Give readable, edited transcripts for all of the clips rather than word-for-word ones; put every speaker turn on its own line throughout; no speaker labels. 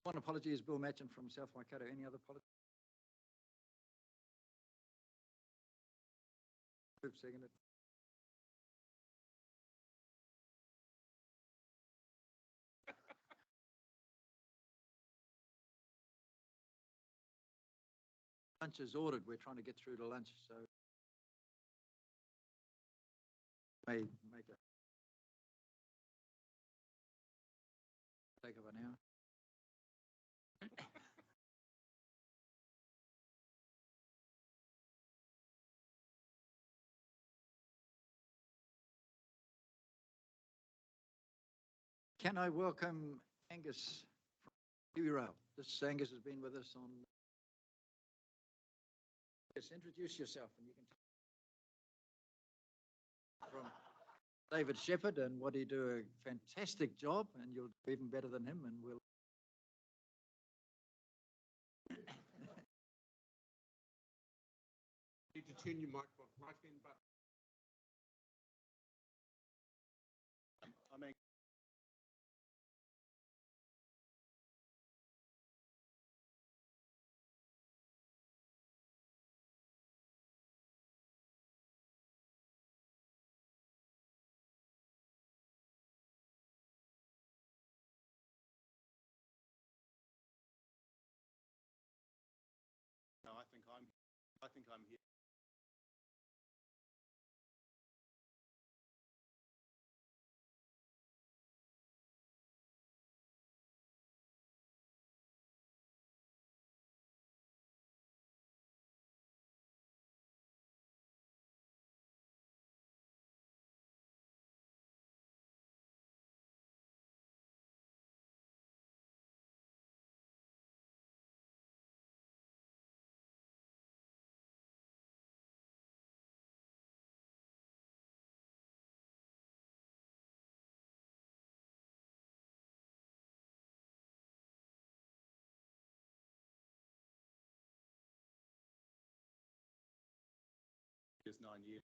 One apology is Bill Matchin from South Waikato. Any other apology? Seconded. Lunch is ordered. We're trying to get through to lunch, so may make it take of an hour. Can I welcome Angus from Kiwi Rail? This Angus has been with us on. Yes, introduce yourself, and you can from David Shepherd, and what he do a fantastic job, and you'll do even better than him, and we'll.
Need to turn your microphone back. No, I think I'm here. Just 9 years,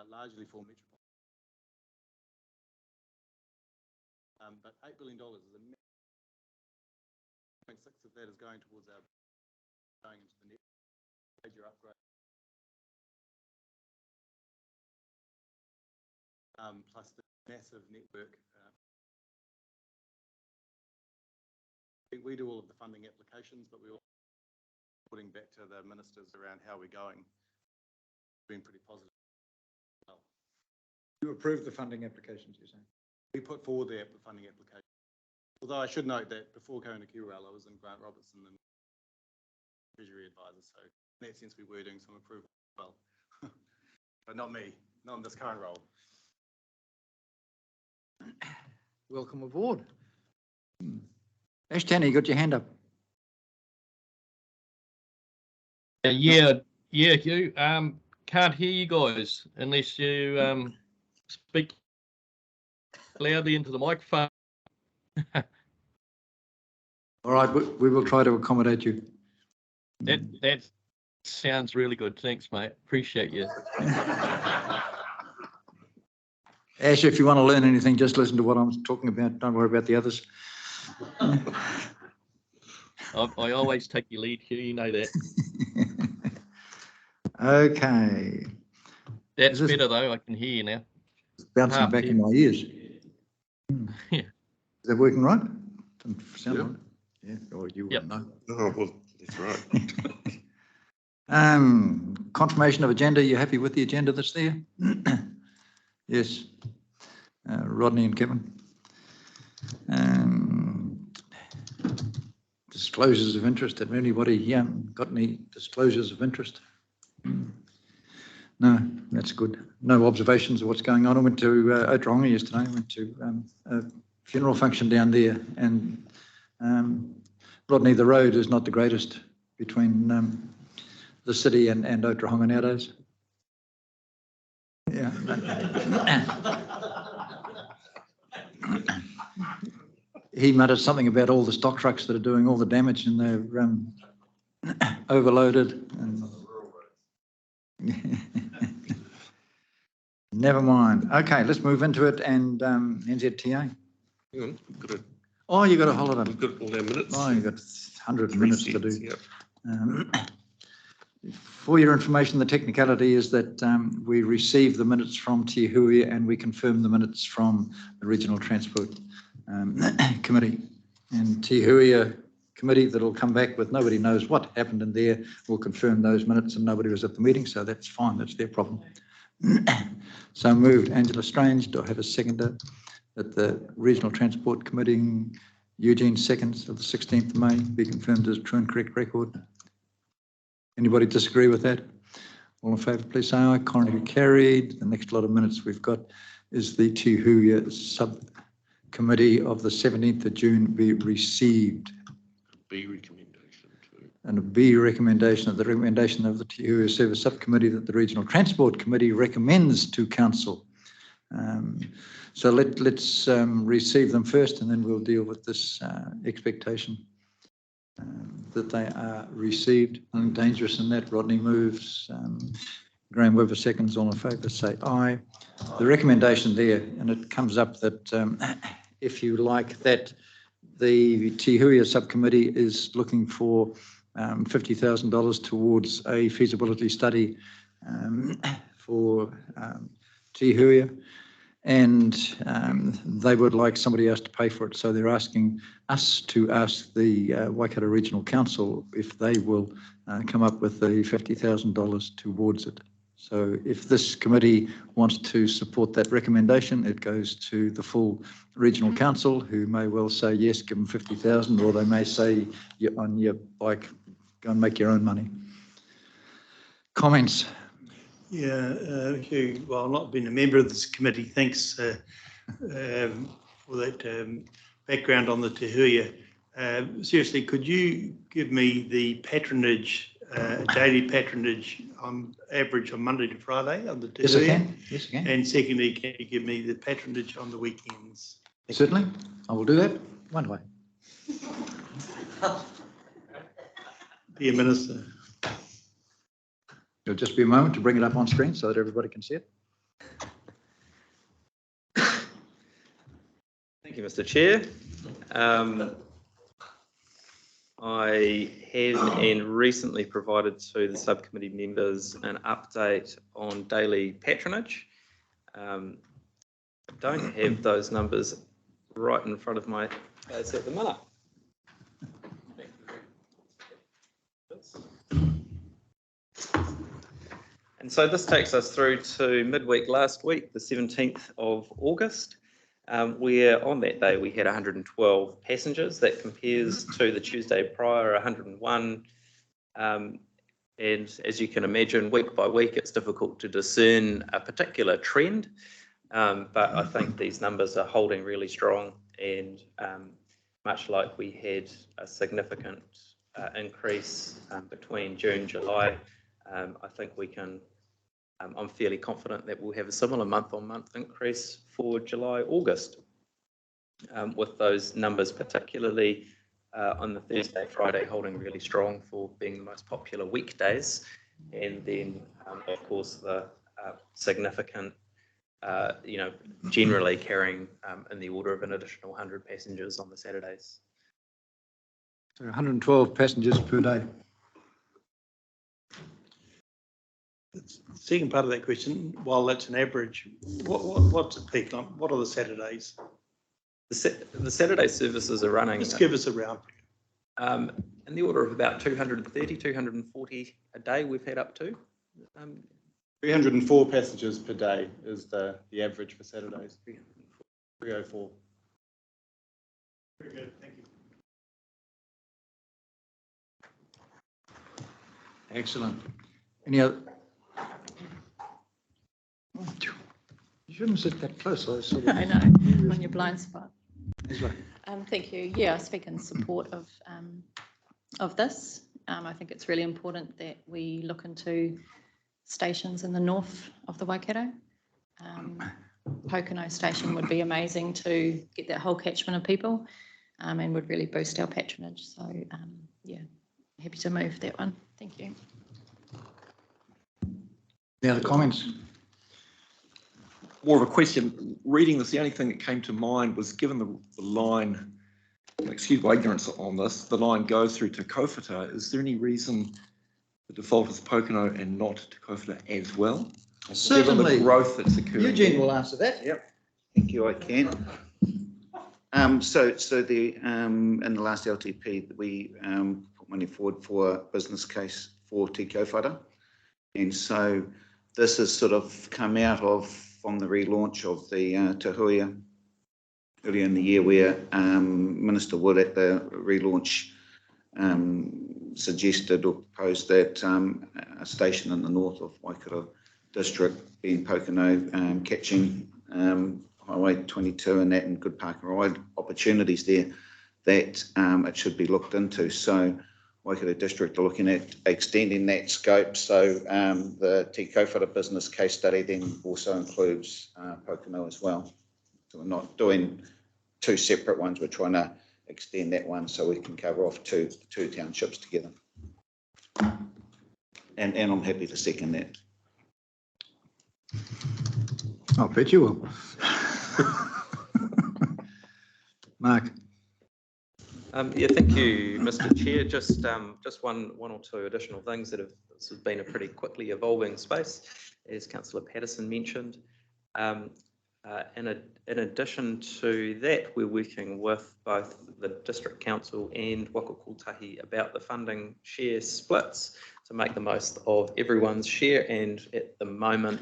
largely for metropolitan. But $8 billion is a 0.6 of that is going towards our going into the next major upgrade. Plus the massive network. We do all of the funding applications, but we also putting back to the ministers around how we're going. Been pretty positive. Well,
You approve the funding applications, you're saying?
we put forward the funding application. Although I should note that before going to QRL, I was in Grant Robertson and Treasury Advisor, so in that sense we were doing some approval as well. But not me, not in this current role.
Welcome aboard. Ashtani, you got your hand up.
Yeah, Hugh. Can't hear you guys unless you speak loudly into the microphone.
All right, we will try to accommodate you.
That sounds really good. Thanks, mate. Appreciate you.
Ash, if you want to learn anything, just listen to what I'm talking about. Don't worry about the others.
I always take your lead, Hugh. You know that.
Okay.
That's better though. I can hear you now.
It's bouncing back in my ears.
Yeah.
Is that working right? Doesn't sound right. Yeah. Or you
Yep.
wouldn't know.
Oh, well, that's right.
Confirmation of agenda. You happy with the agenda that's there? Yes. Rodney and Kevin. Disclosures of interest. Have anybody got any disclosures of interest? No, that's good. No observations of what's going on. I went to Otaronga yesterday. I went to a funeral function down there, and Rodney, the road is not the greatest between the city and Otaronga nowadays. Yeah. He muttered something about all the stock trucks that are doing all the damage and they're overloaded. And never mind. Okay, let's move into it. And NZTA.
Hang on, got a
Oh, you got a holiday.
We've got all our minutes.
Oh, you got 100 minutes to do.
Yep.
For your information, the technicality is that we receive the minutes from Te Hui and we confirm the minutes from the Regional Transport Committee. And Te Hui, a committee that will come back with nobody knows what happened in there, will confirm those minutes and nobody was at the meeting, so that's fine, that's their problem. So moved. Angela Strange, do I have a seconder? That the Regional Transport Committee, Eugene seconds, of the 16th of May be confirmed as true and correct record. Anybody disagree with that? All in favour, please say aye. Contrary carried. The next lot of minutes we've got is the Te Hui subcommittee of the 17th of June be received.
B recommendation too.
And a B recommendation, the recommendation of the Te Hui Service Subcommittee that the Regional Transport Committee recommends to Council. So let's receive them first and then we'll deal with this expectation that they are received. Nothing dangerous in that. Rodney moves. Graham Weber seconds. All in favour say aye. The recommendation there, and it comes up that if you like that, the Te Hui subcommittee is looking for $50,000 towards a feasibility study for Te Hui. And they would like somebody else to pay for it. So they're asking us to ask the Waikato Regional Council if they will come up with the $50,000 towards it. So if this committee wants to support that recommendation, it goes to the full Regional Council, who may well say, yes, give them 50,000, or they may say, you're on your bike, go and make your own money. Comments?
Yeah, Hugh, well, I've not been a member of this committee. Thanks for that background on the Te Hui. Seriously, could you give me the patronage, daily patronage on average on Monday to Friday on the Te Hui?
Yes, I can. Yes, I can.
And secondly, can you give me the patronage on the weekends?
Certainly, I will do that. One way.
Dear Minister.
It'll just be a moment to bring it up on screen so that everybody can see it.
Thank you, Mr. Chair. I have and recently provided to the subcommittee members an update on daily patronage. I don't have those numbers right in front of my face at the minute. And so this takes us through to midweek last week, the 17th of August, where on that day we had 112 passengers. That compares to the Tuesday prior, 101. And as you can imagine, week by week, it's difficult to discern a particular trend. But I think these numbers are holding really strong, and much like we had a significant increase between June, July, I think we can, I'm fairly confident that we'll have a similar month-on-month increase for July, August, with those numbers particularly on the Thursday, Friday holding really strong for being the most popular weekdays, and then of course the significant, generally carrying in the order of an additional 100 passengers on the Saturdays.
So 112 passengers per day.
The second part of that question, while that's an average, what's the peak? What are the Saturdays?
The Saturday services are running.
Just give us a round figure.
In the order of about 230, 240 a day we've had up to.
304 passengers per day is the average for Saturdays. 304.
Very good, thank you.
Excellent. Any other? You shouldn't sit that close.
I know, on your blind spot. Thank you. Yeah, I speak in support of this. I think it's really important that we look into stations in the north of the Waikato. Pocono station would be amazing to get that whole catchment of people, and would really boost our patronage. So yeah, happy to move that one. Thank you.
Any other comments?
More of a question. Reading this, the only thing that came to mind was, given the line
excuse my ignorance on this, the line goes through to Kōwhata. Is there any reason the default is Pocono and not Te Kōwhata as well? Given
Certainly.
the growth that's occurring.
Eugene will answer that.
Yep. Thank you, I can. So the in the last LTP, we put money forward for a business case for Te Kōwhata. And so this has sort of come out of from the relaunch of the Te Huia earlier in the year, where Minister Wood at the relaunch suggested or proposed that a station in the north of Waikato district, being Pocono, catching Highway 22 and that, and good park and ride opportunities there, that it should be looked into. So Waikato district are looking at extending that scope. So the Te Kōwhata business case study then also includes Pocono as well. So we're not doing two separate ones. We're trying to extend that one so we can cover off two townships together. And I'm happy to second that.
I'll bet you will. Mark.
Yeah, thank you, Mr. Chair. Just one or two additional things that this has been a pretty quickly evolving space, as Councillor Patterson mentioned. In addition to that, we're working with both the District Council and Waka Kotahi about the funding share splits to make the most of everyone's share, and at the moment,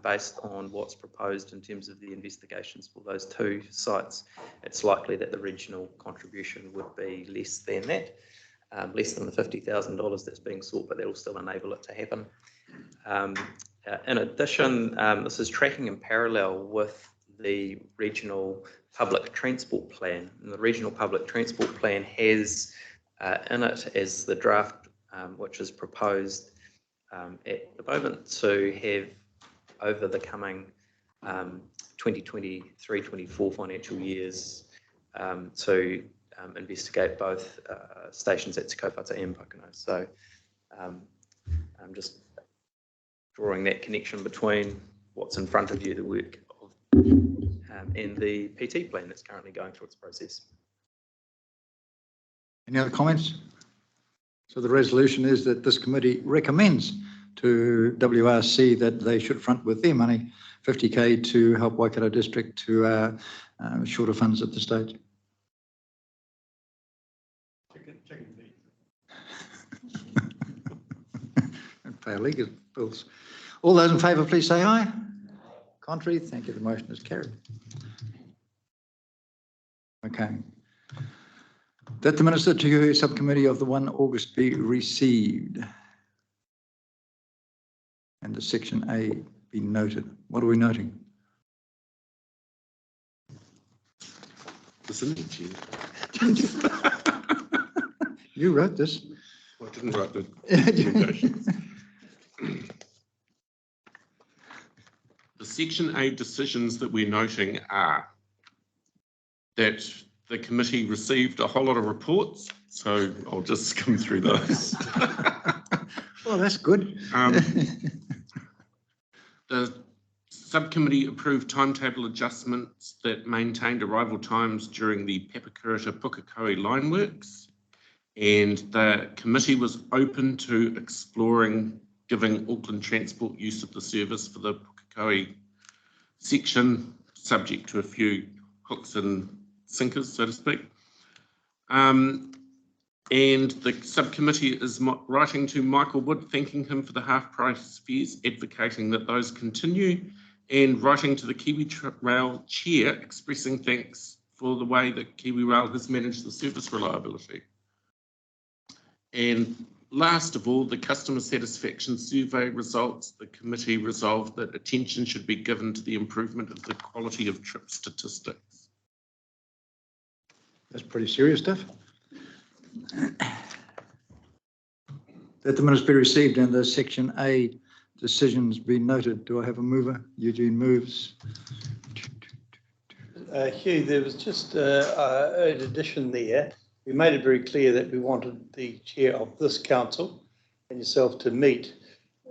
based on what's proposed in terms of the investigations for those two sites, it's likely that the regional contribution would be less than that, less than the $50,000 that's being sought, but that will still enable it to happen. In addition, this is tracking in parallel with the regional public transport plan, and the regional public transport plan has in it as the draft which is proposed at the moment to have over the coming 2023-24 financial years to investigate both stations at Te Kōwhata and Pocono. So I'm just drawing that connection between what's in front of you, the work of, and the PT plan that's currently going through its process.
Any other comments? So the resolution is that this committee recommends to WRC that they should front with their money 50k to help Waikato District to shorter funds at the stage. And pay our legal bills. All those in favour, please say aye. Contrary, thank you. The motion is carried. Okay. That the Minister to Subcommittee of the 1 August be received. And the section A be noted. What are we noting?
Isn't it, Chair?
You wrote this.
I didn't write the recommendations. The section A decisions that we're noting are that the committee received a whole lot of reports, so I'll just skim through those.
Well, that's good.
The subcommittee approved timetable adjustments that maintained arrival times during the Papakura Pukekohe line works, and the committee was open to exploring giving Auckland Transport use of the service for the Pukekohe section, subject to a few hooks and sinkers, so to speak. And the subcommittee is writing to Michael Wood, thanking him for the half-price fares, advocating that those continue, and writing to the Kiwi Rail chair, expressing thanks for the way that Kiwi Rail has managed the service reliability. And last of all, the customer satisfaction survey results, the committee resolved that attention should be given to the improvement of the quality of trip statistics.
That's pretty serious stuff. That the minutes be received and the section A decisions be noted. Do I have a mover? Eugene moves.
Hugh, there was just an addition there. We made it very clear that we wanted the chair of this council and yourself to meet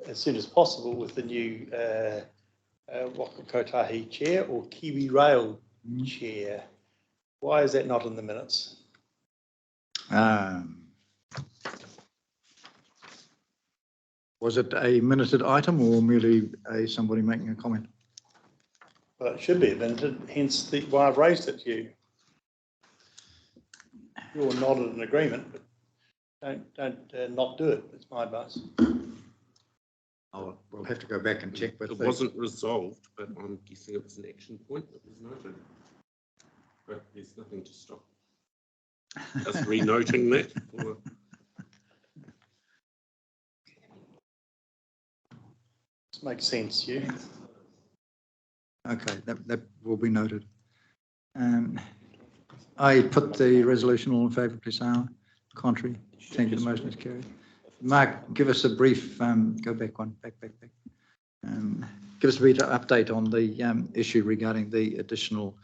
as soon as possible with the new Waka Kotahi chair or Kiwi Rail chair. Why is that not in the minutes?
Was it a minuted item or merely somebody making a comment?
Well, it should be amended, hence why I've raised it to you. You're nodded in agreement, but don't not do it. It's my advice.
We'll have to go back and check. But
It wasn't resolved, but I'm guessing it was an action point that was noted. But there's nothing to stop us renoting that. Or...
This makes sense to you.
Okay, that will be noted. I put the resolution. All in favour, please say aye. Contrary. Thank you. The motion is carried. Mark, give us a brief. Go back one. Back. Give us a bit of update on the issue regarding the additional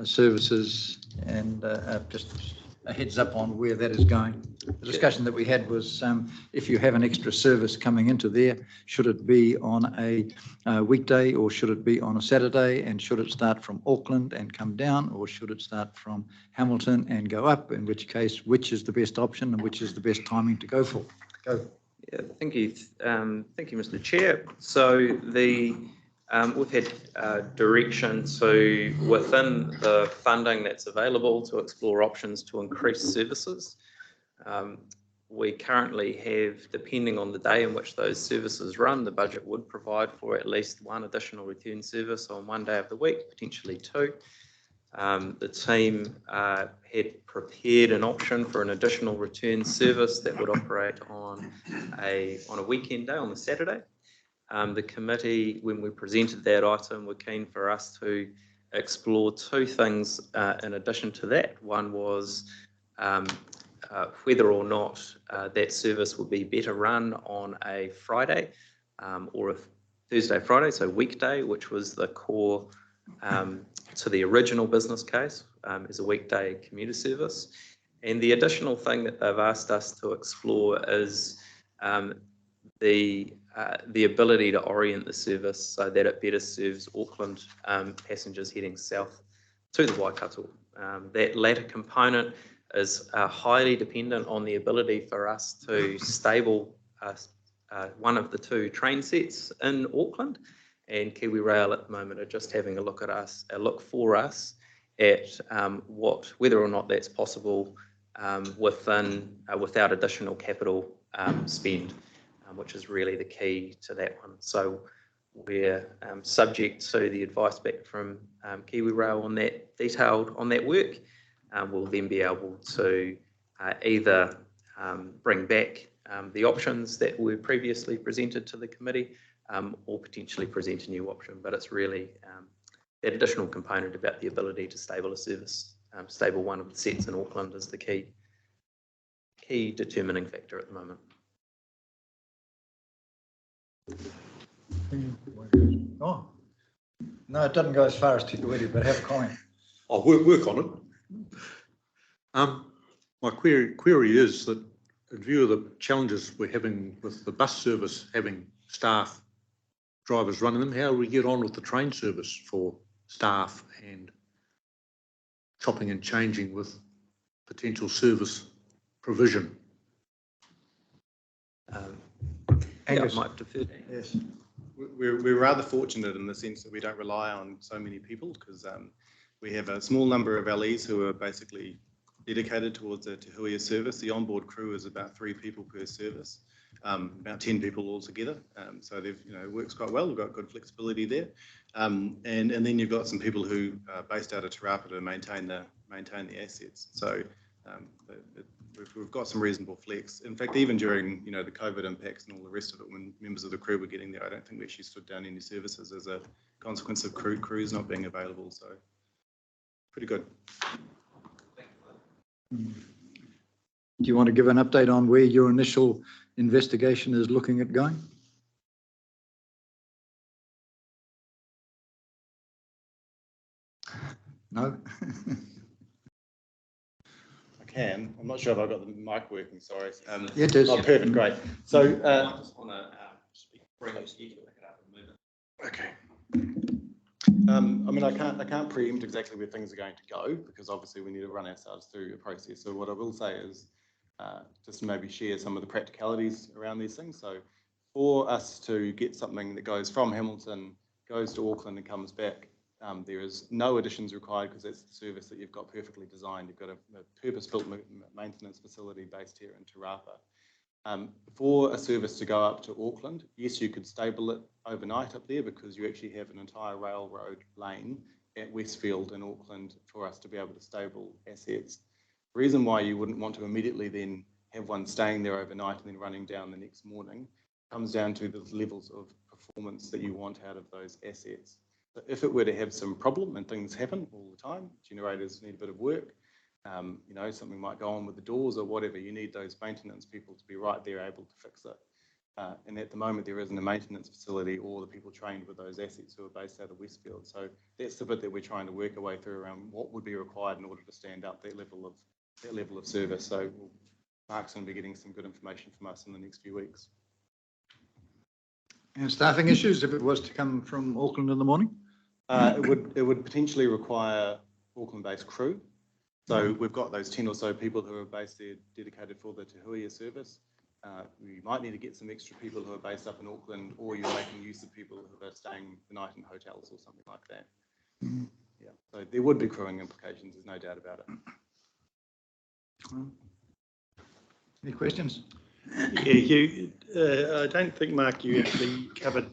services and just a heads up on where that is going. The discussion that we had was if you have an extra service coming into there, should it be on a weekday or should it be on a Saturday, and should it start from Auckland and come down, or should it start from Hamilton and go up, in which case which is the best option and which is the best timing to go for? Go.
Yeah, thank you, Mr. Chair. So we've had direction to, within the funding that's available, to explore options to increase services. We currently have, depending on the day in which those services run, the budget would provide for at least one additional return service on one day of the week, potentially two. The team had prepared an option for an additional return service that would operate on a weekend day, on the Saturday. The committee, when we presented that item, were keen for us to explore two things in addition to that. One was whether or not that service would be better run on a Friday or a Thursday, Friday, so weekday, which was the core to the original business case, as a weekday commuter service. And the additional thing that they've asked us to explore is the ability to orient the service so that it better serves Auckland passengers heading south to the Waikato. That latter component is highly dependent on the ability for us to stable one of the two train sets in Auckland, and Kiwi Rail at the moment are just having a look for us at whether or not that's possible without additional capital spend, which is really the key to that one. So we're subject to the advice back from Kiwi Rail on that, detailed on that work. We'll then be able to either bring back the options that were previously presented to the committee, or potentially present a new option. But it's really that additional component about the ability to stable a service, stable one of the sets in Auckland, is the key determining factor at the moment.
Oh, no, it doesn't go as far as Te Kuiti, but have a comment.
I'll work on it. My query is that, in view of the challenges we're having with the bus service having staff drivers running them, how do we get on with the train service for staff and chopping and changing with potential service provision?
I might defer.
Yes.
We're rather fortunate in the sense that we don't rely on so many people, because we have a small number of LEs who are basically dedicated towards a Te Huia service. The onboard crew is about 3 people per service, about 10 people altogether. So they've, works quite well. We've got good flexibility there, and then you've got some people who are based out of Te Rapa to maintain the assets. So we've got some reasonable flex. In fact, even during the COVID impacts and all the rest of it, when members of the crew were getting there, I don't think we actually stood down any services as a consequence of crews not being available. So pretty good.
Do you want to give an update on where your initial investigation is looking at going? No?
I can. I'm not sure if I've got the mic working, sorry.
Yeah, it is.
Oh, perfect, great. So,
I just want to bring those schedule back up and move it.
okay. I can't preempt exactly where things are going to go, because obviously we need to run ourselves through a process. So what I will say is just maybe share some of the practicalities around these things. So for us to get something that goes from Hamilton, goes to Auckland and comes back, there is no additions required because it's the service that you've got perfectly designed. You've got a purpose-built maintenance facility based here in Te Rapa. For a service to go up to Auckland, yes, you could stable it overnight up there because you actually have an entire railroad lane at Westfield in Auckland for us to be able to stable assets. The reason why you wouldn't want to immediately then have one staying there overnight and then running down the next morning comes down to the levels of performance that you want out of those assets. So if it were to have some problem, and things happen all the time, generators need a bit of work, you know, something might go on with the doors or whatever, you need those maintenance people to be right there able to fix it. And at the moment, there isn't a maintenance facility or the people trained with those assets who are based out of Westfield. So that's the bit that we're trying to work our way through around what would be required in order to stand up that level of service. So Mark's going to be getting some good information from us in the next few weeks.
And staffing issues if it was to come from Auckland in the morning?
It would potentially require Auckland-based crew. So we've got those 10 or so people who are based there dedicated for the Te Huia service. You might need to get some extra people who are based up in Auckland, or you're making use of people who are staying the night in hotels or something like that. Mm-hmm. Yeah, so there would be crewing implications, there's no doubt about it.
Any questions?
Yeah, I don't think, Mark, you actually covered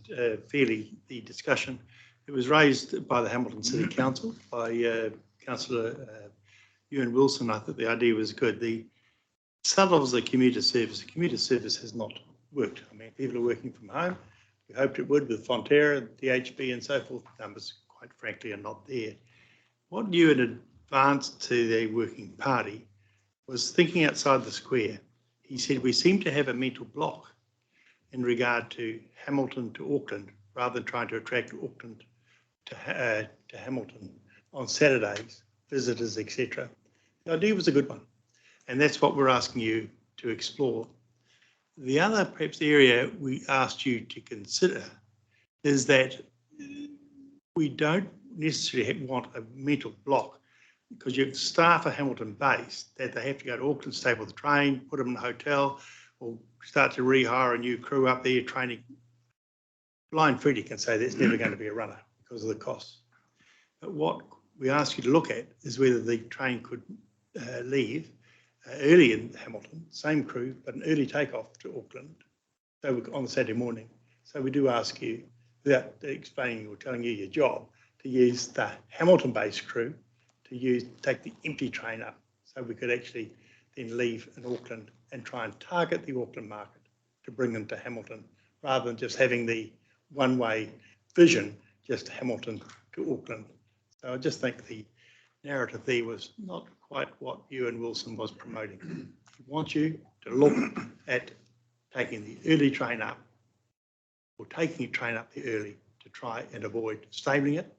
fairly the discussion. It was raised by the Hamilton City Council, by Councillor Ewan Wilson. I thought the idea was good. The some of the commuter service has not worked. I mean, people are working from home. We hoped it would with Fonterra, DHB and so forth. Numbers, quite frankly, are not there. What new in advance to the working party was thinking outside the square. He said, we seem to have a mental block in regard to Hamilton to Auckland, rather than trying to attract Auckland to Hamilton on Saturdays, visitors, etc. The idea was a good one. And that's what we're asking you to explore. The other perhaps area we asked you to consider is that we don't necessarily want a mental block because your staff are Hamilton based, that they have to go to Auckland, stay with the train, put them in a hotel, or start to rehire a new crew up there training. Blind Freddie can say that's never going to be a runner because of the costs. But what we ask you to look at is whether the train could leave early in Hamilton, same crew, but an early takeoff to Auckland, so on the Saturday morning. So we do ask you, without explaining or telling you your job, to use the Hamilton-based crew to take the empty train up, so we could actually then leave in Auckland and try and target the Auckland market to bring them to Hamilton, rather than just having the one-way vision, just Hamilton to Auckland. So I just think the narrative there was not quite what Ewan Wilson was promoting. We want you to look at taking the early train up, or taking a train up the early to try and avoid stabling it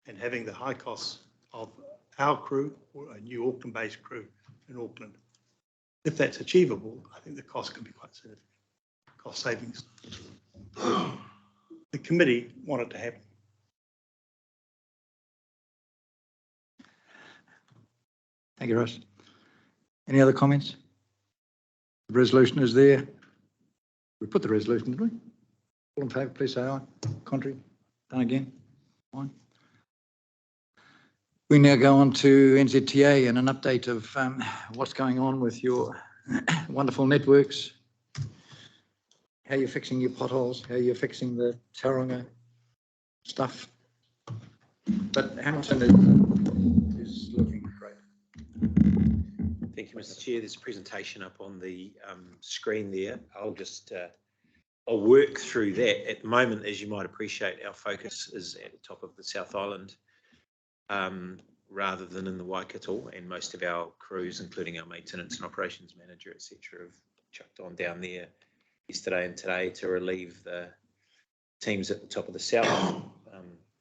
and having the high costs of our crew or a new Auckland-based crew in Auckland. If that's achievable, I think the cost can be quite significant, cost savings. The committee want it to happen.
Thank you, Ross. Any other comments? The resolution is there. We put the resolution, didn't we? All in favour, please say aye. Contrary? Done again? Fine. We now go on to Nzta and an update of what's going on with your wonderful networks, how you're fixing your potholes, how you're fixing the Tauranga stuff. But Hamilton is looking great.
Thank you, Mr. Chair. There's a presentation up on the screen there. I'll work through that. At the moment, as you might appreciate, our focus is at the top of the South Island rather than in the Waikato, and most of our crews, including our maintenance and operations manager, etc., have chucked on down there yesterday and today to relieve the teams at the top of the South.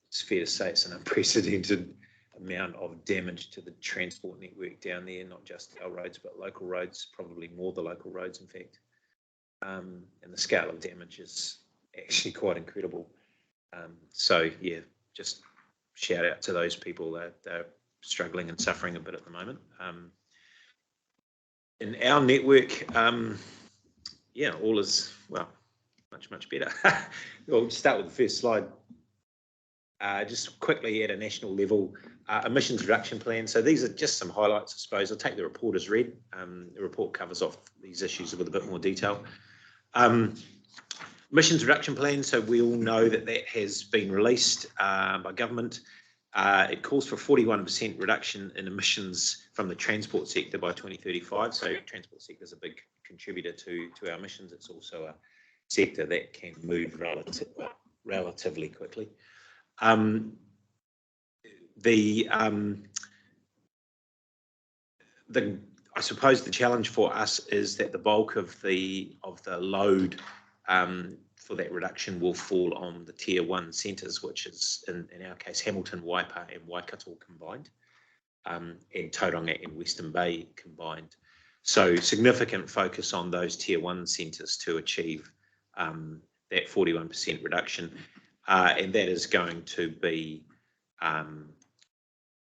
It's fair to say it's an unprecedented amount of damage to the transport network down there, not just our roads, but local roads, probably more the local roads, in fact. And the scale of damage is actually quite incredible. So, yeah, just shout out to those people that they're struggling and suffering a bit at the moment. In our network, yeah, all is, well, much better. We'll start with the first slide. Just quickly at a national level, emissions reduction plan. So these are just some highlights, I suppose. I'll take the report as read. The report covers off these issues with a bit more detail. Emissions reduction plan. So we all know that that has been released by government. It calls for 41% reduction in emissions from the transport sector by 2035. So transport sector is a big contributor to our emissions. It's also a sector that can move relatively quickly. I suppose the challenge for us is that the bulk of the load for that reduction will fall on the tier 1 centres, which is in our case Hamilton, Waipa and Waikato combined, and Tauranga and Western Bay combined. So significant focus on those tier 1 centres to achieve that 41% reduction. And that is going to be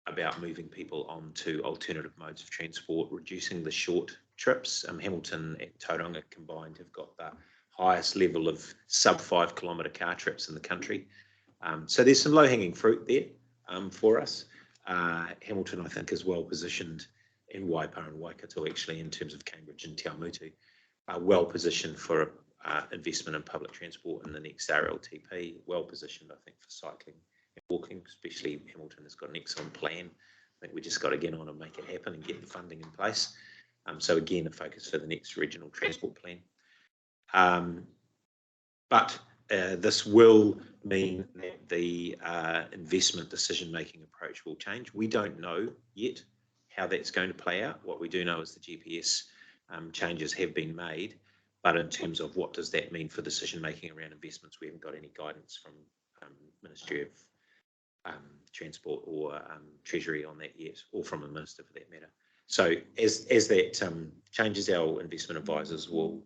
about moving people onto alternative modes of transport, reducing the short trips. Hamilton and Tauranga combined have got the highest level of sub 5 kilometre car trips in the country. So there's some low-hanging fruit there for us. Hamilton, I think, is well positioned in Waipa and Waikato, actually, in terms of Cambridge and Te Awamutu, well positioned for investment in public transport in the next RLTP, well positioned, I think, for cycling and walking, especially Hamilton has got an excellent plan. I think we just got to get on and make it happen and get the funding in place. So again, a focus for the next regional transport plan. But this will mean that the investment decision-making approach will change. We don't know yet how that's going to play out. What we do know is the GPS changes have been made, but in terms of what does that mean for decision-making around investments, we haven't got any guidance from Ministry of Transport or Treasury on that yet, or from a minister for that matter. So as that changes, our investment advisors will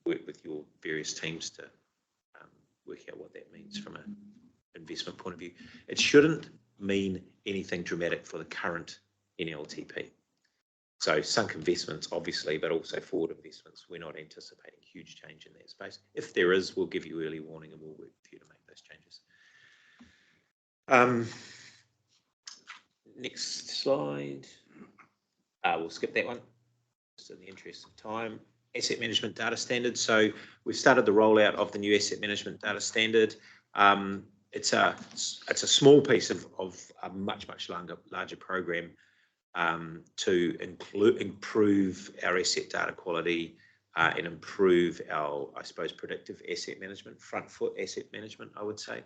work with your various teams to work out what that means from an investment point of view. It shouldn't mean anything dramatic for the current NLTP. So sunk investments, obviously, but also forward investments. We're not anticipating huge change in that space. If there is, we'll give you early warning and we'll work with you to make those changes. Next slide. We'll skip that one, just in the interest of time. Asset management data standard. So we've started the rollout of the new asset management data standard. It's a small piece of a much larger program to improve our asset data quality and improve our, I suppose, predictive asset management, front foot asset management, I would say.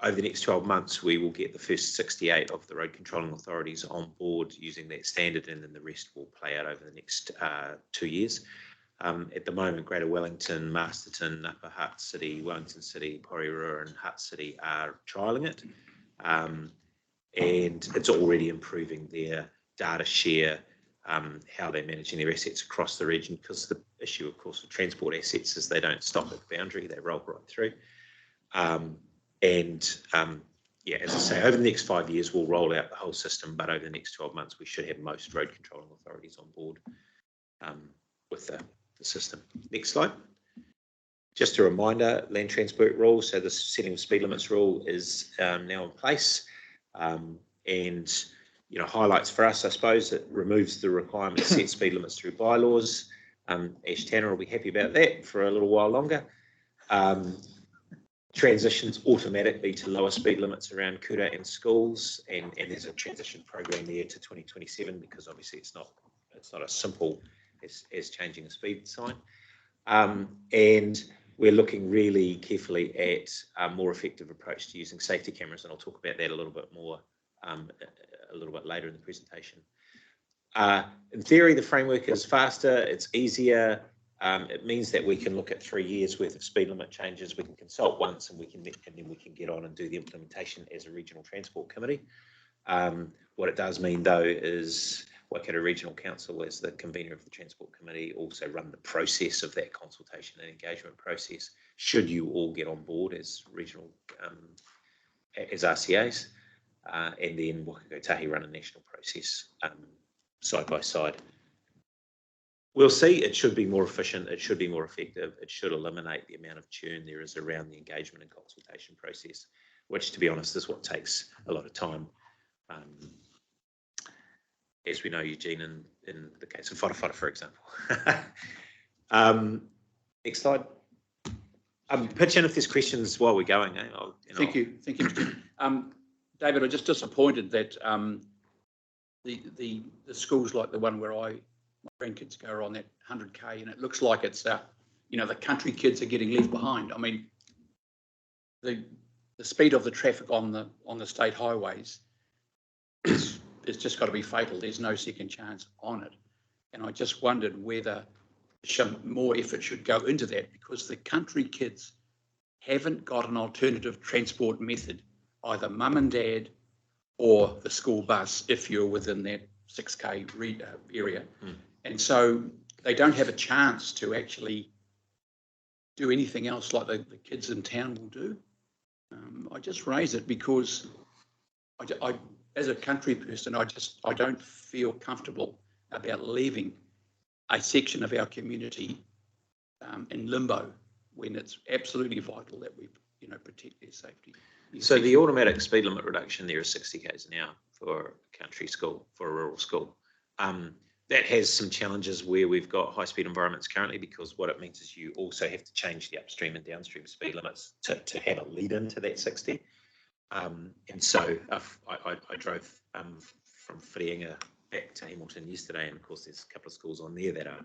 Over the next 12 months, we will get the first 68 of the road controlling authorities on board using that standard, and then the rest will play out over the next 2 years. At the moment, Greater Wellington, Masterton, Upper Hutt City, Wellington City, Porirua and Hutt City are trialling it. And it's already improving their data share, how they're managing their assets across the region, because the issue, of course, with transport assets is they don't stop at the boundary, they roll right through. Yeah, as I say, over the next 5 years, we'll roll out the whole system, but over the next 12 months, we should have most road controlling authorities on board with the system. Next slide. Just a reminder, land transport rule. So the setting of speed limits rule is now in place. And, you know, highlights for us, I suppose, it removes the requirement to set speed limits through bylaws. Ash Tanner will be happy about that for a little while longer. Transitions automatically to lower speed limits around kura and schools, and there's a transition program there to 2027, because obviously it's not as simple as changing a speed sign. And we're looking really carefully at a more effective approach to using safety cameras, and I'll talk about that a little bit more a little bit later in the presentation. In theory, the framework is faster, it's easier. It means that we can look at 3 years worth of speed limit changes. We can consult once, and then we can get on and do the implementation as a regional transport committee. What it does mean, though, is Waikato Regional Council, as the convener of the transport committee, also run the process of that consultation and engagement process, should you all get on board as regional as RCAs, and then Waikato Tahi run a national process side by side. We'll see. It should be more efficient. It should be more effective. It should eliminate the amount of churn there is around the engagement and consultation process, which, to be honest, is what takes a lot of time. As we know, Eugene, in the case of whara, for example. Next slide. Pitch in if there's questions while we're going. Eh?
Thank you, Mr. Chairman. David, I'm just disappointed that the schools like the one where my grandkids go are on that 100k, and it looks like it's the country kids are getting left behind. I mean, the speed of the traffic on the state highways it's just got to be fatal. There's no second chance on it, and I just wondered whether more effort should go into that, because the country kids haven't got an alternative transport method, either mum and dad or the school bus if you're within that 6k area. And so they don't have a chance to actually do anything else like the kids in town will do. I just raise it because I as a country person, I don't feel comfortable about leaving a section of our community in limbo when it's absolutely vital that we protect their safety.
So the automatic speed limit reduction there is 60 k's an hour for a country school, for a rural school. That has some challenges where we've got high-speed environments currently, because what it means is you also have to change the upstream and downstream speed limits to have a lead into that 60. And so I drove from Whiringa back to Hamilton yesterday, and of course there's a couple of schools on there that are,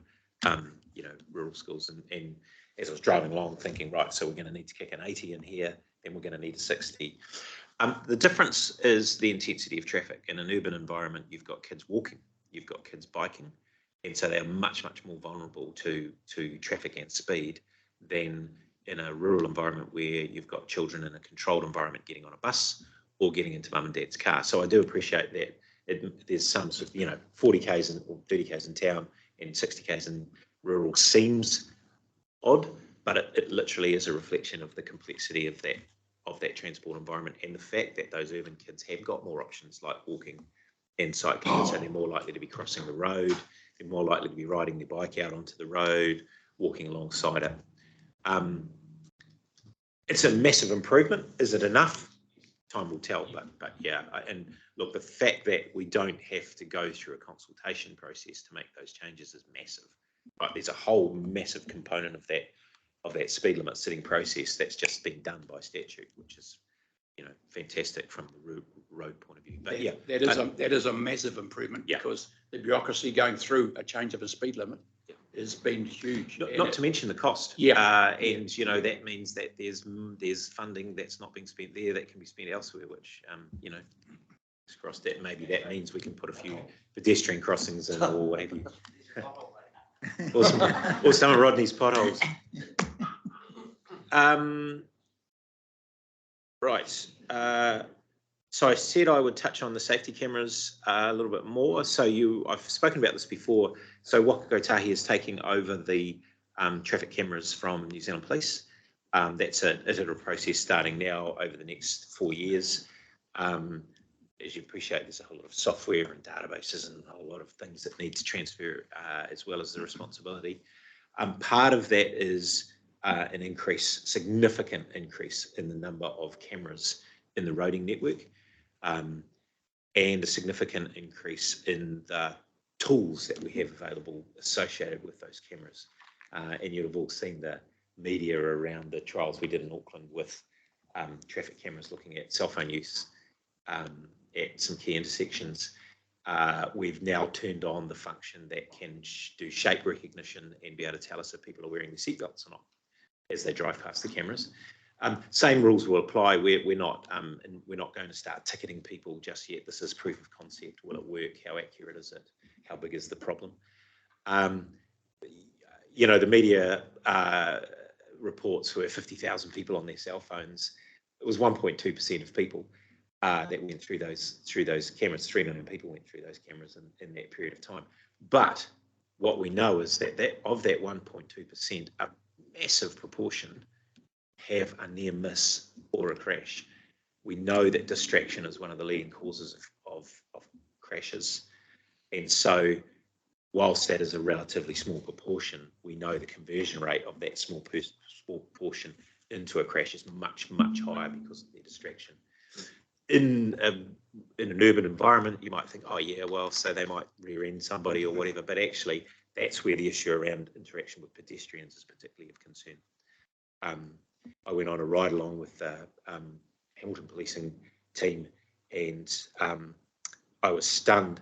rural schools, and as I was driving along thinking, right, so we're going to need to kick an 80 in here, then we're going to need a 60. The difference is the intensity of traffic. In an urban environment, you've got kids walking, you've got kids biking, and so they're much more vulnerable to traffic and speed than in a rural environment where you've got children in a controlled environment getting on a bus or getting into mum and dad's car. So I do appreciate that there's some sort of, 40 k's or 30 k's in town and 60 k's in rural seems odd, but it literally is a reflection of the complexity of that transport environment, and the fact that those urban kids have got more options like walking and cycling, so they're more likely to be crossing the road, they're more likely to be riding their bike out onto the road, walking alongside it. It's a massive improvement. Is it enough? Time will tell, but yeah, and look, the fact that we don't have to go through a consultation process to make those changes is massive. Right, there's a whole massive component of that speed limit setting process that's just been done by statute, which is, fantastic from the road point of view. But yeah,
that is a massive improvement, because the bureaucracy going through a change of a speed limit has been huge.
Not to mention the cost.
Yeah.
And that means that there's funding that's not being spent there that can be spent elsewhere, which cross that. Maybe that means we can put a few pedestrian crossings in or what have you. or some of Rodney's potholes. Right. So I said I would touch on the safety cameras a little bit more. So I've spoken about this before. So Waikato Tahi is taking over the traffic cameras from New Zealand Police. That's a process starting now over the next 4 years. As you appreciate, there's a whole lot of software and databases and a whole lot of things that need to transfer, as well as the responsibility. Part of that is an significant increase in the number of cameras in the roading network, and a significant increase in the tools that we have available associated with those cameras. And you'd have all seen the media around the trials we did in Auckland with traffic cameras looking at cell phone use at some key intersections. We've now turned on the function that can do shape recognition and be able to tell us if people are wearing their seatbelts or not as they drive past the cameras. Same rules will apply. We're not going to start ticketing people just yet. This is proof of concept. Will it work? How accurate is it? How big is the problem? The media reports were 50,000 people on their cell phones. It was 1.2% of people that went through those cameras. 3 million people went through those cameras in that period of time. But what we know is that of that 1.2%, a massive proportion have a near miss or a crash. We know that distraction is one of the leading causes of crashes, And so whilst that is a relatively small proportion, we know the conversion rate of that small portion into a crash is much, much higher because of the distraction. In an urban environment, you might think, oh yeah, well, so they might rear end somebody or whatever, but actually that's where the issue around interaction with pedestrians is particularly of concern. I went on a ride along with the Hamilton policing team, and I was stunned.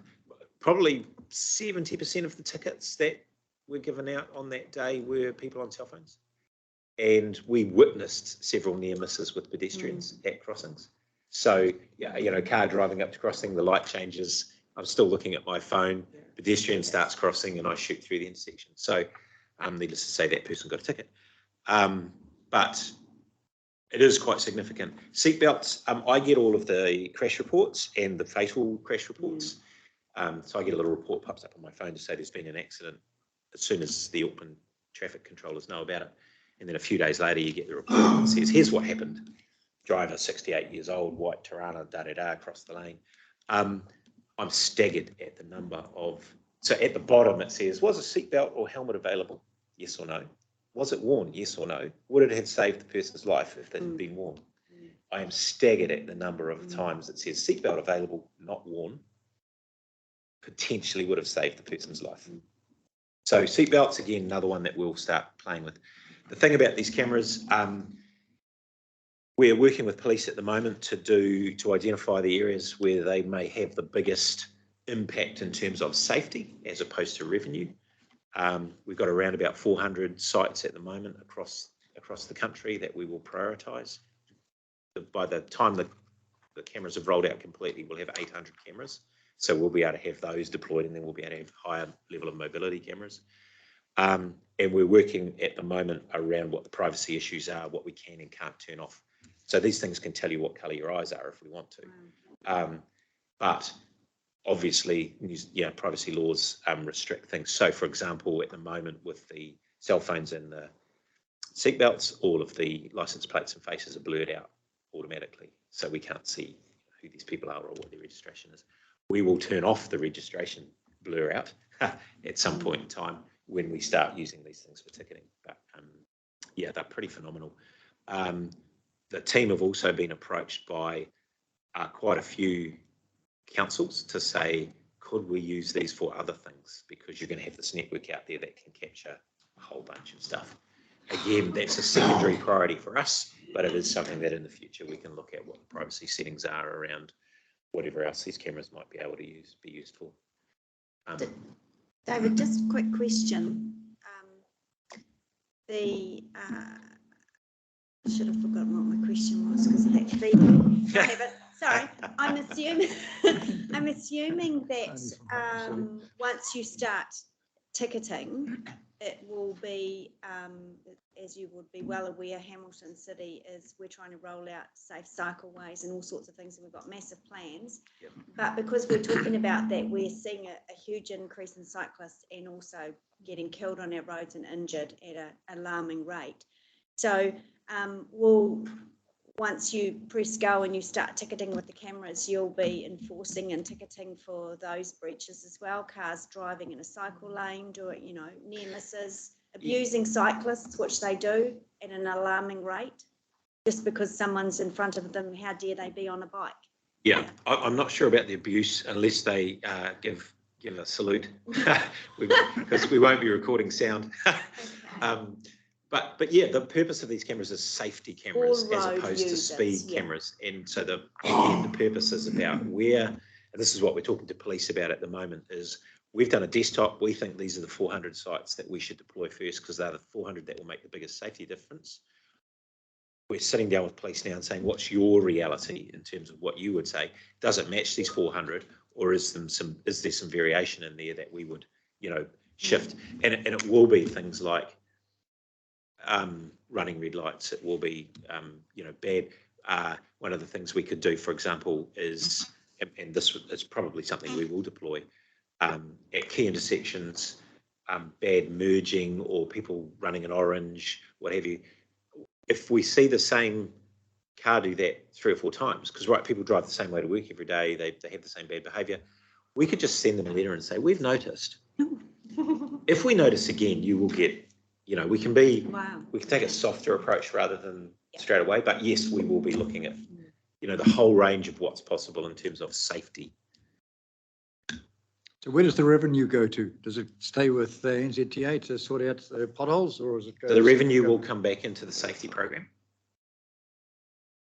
Probably 70% of the tickets that were given out on that day were people on cell phones. And we witnessed several near misses with pedestrians at crossings. So, yeah, you know, car driving up to crossing, the light changes, I'm still looking at my phone, pedestrian starts crossing and I shoot through the intersection. So, needless to say, that person got a ticket. But it is quite significant. Seatbelts, I get all of the crash reports and the fatal crash reports. So I get a little report pops up on my phone to say there's been an accident as soon as the Auckland traffic controllers know about it. And then a few days later, you get the report that says, here's what happened. Driver, 68 years old, white Tirana, da-da-da, across the lane. I'm staggered at the number of, so at the bottom it says, was a seatbelt or helmet available? Yes or no. Was it worn? Yes or no. Would it have saved the person's life if it had been worn? I am staggered at the number of times it says seatbelt available, not worn, potentially would have saved the person's life. So seatbelts, again, another one that we'll start playing with. The thing about these cameras, we're working with police at the moment to identify the areas where they may have the biggest impact in terms of safety as opposed to revenue. We've got around about 400 sites at the moment across the country that we will prioritise. By the time the cameras have rolled out completely, we'll have 800 cameras. So we'll be able to have those deployed, and then we'll be able to have higher level of mobility cameras. And we're working at the moment around what the privacy issues are, what we can and can't turn off. So these things can tell you what colour your eyes are if we want to. But obviously, privacy laws restrict things. So, for example, at the moment with the cell phones and the seatbelts, all of the licence plates and faces are blurred out automatically. So we can't see who these people are or what their registration is. We will turn off the registration blur out at some point in time when we start using these things for ticketing. But yeah, they're pretty phenomenal. The team have also been approached by quite a few councils to say, could we use these for other things? Because you're going to have this network out there that can capture a whole bunch of stuff. Again, that's a secondary priority for us, but it is something that in the future we can look at what the privacy settings are around whatever else these cameras might be able to be used for.
David, just a quick question. I should have forgotten what my question was because of that feeding. Sorry, I'm assuming that once you start ticketing, it will be, as you would be well aware, Hamilton City we're trying to roll out safe cycleways and all sorts of things, and we've got massive plans. Yep. But because we're talking about that, we're seeing a huge increase in cyclists and also getting killed on our roads and injured at an alarming rate. So once you press go and you start ticketing with the cameras, you'll be enforcing and ticketing for those breaches as well. Cars driving in a cycle lane, near misses, abusing cyclists, which they do at an alarming rate, just because someone's in front of them. How dare they be on a bike?
Yeah, I'm not sure about the abuse unless they give a salute, because we won't be recording sound. But yeah, the purpose of these cameras is safety cameras as opposed to speed cameras. And so the purpose is about where, and this is what we're talking to police about at the moment, is we've done a desktop. We think these are the 400 sites that we should deploy first because they're the 400 that will make the biggest safety difference. We're sitting down with police now and saying, what's your reality in terms of what you would say? Does it match these 400, or is there some variation in there that we would, shift? And it will be things like running red lights. It will be, bad. One of the things we could do, for example, is, and this is probably something we will deploy, at key intersections, bad merging or people running in orange, what have you. If we see the same car do that 3 or 4 times, because people drive the same way to work every day, they have the same bad behaviour, we could just send them a letter and say, we've noticed. If we notice again, you will get, you know, we can take a softer approach rather than straight away. But yes, we will be looking at, you know, the whole range of what's possible in terms of safety.
So where does the revenue go to? Does it stay with the NZTA to sort out the potholes, or is it go?
So the revenue will come back into the safety program.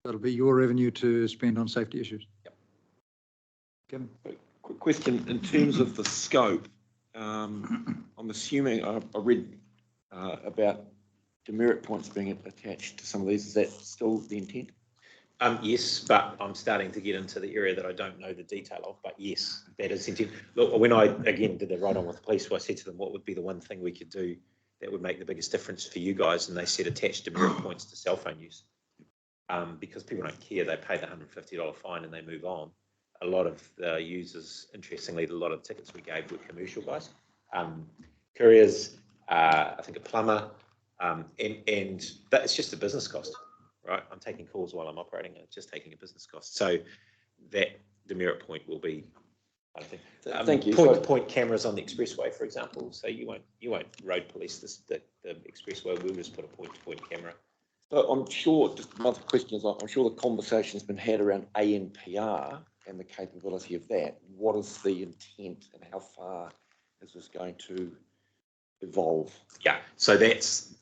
That'll be your revenue to spend on safety issues.
Yep.
Kevin?
Quick question, in terms of the scope, I'm assuming, I read about demerit points being attached to some of these. Is that still the intent?
Yes, but I'm starting to get into the area that I don't know the detail of, but yes, that is the intent. Look, when I, again, did the write-on with the police, I said to them, what would be the one thing we could do that would make the biggest difference for you guys? And they said attach demerit points to cell phone use. Because people don't care, they pay the $150 fine and they move on. A lot of the users, interestingly, a lot of tickets we gave were commercial guys, couriers, I think a plumber, and that's just a business cost, right? I'm taking calls while I'm operating, it's just taking a business cost. So that demerit point will be, I think,
Thank you.
Point cameras on the expressway, for example. So you won't road police the expressway. We'll just put a point-to-point camera.
So I'm sure, just another question is, I'm sure the conversation's been had around ANPR and the capability of that. What is the intent and how far is this going to evolve?
Yeah, so that's,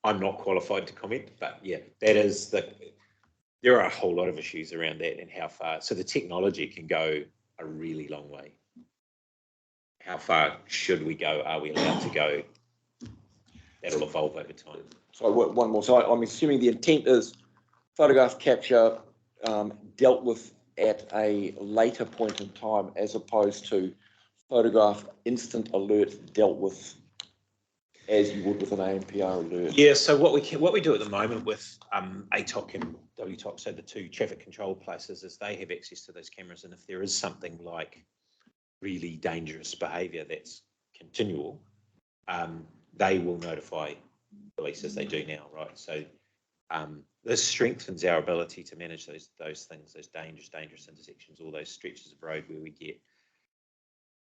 I'm not qualified to comment, but yeah, that is there are a whole lot of issues around that and how far. So the technology can go a really long way. How far should we go? Are we allowed to go? That'll evolve over time.
So one more. So I'm assuming the intent is photograph capture dealt with at a later point in time, as opposed to photograph instant alert dealt with as you would with an ANPR alert.
Yeah. So what we do at the moment with ATOC and WTOC, so the two traffic control places, is they have access to those cameras, and if there is something like really dangerous behaviour that's continual, they will notify police as they do now, right? So this strengthens our ability to manage those things, those dangerous intersections, all those stretches of road where we get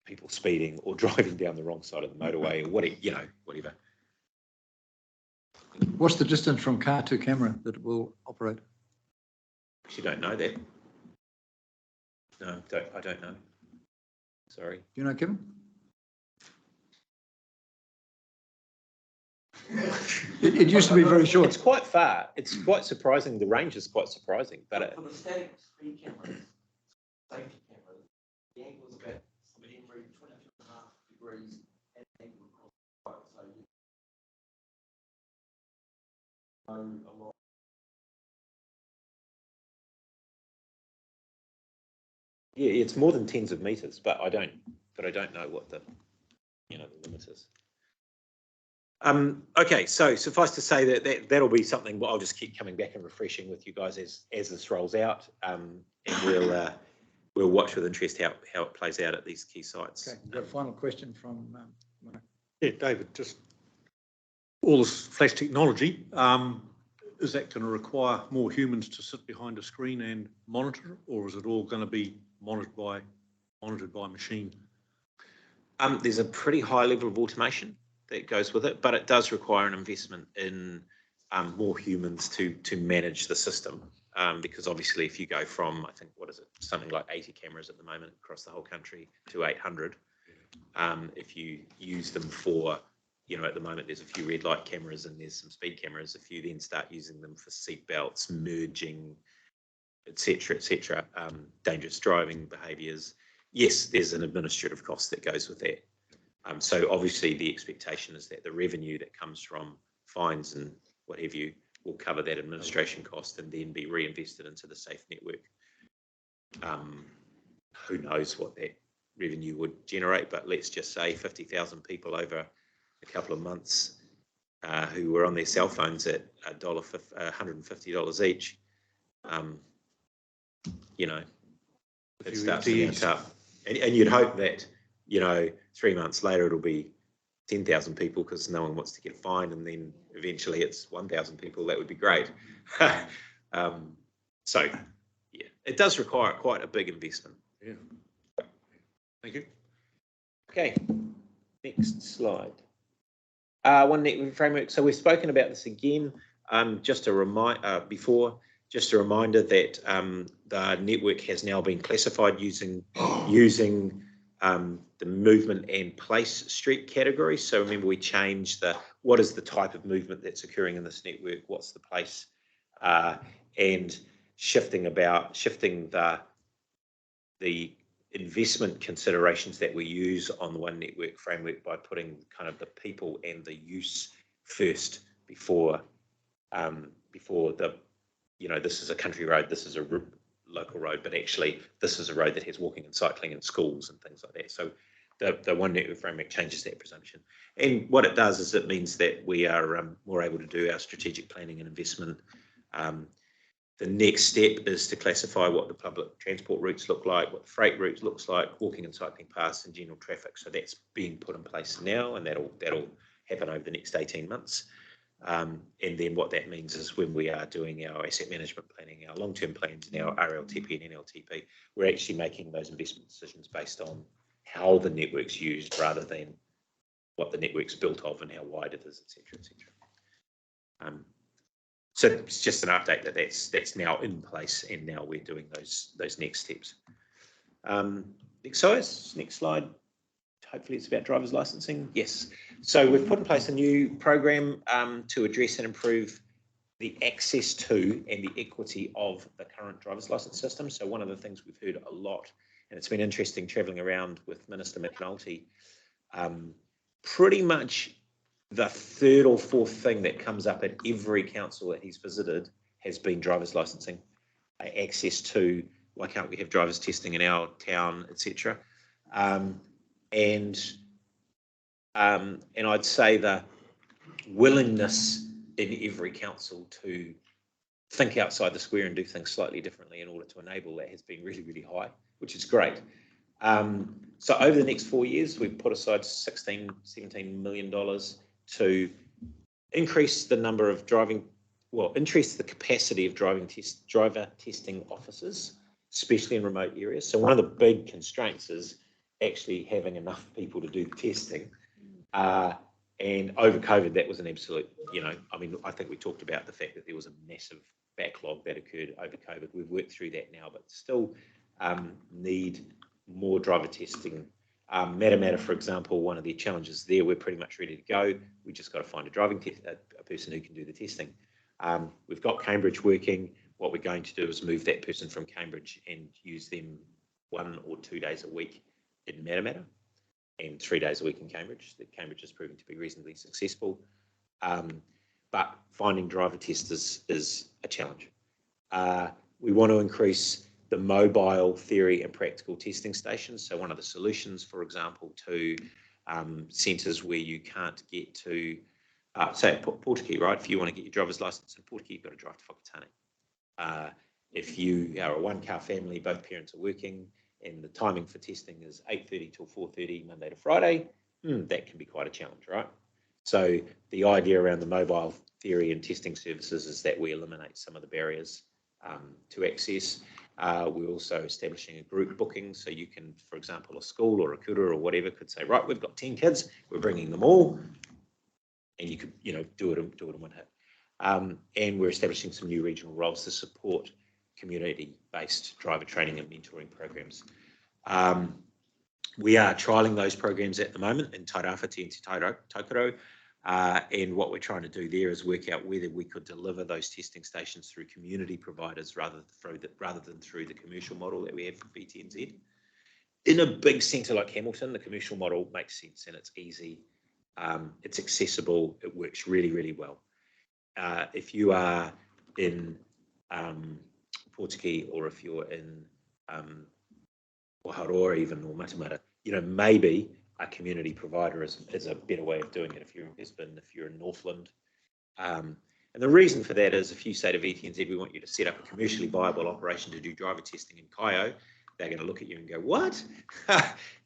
people speeding or driving down the wrong side of the motorway or whatever.
What's the distance from car to camera that it will operate?
You don't know that. No, I don't know. Sorry.
Do you know, Kevin? It used to be very short.
It's quite far. It's quite surprising. The range is quite surprising. But
for the static speed cameras, safety cameras, the angle is about every 22.5 degrees at angle across the road. So you know a lot.
Yeah, it's more than tens of meters, but I don't know what the limit is. Okay, so suffice to say that'll be something I'll just keep coming back and refreshing with you guys as this rolls out, and we'll watch with interest how it plays out at these key sites.
Okay, we've got a final question from Mark.
Yeah, David, just all this flash technology, is that going to require more humans to sit behind a screen and monitor, or is it all going to be monitored by machine?
There's a pretty high level of automation that goes with it, but it does require an investment in more humans to manage the system, because obviously if you go from, I think, something like 80 cameras at the moment across the whole country to 800, if you use them for, at the moment there's a few red light cameras and there's some speed cameras, if you then start using them for seat belts, merging, etc., dangerous driving behaviours, yes, there's an administrative cost that goes with that. So obviously the expectation is that the revenue that comes from fines and what have you will cover that administration cost and then be reinvested into the safe network. Who knows what that revenue would generate, but let's just say 50,000 people over a couple of months who were on their cell phones at $150 each. It starts to mount up. And you'd hope that, 3 months later it'll be 10,000 people because no one wants to get fined, and then eventually it's 1,000 people. That would be great. So, yeah, it does require quite a big investment.
Yeah. Thank you.
Okay, next slide. One network framework. So we've spoken about this again. Just a reminder that the network has now been classified using the movement and place street category. So remember, we changed what is the type of movement that's occurring in this network, what's the place, and shifting the investment considerations that we use on the one network framework by putting kind of the people and the use first before this is a country road, this is a local road, but actually this is a road that has walking and cycling and schools and things like that. So the one network framework changes that presumption. And what it does is it means that we are more able to do our strategic planning and investment. The next step is to classify what the public transport routes look like, what the freight routes looks like, walking and cycling paths and general traffic. So that's being put in place now, and that'll happen over the next 18 months. And then what that means is when we are doing our asset management planning, our long-term plans and our RLTP and NLTP, we're actually making those investment decisions based on how the network's used rather than what the network's built of and how wide it is, et cetera, et cetera. So it's just an update that that's now in place, and now we're doing those next steps. Next slide. Hopefully it's about driver's licensing. Yes. So we've put in place a new program to address and improve the access to and the equity of the current driver's license system. So one of the things we've heard a lot, and it's been interesting travelling around with Minister McNulty, pretty much the third or fourth thing that comes up at every council that he's visited has been driver's licensing, access to, why can't we have driver's testing in our town, etc. And I'd say the willingness in every council to think outside the square and do things slightly differently in order to enable that has been really, really high, which is great. So over the next 4 years, we've put aside $17 million to increase the number of increase the capacity of driver testing officers, especially in remote areas. So one of the big constraints is actually having enough people to do the testing. And over COVID, that was an absolute, I think we talked about the fact that there was a massive backlog that occurred over COVID. We've worked through that now, but still need more driver testing. Matamata, for example, one of the challenges there, we're pretty much ready to go. We just got to find a person who can do the testing. We've got Cambridge working. What we're going to do is move that person from Cambridge and use them 1 or 2 days a week in Matamata and 3 days a week in Cambridge. That Cambridge is proving to be reasonably successful. But finding driver testers is a challenge. We want to increase the mobile theory and practical testing stations. So one of the solutions, for example, to centres where you can't get to, say at Portakey, right? If you want to get your driver's licence in Portakey, you've got to drive to Whakatane. If you are a one-car family, both parents are working, and the timing for testing is 8:30 till 4:30, Monday to Friday, that can be quite a challenge, right? So the idea around the mobile theory and testing services is that we eliminate some of the barriers to access. We're also establishing a group booking, so you can, for example, a school or a kura or whatever could say, right, we've got 10 kids, we're bringing them all, and you could, do it in one hit. And we're establishing some new regional roles to support community-based driver training and mentoring programs. We are trialling those programs at the moment in Tairāwhiti and Te Taukaro. And what we're trying to do there is work out whether we could deliver those testing stations through community providers rather than through the commercial model that we have for BTNZ. In a big centre like Hamilton, the commercial model makes sense and it's easy, it's accessible, it works really, really well. If you are in Portakey, or if you're in Waharoa even, or Matamata, maybe a community provider is a better way of doing it if you're in Brisbane, if you're in Northland. And the reason for that is if you say to VTNZ, we want you to set up a commercially viable operation to do driver testing in Kaio, they're going to look at you and go, what?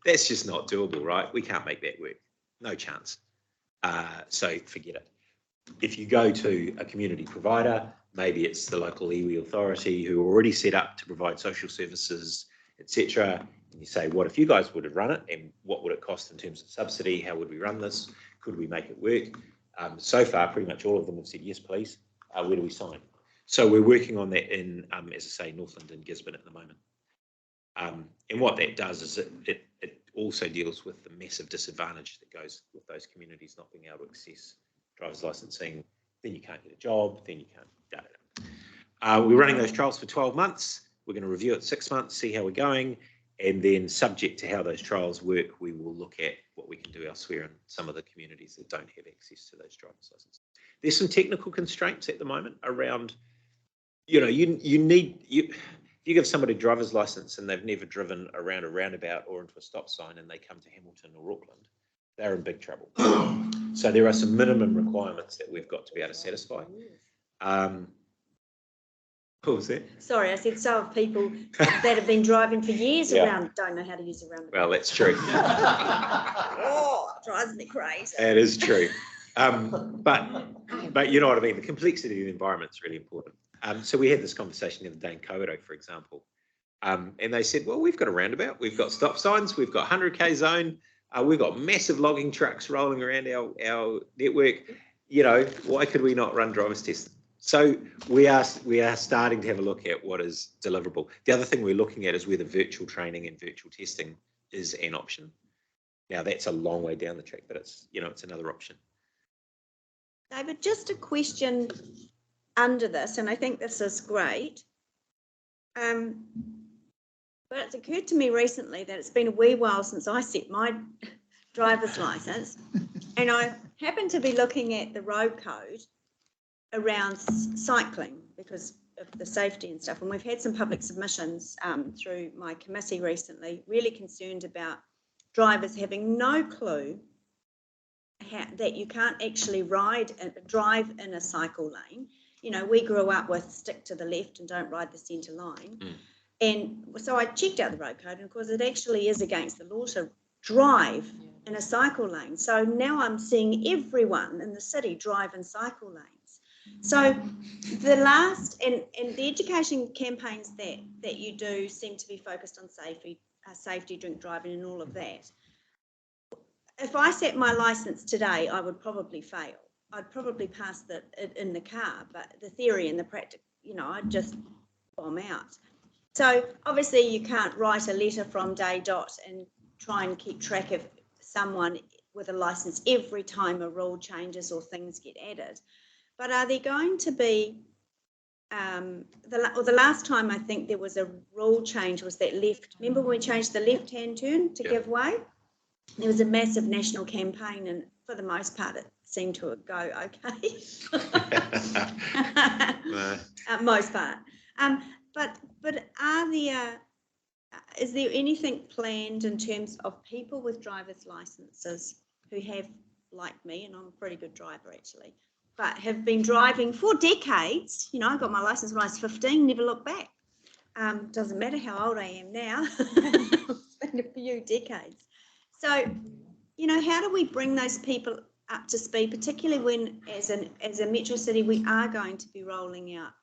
That's just not doable, right? We can't make that work. No chance. So forget it. If you go to a community provider, maybe it's the local iwi authority who are already set up to provide social services, etc., And you say, what if you guys would have run it, and what would it cost in terms of subsidy? How would we run this? Could we make it work? So far, pretty much all of them have said, yes, please. Where do we sign? So we're working on that in, as I say, Northland and Gisborne at the moment. And what that does is it also deals with the massive disadvantage that goes with those communities not being able to access driver's licensing. Then you can't get a job, then you can't. We're running those trials for 12 months. We're going to review it 6 months, see how we're going. And then subject to how those trials work, we will look at what we can do elsewhere in some of the communities that don't have access to those driver's licenses. There's some technical constraints at the moment around, you know, you give somebody a driver's license and they've never driven around a roundabout or into a stop sign and they come to Hamilton or Auckland, they're in big trouble. So there are some minimum requirements that we've got to be able to satisfy. What was that?
Sorry, I said so have people that have been driving for years around, don't know how to use a roundabout.
Well, that's true.
Oh, it drives me crazy.
That is true. But you know what I mean? The complexity of the environment is really important. So we had this conversation the other day in Kawerau, for example, and they said, well, we've got a roundabout, we've got stop signs, we've got 100k zone, we've got massive logging trucks rolling around our network. You know, why could we not run driver's tests? So we are starting to have a look at what is deliverable. The other thing we're looking at is whether virtual training and virtual testing is an option. Now that's a long way down the track, but it's, you know, it's another option.
David, just a question under this, and I think this is great. But it's occurred to me recently that it's been a wee while since I set my driver's license, and I happen to be looking at the road code around cycling because of the safety and stuff. And we've had some public submissions through my committee recently, really concerned about drivers having no clue that you can't actually drive in a cycle lane. You know, we grew up with stick to the left and don't ride the centre line. And so I checked out the road code, and of course it actually is against the law to drive in a cycle lane. So now I'm seeing everyone in the city drive in cycle lanes. So the last, and the education campaigns that you do seem to be focused on safety, drink driving and all of that. If I set my licence today, I would probably fail. I'd probably pass it in the car, but the theory and the practice, you know, I'd just bomb out. So obviously you can't write a letter from day dot and try and keep track of someone with a licence every time a rule changes or things get added. But are there going to be, the last time I think there was a rule change was that left, remember when we changed the left-hand turn to give way? There was a massive national campaign, and for the most part it seemed to go okay. Most part. But is there anything planned in terms of people with driver's licenses who have, like me, and I'm a pretty good driver actually, but have been driving for decades? You know, I got my license when I was 15, never looked back. Doesn't matter how old I am now. It's been a few decades. So, you know, how do we bring those people up to speed, particularly when, as a metro city, we are going to be rolling out,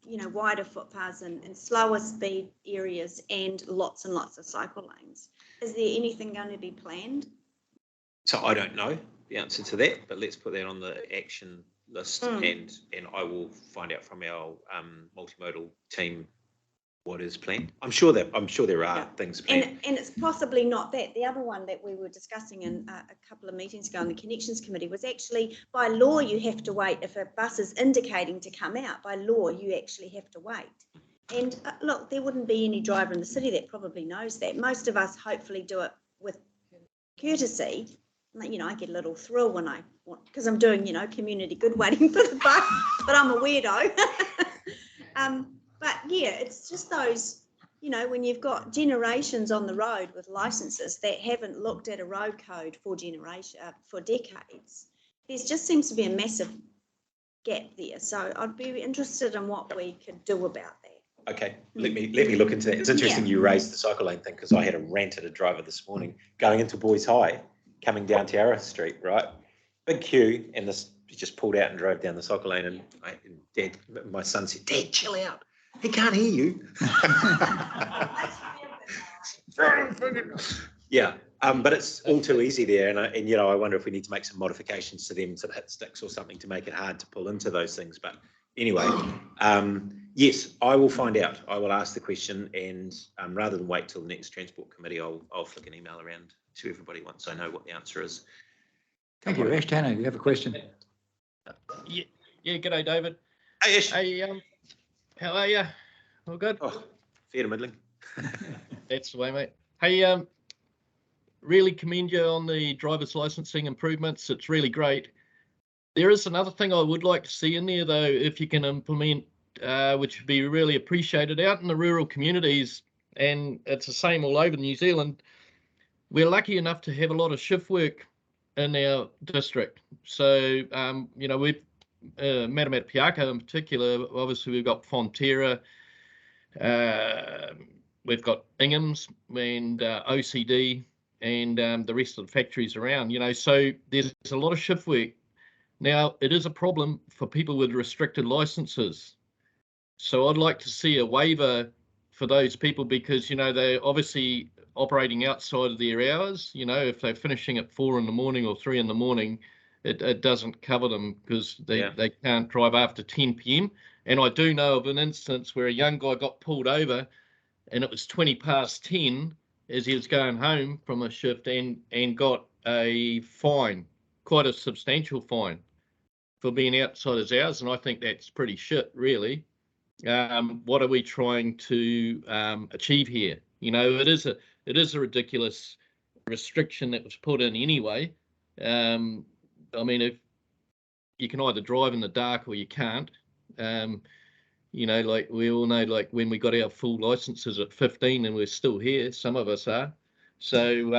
you know, wider footpaths and slower speed areas and lots of cycle lanes? Is there anything going to be planned?
So I don't know the answer to that, but let's put that on the action list, and I will find out from our multimodal team what is planned. I'm sure there are things planned.
And it's possibly not that. The other one that we were discussing in a couple of meetings ago in the Connections Committee was actually, by law you have to wait. If a bus is indicating to come out, by law you actually have to wait. And look, there wouldn't be any driver in the city that probably knows that. Most of us hopefully do it with courtesy. You know, I get a little thrill when I want, because I'm doing, you know, community good waiting for the bus, but I'm a weirdo. But yeah, it's just those, you know, when you've got generations on the road with licenses that haven't looked at a road code for decades, there just seems to be a massive gap there. So I'd be interested in what we could do about that.
Okay, let me look into that. It's interesting you raised the cycle lane thing, because I had a rant at a driver this morning going into Boys High, coming down Tiara Street, right? Big queue, and this he just pulled out and drove down the cycle lane, and Dad, my son said, "Dad, chill out. He can't hear you." Yeah, but it's all too easy there, and I wonder if we need to make some modifications to them to hit sticks or something to make it hard to pull into those things. But anyway, yes, I will find out. I will ask the question, and rather than wait till the next transport committee, I'll flick an email around to everybody once I know what the answer is.
Thank you. Ash Tanner, you have a question?
Yeah, g'day, David.
Hey, Ash.
Hey, how are you? All good?
Oh, fair to middling.
That's the way, mate. Hey, really commend you on the driver's licensing improvements. It's really great. There is another thing I would like to see in there, though, if you can implement, which would be really appreciated out in the rural communities, and it's the same all over New Zealand. We're lucky enough to have a lot of shift work in our district. So, we've Matamata Piako in particular, obviously we've got Fonterra, we've got Ingham's and OCD and the rest of the factories around, so there's a lot of shift work. Now, it is a problem for people with restricted licenses. So I'd like to see a waiver for those people because, they're obviously operating outside of their hours. If they're finishing at 4 in the morning or 3 in the morning, it doesn't cover them because they can't drive after 10 p.m. And I do know of an instance where a young guy got pulled over and it was 20 past 10 as he was going home from a shift and got a fine, quite a substantial fine for being outside his hours. And I think that's pretty shit, really. What are we trying to achieve here? It is a ridiculous restriction that was put in anyway. If you can either drive in the dark or you can't, like we all know, like when we got our full licenses at 15 and we're still here, some of us are. So,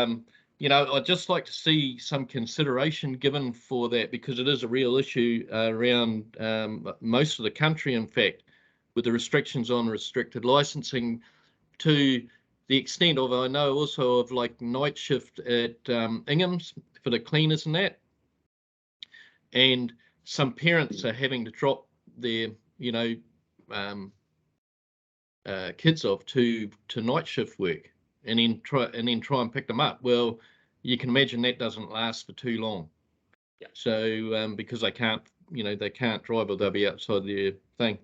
I'd just like to see some consideration given for that because it is a real issue around most of the country, in fact, with the restrictions on restricted licensing to the extent of, I know also of like night shift at Ingham's for the cleaners and that. And some parents are having to drop their, kids off to night shift work and then try and pick them up. Well, you can imagine that doesn't last for too long.
Yeah.
So because they can't drive or they'll be outside their thing.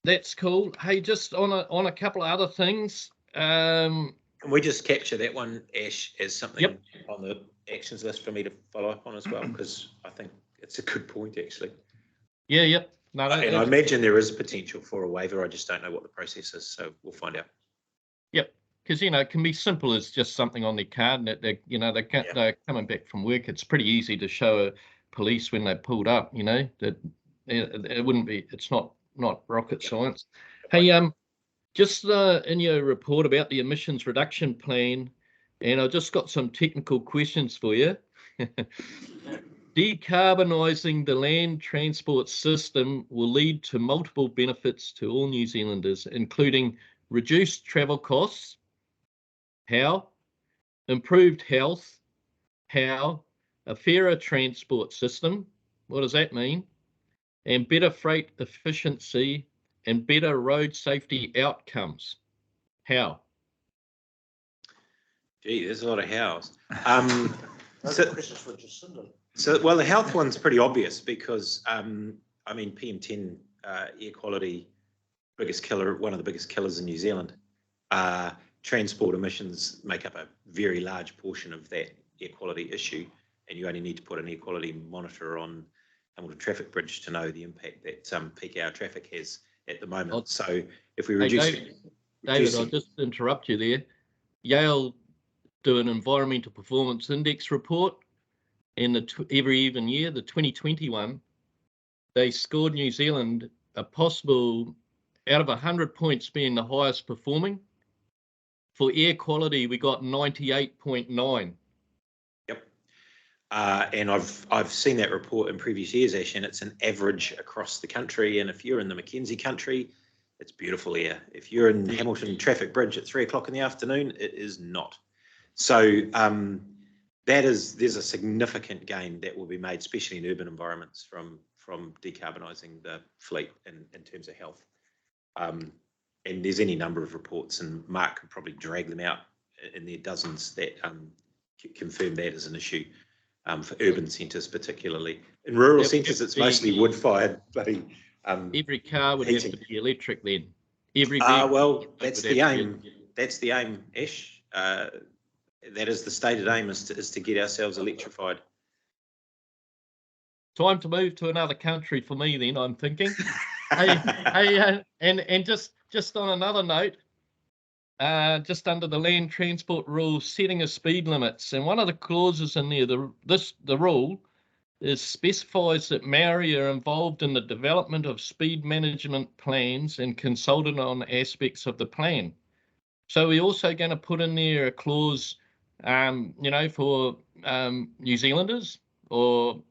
That's cool. Hey, just on a couple of other things.
Can we just capture that one, Ash, as something on the actions list for me to follow up on as well? Because I think it's a good point, actually.
Yeah, yep. No,
and I imagine there is potential for a waiver. I just don't know what the process is, so we'll find out.
Yep, because it can be simple as just something on their card that they're coming back from work. It's pretty easy to show a police when they pulled up. That it wouldn't be. It's not rocket science. Hey, just in your report about the emissions reduction plan, and I just got some technical questions for you. Decarbonising the land transport system will lead to multiple benefits to all New Zealanders, including reduced travel costs. How? Improved health. How? A fairer transport system. What does that mean? And better freight efficiency and better road safety outcomes. How?
Gee, there's a lot of hows. Well, the health one's pretty obvious because, PM10 air quality, one of the biggest killers in New Zealand. Transport emissions make up a very large portion of that air quality issue, and you only need to put an air quality monitor on Hamilton Traffic Bridge to know the impact that peak hour traffic has at the moment. So if we reduce...
David, I'll just interrupt you there. Yale do an environmental performance index report, and every even year, the 2021, they scored New Zealand a possible, out of 100 points being the highest performing. For air quality, we got 98.9.
Yep. And I've seen that report in previous years, Ash, and it's an average across the country. And if you're in the Mackenzie country, it's beautiful air. If you're in Hamilton Traffic Bridge at 3 o'clock in the afternoon, it is not. So there's a significant gain that will be made, especially in urban environments, from decarbonising the fleet in terms of health. and there's any number of reports, and Mark could probably drag them out in their dozens that confirm that as an issue for urban centres particularly. In rural centres, it's mostly wood-fired bloody.
Every car would have to be electric then. Every
well, that's the aim. That's the aim, Ash. That is the stated aim, is to get ourselves electrified.
Time to move to another country for me then, I'm thinking. And just on another note, just under the land transport rules, setting of speed limits, and one of the clauses in there, the rule specifies that Maori are involved in the development of speed management plans and consulted on aspects of the plan. So we're also going to put in there a clause, for New Zealanders, or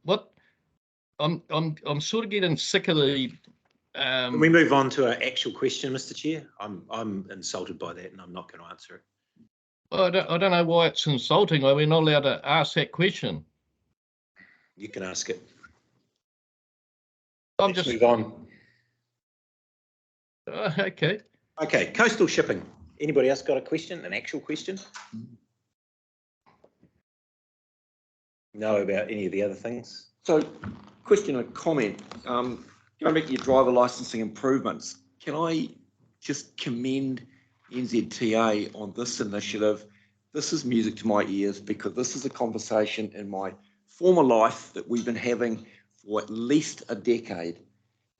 what? I'm sort of getting sick of the.
Can we move on to an actual question, Mr. Chair? I'm insulted by that, and I'm not going to answer it.
I don't know why it's insulting. We're not allowed to ask that question.
You can ask it.
Let's
move on.
Okay.
Okay, coastal shipping. Anybody else got a question, an actual question? Know about any of the other things?
So, question or comment, going back to your driver licensing improvements, can I just commend Nzta on this initiative? This is music to my ears, because this is a conversation in my former life that we've been having for at least a decade.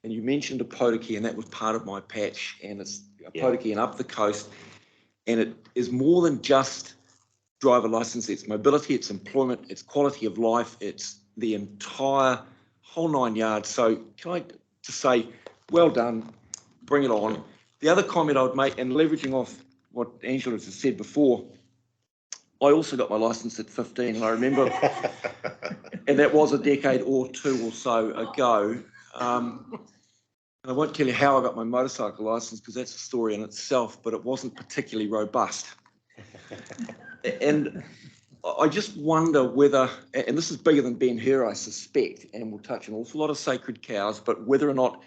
And you mentioned a Potiki, and that was part of my patch, and it's a Potiki and up the coast. And it is more than just driver license, it's mobility, it's employment, it's quality of life, it's the entire whole 9 yards. So can I just say, well done, bring it on. The other comment I would make, and leveraging off what Angela has said before, I also got my license at 15, and I remember, and that was a decade or two or so ago. And I won't tell you how I got my motorcycle license, because that's a story in itself, but it wasn't particularly robust. And I just wonder whether, and this is bigger than Ben Hur, I suspect, and will touch an awful lot of sacred cows, but whether or not,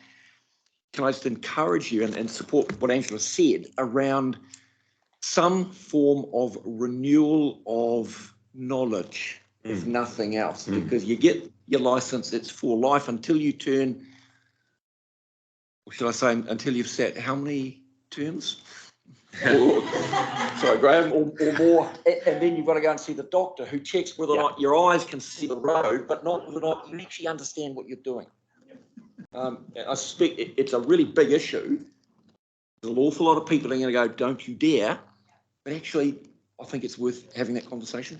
can I just encourage you and support what Angela said around some form of renewal of knowledge, if nothing else, because you get your license, it's for life until you turn, or should I say, until you've sat how many terms? Sorry, Graham, or more, and then you've got to go and see the doctor, who checks whether or not your eyes can see the road, but not whether or not you actually understand what you're doing. I suspect it's a really big issue. There's an awful lot of people are going to go, don't you dare, but actually, I think it's worth having that conversation.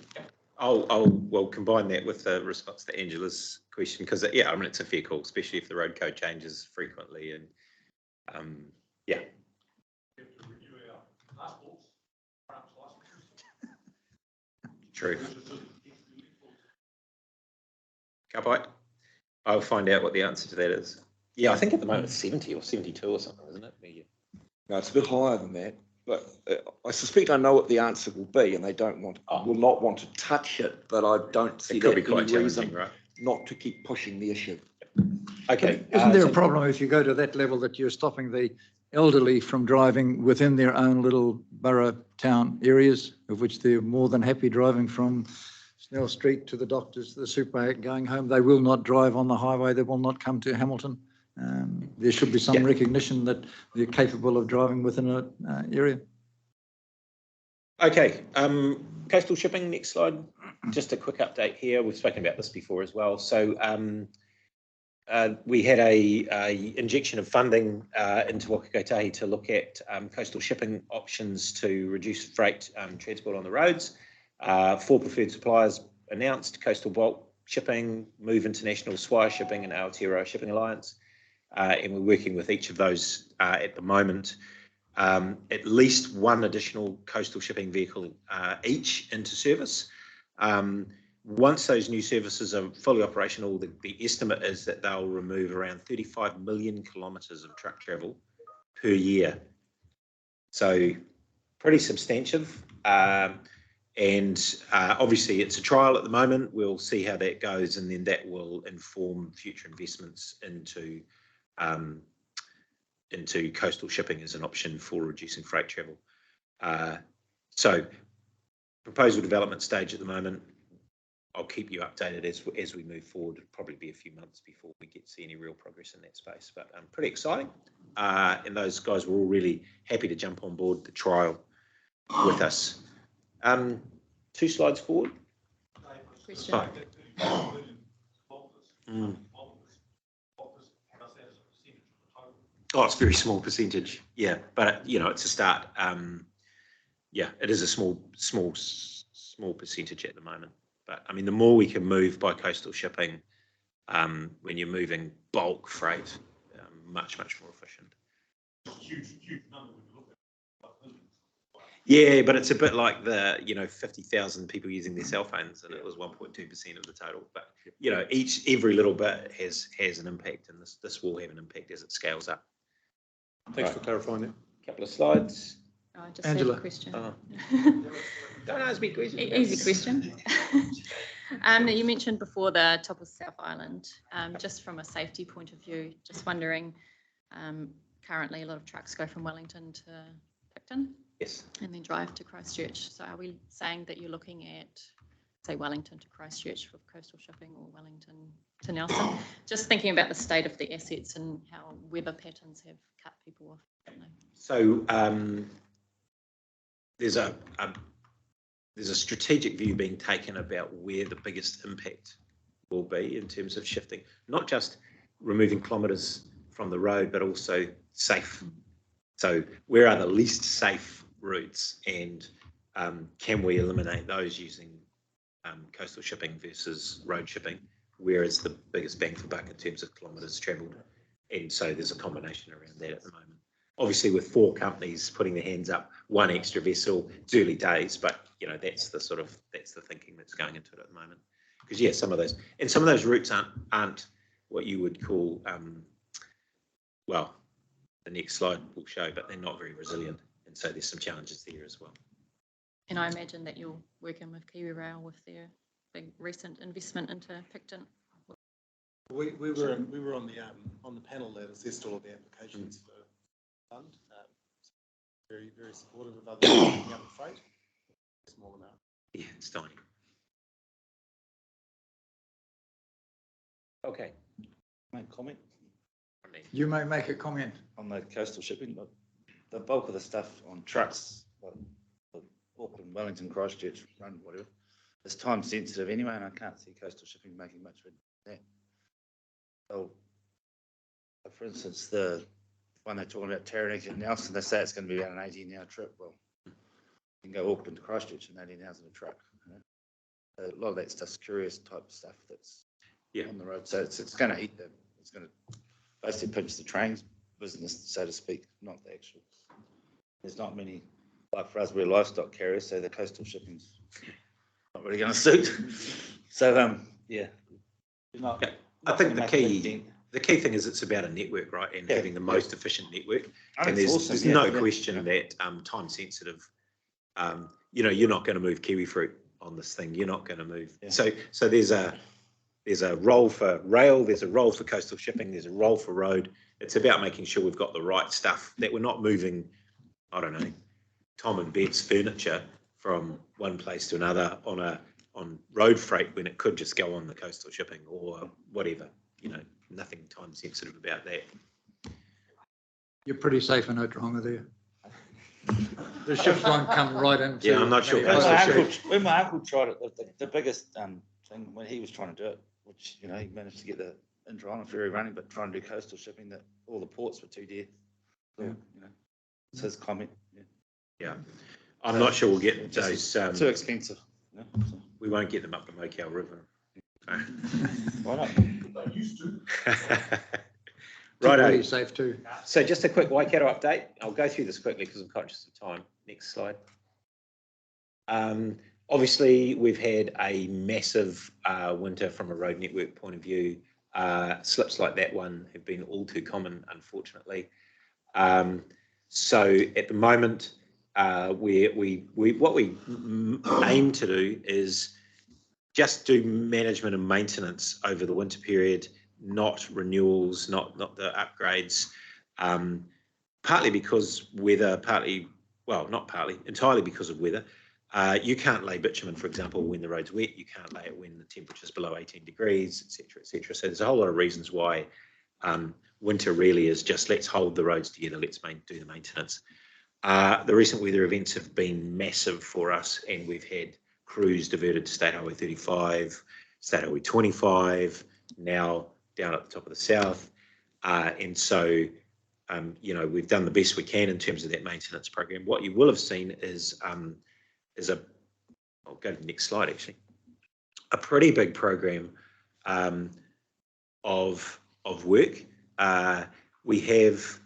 I'll combine that with the response to Angela's question, because it's a fair call, especially if the road code changes frequently, and True. Cowboy, I'll find out what the answer to that is. Yeah, I think at the moment it's 70 or 72 or something, isn't it?
No, it's a bit higher than that, but I suspect I know what the answer will be, and they will not want to touch it, but I don't see that any reason not to keep pushing the issue.
Okay.
Isn't there a problem if you go to that level that you're stopping the elderly from driving within their own little borough town areas, of which they're more than happy driving from Snell Street to the doctors, to the super, going home? They will not drive on the highway. They will not come to Hamilton. There should be some recognition that they're capable of driving within an area.
Okay, coastal shipping, next slide. Just a quick update here. We've spoken about this before as well. So we had a injection of funding into Waikato to look at coastal shipping options to reduce freight transport on the roads. 4 preferred suppliers announced: Coastal Bulk Shipping, Move International, Swire Shipping, and Aotearoa Shipping Alliance. And we're working with each of those at the moment. At least one additional coastal shipping vehicle each into service. Once those new services are fully operational, the estimate is that they'll remove around 35 million kilometres of truck travel per year. So pretty substantive. And obviously it's a trial at the moment. We'll see how that goes, and then that will inform future investments into into coastal shipping as an option for reducing freight travel. So proposal development stage at the moment. I'll keep you updated as we move forward. It'll probably be a few months before we get to see any real progress in that space, but pretty exciting. And those guys were all really happy to jump on board the trial with us. 2 slides forward.
Question.
Oh, it's a very small percentage. Yeah, but you know, it's a start. Yeah, it is a small percentage at the moment. But I mean, the more we can move by coastal shipping, when you're moving bulk freight, much more efficient.
Huge number when you look at it.
Yeah, but it's a bit like the 50,000 people using their cell phones, and it was 1.2% of the total. But every little bit has an impact, and this will have an impact as it scales up.
Thanks for clarifying that.
Couple of slides.
I just
Angela.
had a question.
Don't ask me questions.
Easy question. You mentioned before the top of South Island, just from a safety point of view, just wondering, currently a lot of trucks go from Wellington to Picton.
Yes.
And then drive to Christchurch. So are we saying that you're looking at, say, Wellington to Christchurch for coastal shipping, or Wellington to Nelson? Just thinking about the state of the assets and how weather patterns have cut people off. I don't know.
So there's a strategic view being taken about where the biggest impact will be in terms of shifting, not just removing kilometres from the road, but also safe. So where are the least safe routes, and can we eliminate those using coastal shipping versus road shipping? Where is the biggest bang for buck in terms of kilometres travelled? And so there's a combination around that at the moment. Obviously, with 4 companies putting their hands up, 1 extra vessel, it's early days, but that's the thinking that's going into it at the moment. Because some of those routes aren't what you would call well, the next slide will show, but they're not very resilient, and so there's some challenges there as well.
And I imagine that you're working with Kiwi Rail with their big recent investment into Picton.
We were on the panel that assessed all of the applications for the fund. Very supportive of others picking up the freight. Small amount.
Yeah, it's tiny. Okay.
Make a comment
You may make a comment.
on the coastal shipping, but the bulk of the stuff on trucks, like Auckland, Wellington, Christchurch, run, whatever, is time sensitive anyway, and I can't see coastal shipping making much of that. So, for instance, the one they're talking about, Patronage and Nelson, they say it's going to be about an 18-hour trip. Well, you can go Auckland to Christchurch in 18 hours in a truck. A lot of that stuff's curious type of stuff that's on the road. So it's going to eat them. It's going to basically pinch the trains business, so to speak, not the actual. There's not many, like for us, we're livestock carriers, so the coastal shipping's not really going to suit. So, yeah.
I think the key thing is it's about a network, right, and having the most efficient network. And there's no question that time sensitive. You're not going to move kiwi fruit on this thing. You're not going to move. So there's a role for rail. There's a role for coastal shipping. There's a role for road. It's about making sure we've got the right stuff, that we're not moving, I don't know, Tom and Bet's furniture from one place to another on road freight when it could just go on the coastal shipping or whatever. Nothing time sensitive about that.
You're pretty safe in Otaronga there. The ships won't come right into.
Yeah, I'm not sure.
When my uncle tried it, the biggest thing when he was trying to do it, which he managed to get the Inter-Island ferry running, but trying to do coastal shipping, that all the ports were too dear. It's his comment.
Yeah, I'm not sure we'll get those.
Too expensive.
We won't get them up the Mokel River.
Why not?
They used to.
Righto.
Safe too.
So just a quick Waikato update. I'll go through this quickly because I'm conscious of time. Next slide. Obviously, we've had a massive winter from a road network point of view. Slips like that one have been all too common, unfortunately. So at the moment, what we aim to do is just do management and maintenance over the winter period, not renewals, not the upgrades. partly because weather, not partly, entirely because of weather. You can't lay bitumen, for example, when the road's wet. You can't lay it when the temperature's below 18 degrees, et cetera, et cetera. So there's a whole lot of reasons why winter really is just let's hold the roads together, let's do the maintenance. The recent weather events have been massive for us, and we've had crews diverted to State Highway 35, State Highway 25, now down at the top of the south. And so, we've done the best we can in terms of that maintenance program. What you will have seen is I'll go to the next slide actually, a pretty big program of work. We have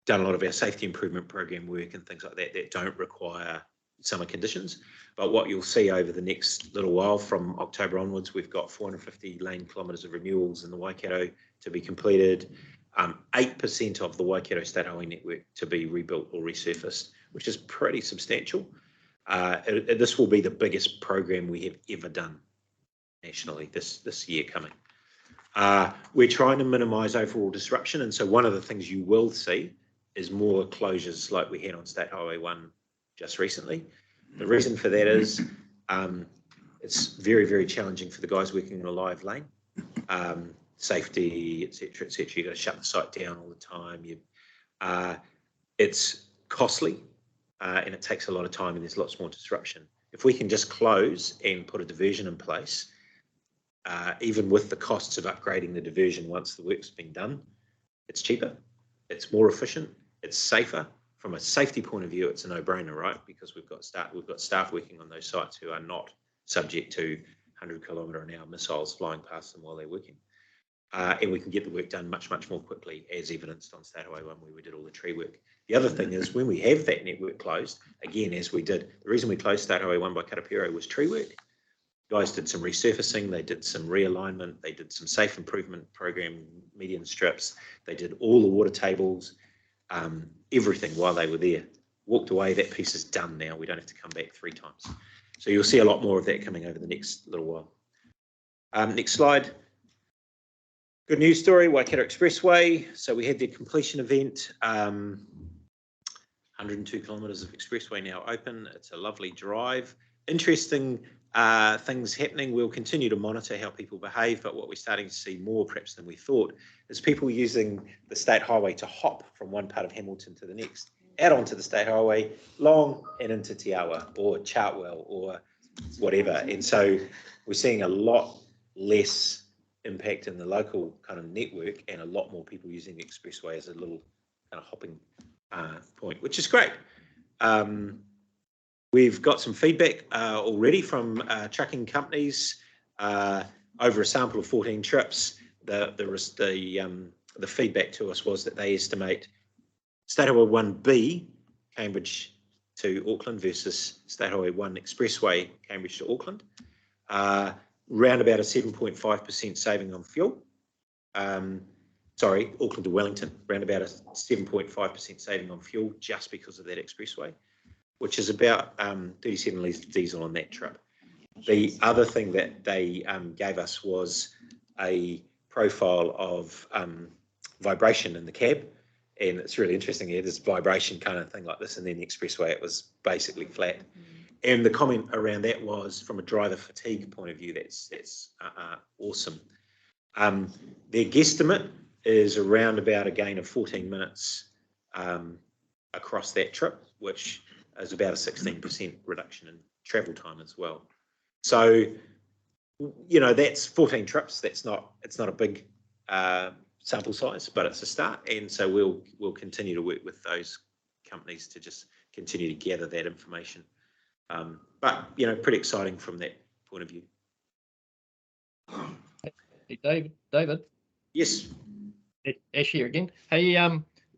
done a lot of our safety improvement program work and things like that don't require summer conditions. But what you'll see over the next little while, from October onwards, we've got 450 lane kilometres of renewals in the Waikato to be completed, 8% of the Waikato State Highway network to be rebuilt or resurfaced, which is pretty substantial. This will be the biggest program we have ever done nationally this year coming. We're trying to minimise overall disruption, and so one of the things you will see is more closures like we had on State Highway 1 just recently. The reason for that is it's very, very challenging for the guys working in a live lane. Safety, et cetera, you've got to shut the site down all the time. It's costly and it takes a lot of time, and there's lots more disruption. If we can just close and put a diversion in place, even with the costs of upgrading the diversion once the work's been done, it's cheaper, it's more efficient, it's safer. From a safety point of view, it's a no-brainer, right? Because we've got staff working on those sites who are not subject to 100km/h missiles flying past them while they're working. And we can get the work done much, much more quickly, as evidenced on State Highway 1 where we did all the tree work. The other thing is when we have that network closed, again, as we did, the reason we closed State Highway 1 by Karapiro was tree work. Guys did some resurfacing, they did some realignment, they did some safe improvement program, median strips, they did all the water tables, everything while they were there. Walked away, that piece is done now. We don't have to come back 3 times. So you'll see a lot more of that coming over the next little while. Next slide. Good news story, Waikato Expressway. So we had the completion event, 102 kilometres of expressway now open. It's a lovely drive. Interesting things happening. We'll continue to monitor how people behave, but what we're starting to see more perhaps than we thought is people using the state highway to hop from one part of Hamilton to the next, out onto the state highway, long and into Te Awa or Chartwell or whatever. And so we're seeing a lot less impact in the local kind of network and a lot more people using the expressway as a little kind of hopping point, which is great. We've got some feedback already from trucking companies over a sample of 14 trips. The feedback to us was that they estimate State Highway 1B, Cambridge to Auckland versus State Highway 1 Expressway, Cambridge to Auckland, round about a 7.5% saving on fuel. Sorry, Auckland to Wellington, round about a 7.5% saving on fuel just because of that expressway, which is about 37 litres of diesel on that trip. The other thing that they gave us was a profile of vibration in the cab. And it's really interesting here, this vibration kind of thing like this, and then the expressway, it was basically flat. And the comment around that was, from a driver fatigue point of view, that's awesome. Their guesstimate is around about a gain of 14 minutes across that trip, which is about a 16% reduction in travel time as well. So, you know, that's 14 trips. It's not a big sample size, but it's a start. And so we'll continue to work with those companies to just continue to gather that information. But, you know, pretty exciting from that point of view.
Hey, David.
Yes.
Ash here again. Hey,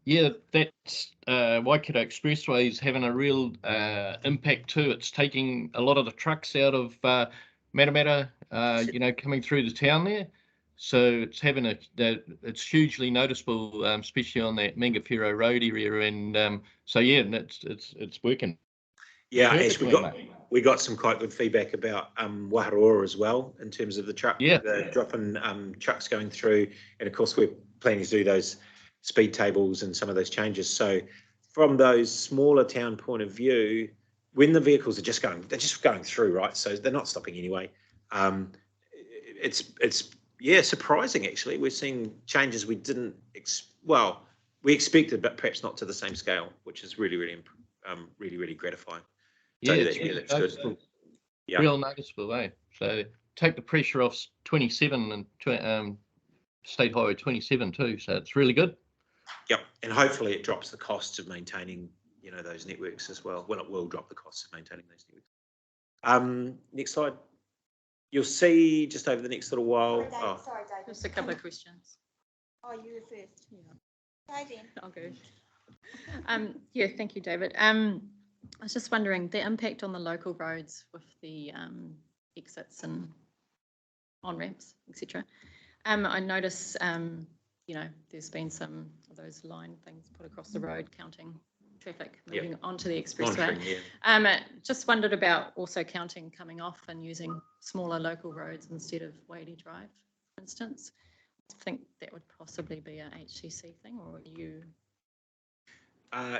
yeah, that's Waikato Expressway is having a real impact too. It's taking a lot of the trucks out of Matamata, you know, coming through the town there. So it's having it's hugely noticeable, especially on that Mangawhiro Road area. And so yeah, it's working.
Yeah, Ash, we got some quite good feedback about Waharoa as well in terms of the truck, the drop-in trucks going through, and of course we're planning to do those speed tables and some of those changes. So from those smaller town point of view, when the vehicles are just going, they're just going through, right? So they're not stopping anyway. It's surprising actually. We're seeing changes we didn't, we expected, but perhaps not to the same scale, which is really, really gratifying. So
Yeah,
that,
it's really
that's good.
noticeable.
Yeah.
Real noticeable, eh? So take the pressure off 27 and State Highway 27 too. So it's really good.
Yep, and hopefully it drops the costs of maintaining, those networks as well. Well, it will drop the costs of maintaining those networks. Next slide. You'll see just over the next little while.
Sorry, David.
Just a couple of questions.
Oh, you were first.
Yeah.
Okay then.
I'll go. Yeah, thank you, David. I was just wondering the impact on the local roads with the exits and on-ramps, etc. I notice, there's been some of those line things put across the road counting traffic moving onto the expressway. Just wondered about also counting coming off and using smaller local roads instead of Wadey Drive, for instance. I think that would possibly be a HCC thing, or are you?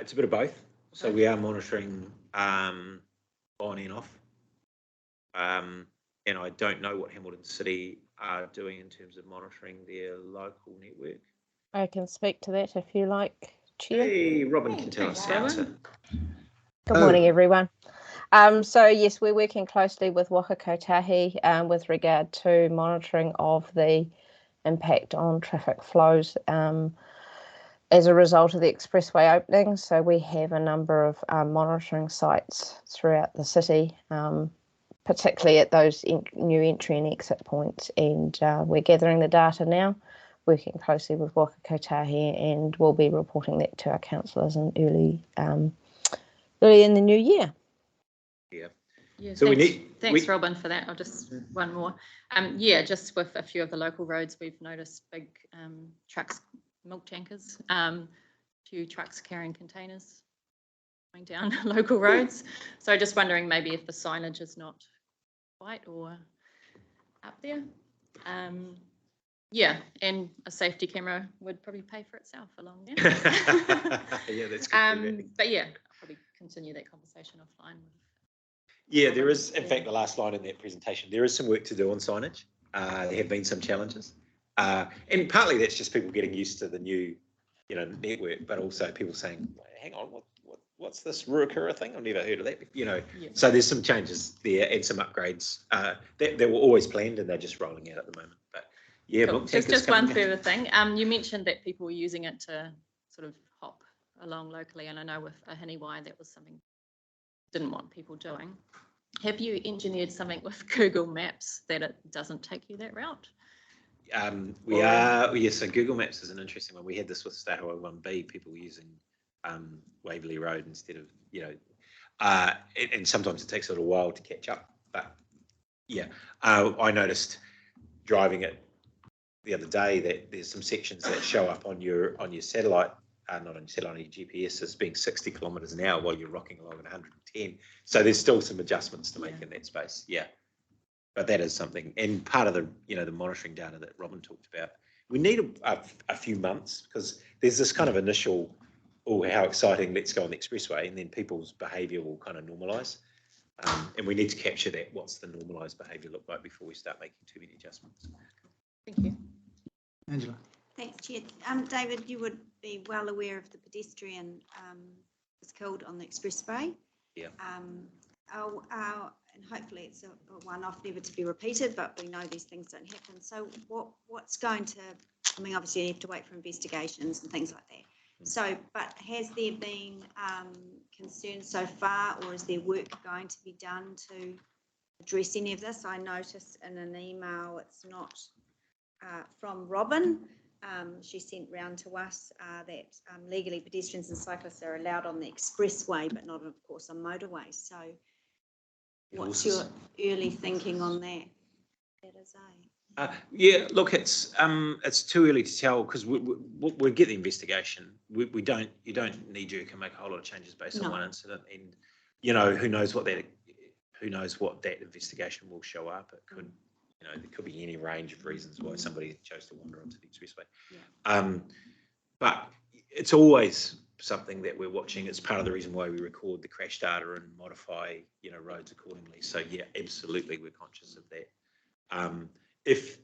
It's a bit of both. So we are monitoring on and off. And I don't know what Hamilton City are doing in terms of monitoring their local network.
I can speak to that if you like, Chair.
Hey, Robin can tell us how to.
Good morning, everyone. So yes, we're working closely with Waikato with regard to monitoring of the impact on traffic flows as a result of the expressway opening. So we have a number of monitoring sites throughout the city, particularly at those new entry and exit points, and we're gathering the data now, working closely with Waikato, and we'll be reporting that to our councillors in early in the new year.
Yeah,
so
thanks, Robin, for that. I'll just one more. Just with a few of the local roads, we've noticed big trucks, milk tankers, few trucks carrying containers going down local roads. So just wondering maybe if the signage is not quite or up there. And a safety camera would probably pay for itself along there.
Yeah, that's good.
But yeah, I'll probably continue that conversation offline.
Yeah, there is, in fact, the last line in that presentation, there is some work to do on signage. There have been some challenges. And partly that's just people getting used to the new, network, but also people saying, hang on, what's this Ruakura thing? I've never heard of that. So there's some changes there and some upgrades that were always planned and they're just rolling out at the moment. But yeah,
cool. Just one further thing. You mentioned that people were using it to sort of hop along locally, and I know with a Hiniwai that was something didn't want people doing. Have you engineered something with Google Maps that it doesn't take you that route?
So Google Maps is an interesting one. We had this with State Highway 1B, people were using Waverley Road instead of, and sometimes it takes a little while to catch up. But yeah, I noticed driving it the other day that there's some sections that show up on your satellite, not on your satellite, on your GPS as being 60 kilometres an hour while you're rocking along at 110. So there's still some adjustments to make in that space. Yeah. But that is something, and part of the, the monitoring data that Robin talked about. We need a few months because there's this kind of initial, oh, how exciting, let's go on the expressway, and then people's behaviour will kind of normalise. And we need to capture that. What's the normalised behaviour look like before we start making too many adjustments?
Thank you.
Angela.
Thanks, Chair. David, you would be well aware of the pedestrian was killed on the expressway.
Yeah.
And hopefully it's a one-off, never to be repeated, but we know these things don't happen. So what's going to, obviously you have to wait for investigations and things like that. So, but has there been concern so far, or is there work going to be done to address any of this? I noticed in an email, it's not from Robin, she sent round to us that legally pedestrians and cyclists are allowed on the expressway, but not, of course, on motorways. So what's your early thinking on that? That is
yeah, look, it's too early to tell because we get the investigation. You don't knee-jerk and make a whole lot of changes based on one incident, and who knows what that investigation will show up. It could there could be any range of reasons why somebody chose to wander onto the expressway. But it's always something that we're watching. It's part of the reason why we record the crash data and modify, roads accordingly. So yeah, absolutely, we're conscious of that. If,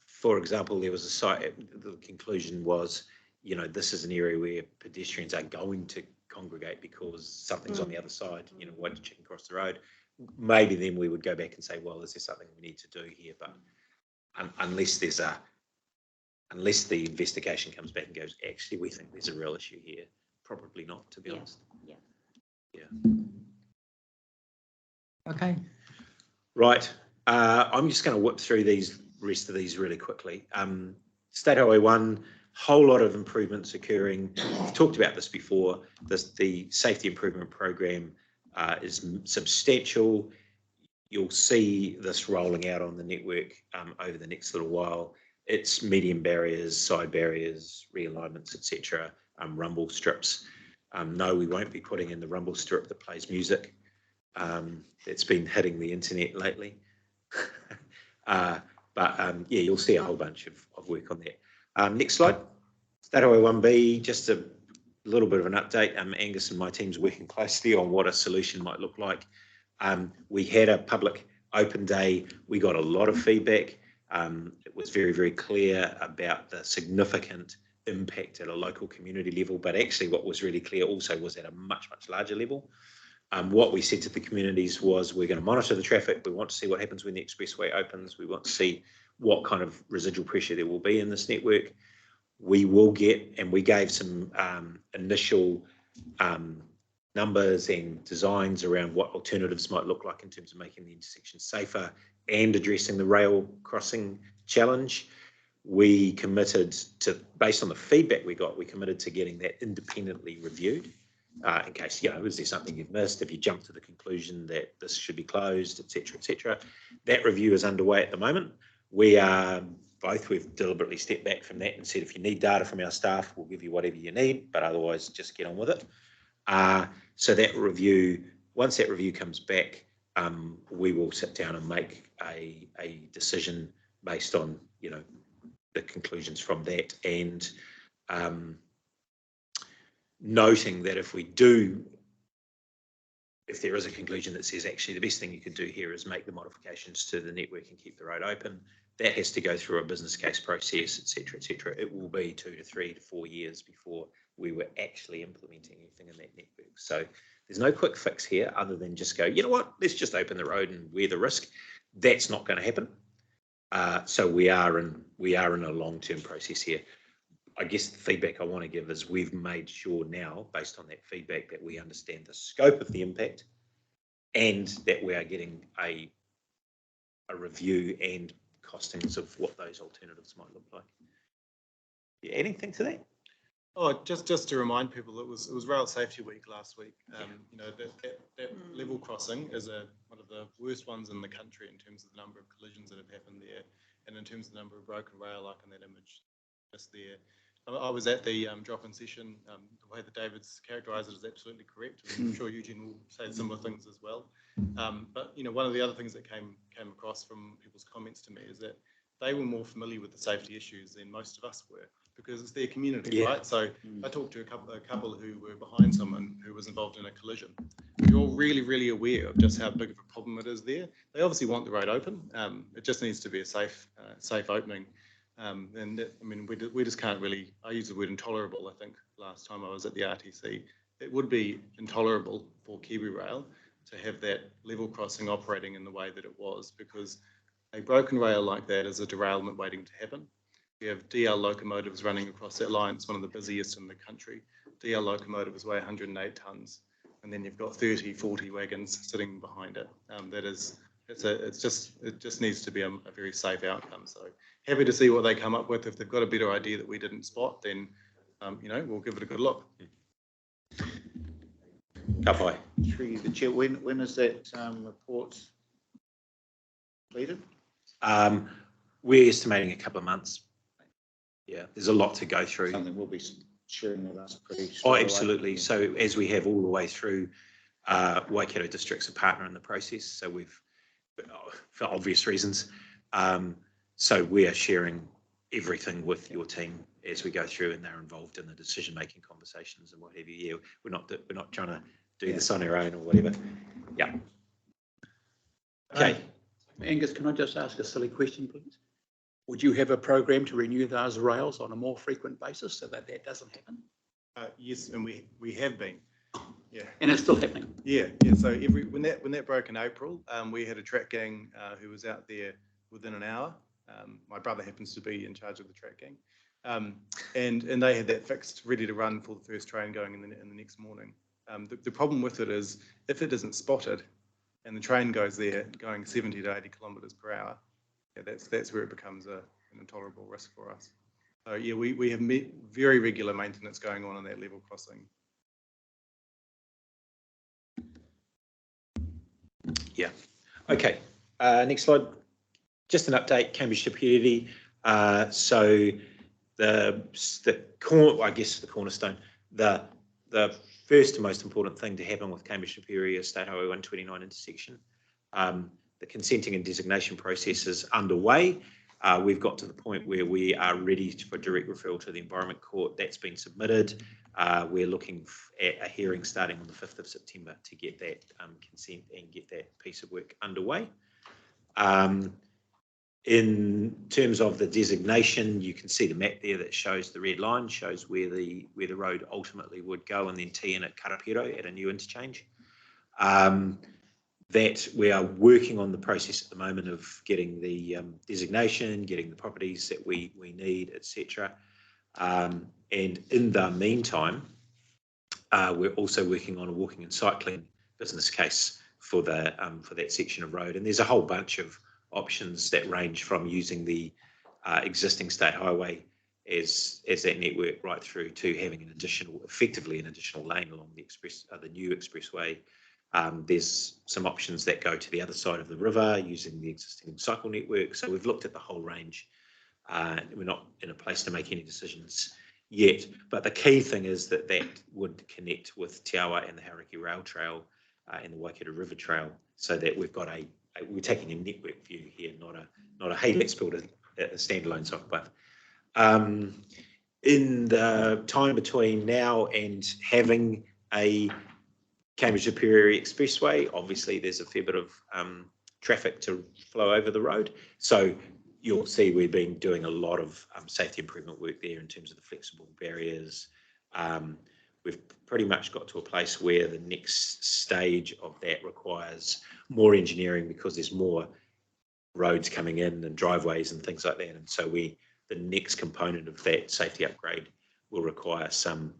for example, there was a site, the conclusion was, this is an area where pedestrians are going to congregate because something's on the other side, why did you cross the road? Maybe then we would go back and say, well, is there something we need to do here? But unless the investigation comes back and goes, actually, we think there's a real issue here, probably not, to be honest. Yeah.
Okay.
Right. I'm just going to whip through these rest of these really quickly. State Highway 1, whole lot of improvements occurring. We've talked about this before. The safety improvement program is substantial. You'll see this rolling out on the network over the next little while. It's medium barriers, side barriers, realignments, etc. Rumble strips. No, we won't be putting in the rumble strip that plays music. It's been hitting the internet lately. But yeah, you'll see a whole bunch of work on that. Next slide. State Highway 1B, just a little bit of an update. Angus and my team's working closely on what a solution might look like. We had a public open day. We got a lot of feedback. It was very, very clear about the significant impact at a local community level, but actually what was really clear also was at a much, much larger level. What we said to the communities was we're going to monitor the traffic. We want to see what happens when the expressway opens. We want to see what kind of residual pressure there will be in this network. We will get, and we gave some initial numbers and designs around what alternatives might look like in terms of making the intersection safer and addressing the rail crossing challenge. We committed to, based on the feedback we got, we committed to getting that independently reviewed. In case, is there something you've missed? If you jump to the conclusion that this should be closed, et cetera, et cetera. That review is underway at the moment. We've deliberately stepped back from that and said, if you need data from our staff, we'll give you whatever you need, but otherwise just get on with it. So that review, once that review comes back, we will sit down and make a decision based on, the conclusions from that, and noting that if there is a conclusion that says actually the best thing you could do here is make the modifications to the network and keep the road open, that has to go through a business case process, et cetera, et cetera. It will be 2 to 3 to 4 years before we were actually implementing anything in that network. So there's no quick fix here other than just go, you know what, let's just open the road and wear the risk. That's not going to happen. So we are in a long-term process here. I guess the feedback I want to give is we've made sure now, based on that feedback, that we understand the scope of the impact and that we are getting a review and costings of what those alternatives might look like. Yeah, anything to that?
Oh, just to remind people, it was Rail Safety Week last week. That level crossing is one of the worst ones in the country in terms of the number of collisions that have happened there, and in terms of the number of broken rail, like in that image just there. I was at the drop-in session. The way that David's characterised it is absolutely correct. I'm sure Eugene will say similar things as well. But one of the other things that came across from people's comments to me is that they were more familiar with the safety issues than most of us were, because it's their community, right? So I talked to a couple who were behind someone who was involved in a collision. You're really, really aware of just how big of a problem it is there. They obviously want the road open. It just needs to be a safe opening. We just can't really, I used the word intolerable, I think, last time I was at the RTC. It would be intolerable for Kiwi Rail to have that level crossing operating in the way that it was, because a broken rail like that is a derailment waiting to happen. We have DL locomotives running across that line. It's one of the busiest in the country. DL locomotives weigh 108 tonnes, and then you've got 30, 40 wagons sitting behind it. It just needs to be a very safe outcome. So happy to see what they come up with. If they've got a better idea that we didn't spot, then we'll give it a good look.
Ka
Through the chair, when is that report completed?
We're estimating a couple of months. Yeah, there's a lot to go through.
Something we'll be sharing with us pretty
Oh, absolutely. So as we have all the way through, Waikato District's a partner in the process. So we've, for obvious reasons, so we are sharing everything with your team as we go through and they're involved in the decision-making conversations and what have you. Yeah, we're not trying to do this on our own or whatever. Yeah. Okay.
Angus, can I just ask a silly question, please? Would you have a program to renew those rails on a more frequent basis so that that doesn't happen?
Yes, and we have been. Yeah.
And it's still happening?
Yeah. So when that broke in April, we had a track gang who was out there within an hour. My brother happens to be in charge of the track gang. And they had that fixed, ready to run for the first train going in the next morning. The problem with it is if it isn't spotted and the train goes there going 70 to 80 kilometres per hour, yeah, that's where it becomes an intolerable risk for us. So yeah, we have very regular maintenance going on that level crossing.
Yeah. Okay. Next slide. Just an update, Cambridge to Purity. So the cornerstone, the first and most important thing to happen with Cambridge to Purity is State Highway 129 intersection. The consenting and designation process is underway. We've got to the point where we are ready for direct referral to the Environment Court. That's been submitted. We're looking at a hearing starting on the 5th of September to get that consent and get that piece of work underway. In terms of the designation, you can see the map there that shows the red line, shows where the road ultimately would go, and then tee in at Karapiro at a new interchange. That we are working on the process at the moment of getting the designation, getting the properties that we need, etc. And in the meantime, we're also working on a walking and cycling business case for that section of road. And there's a whole bunch of options that range from using the existing state highway as that network right through to having effectively an additional lane along the new expressway. There's some options that go to the other side of the river using the existing cycle network. So we've looked at the whole range. We're not in a place to make any decisions yet, but the key thing is that would connect with Te Awa and the Hauraki Rail Trail and the Waikato River Trail, so that we've got we're taking a network view here, not a hey, let's build a standalone cycle path. In the time between now and having a Cambridge to Puriri Expressway, obviously there's a fair bit of traffic to flow over the road. So you'll see we've been doing a lot of safety improvement work there in terms of the flexible barriers. We've pretty much got to a place where the next stage of that requires more engineering because there's more roads coming in and driveways and things like that. And so the next component of that safety upgrade will require some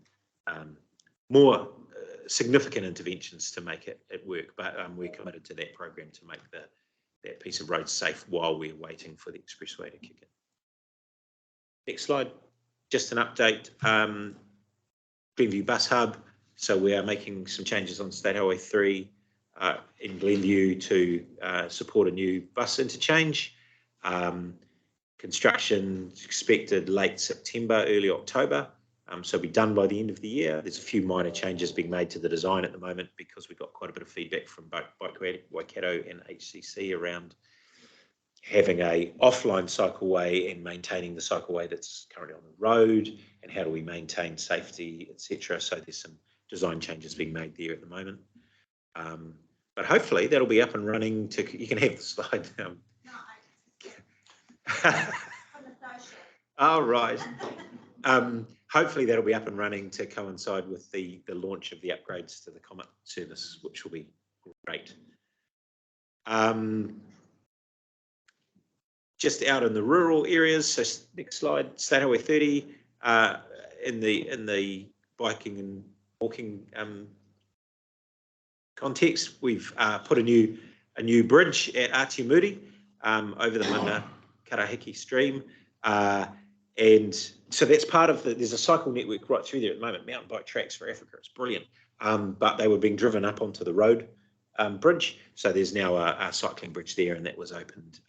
more significant interventions to make it work. But we're committed to that program to make that piece of road safe while we're waiting for the expressway to kick in. Next slide, just an update. Glenview Bus Hub. So we are making some changes on State Highway 3 in Glenview to support a new bus interchange. Construction is expected late September, early October. So it'll be done by the end of the year. There's a few minor changes being made to the design at the moment because we've got quite a bit of feedback from both Waikato and HCC around having a offline cycleway and maintaining the cycleway that's currently on the road, and how do we maintain safety, etc. So there's some design changes being made there at the moment. But hopefully that'll be up and running you can have the slide. All right. Hopefully that'll be up and running to coincide with the launch of the upgrades to the Comet service, which will be great. Just out in the rural areas, so next slide, State Highway 30, in the biking and walking context, we've put a new bridge at Atiamuri over the Mana Karahiki stream. And so that's part of there's a cycle network right through there at the moment, mountain bike tracks for Africa, it's brilliant. But they were being driven up onto the road bridge. So there's now a cycling bridge there, and that was opened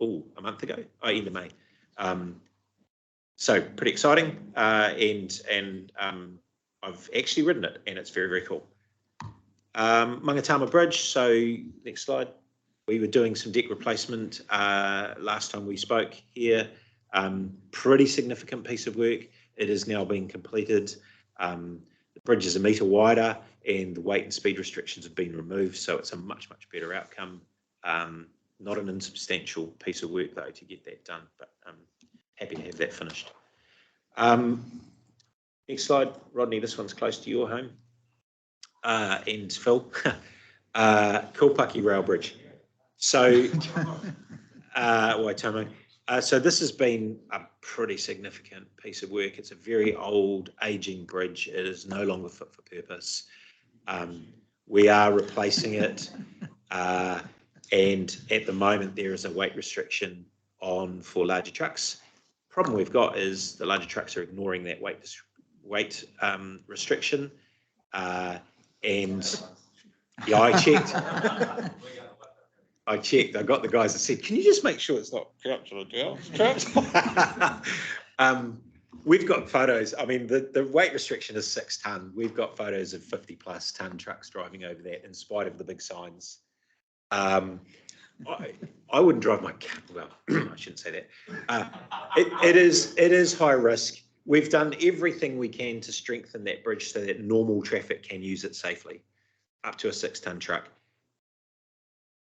a month ago, end of May. So pretty exciting. And I've actually ridden it, and it's very, very cool. Mangatama Bridge, so next slide. We were doing some deck replacement last time we spoke here. Pretty significant piece of work. It is now being completed. The bridge is 1 metre wider and the weight and speed restrictions have been removed, so it's a much, much better outcome. Not an insubstantial piece of work though to get that done, but happy to have that finished. Next slide, Rodney, this one's close to your home. And Phil, Kaupaki Rail Bridge. So, Waitomo. So this has been a pretty significant piece of work. It's a very old, ageing bridge. It is no longer fit for purpose. We are replacing it. And at the moment, there is a weight restriction on for larger trucks. Problem we've got is the larger trucks are ignoring that weight restriction. And yeah, I checked. I got the guys that said, can you just make sure it's not corruption trucks? We've got photos. I mean, the weight restriction is 6 tonne. We've got photos of 50+ tonne trucks driving over that in spite of the big signs. I wouldn't drive my car. Well, I shouldn't say that. It is high risk. We've done everything we can to strengthen that bridge so that normal traffic can use it safely, up to a 6 tonne truck.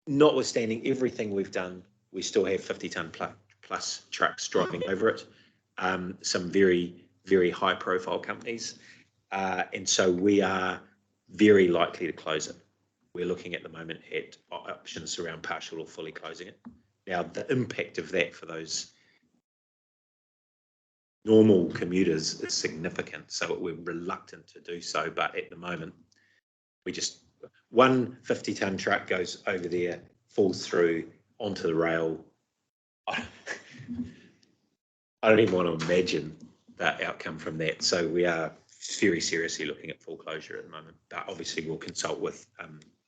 Notwithstanding everything we've done, we still have 50 tonne plus trucks driving over it. Some very, very high profile companies. And so we are very likely to close it. We're looking at the moment at options around partial or fully closing it. Now, the impact of that for those normal commuters is significant, so we're reluctant to do so, but at the moment, we just, one 50 tonne truck goes over there, falls through onto the rail. I don't even want to imagine the outcome from that, so we are very seriously looking at full closure at the moment, but obviously we'll consult with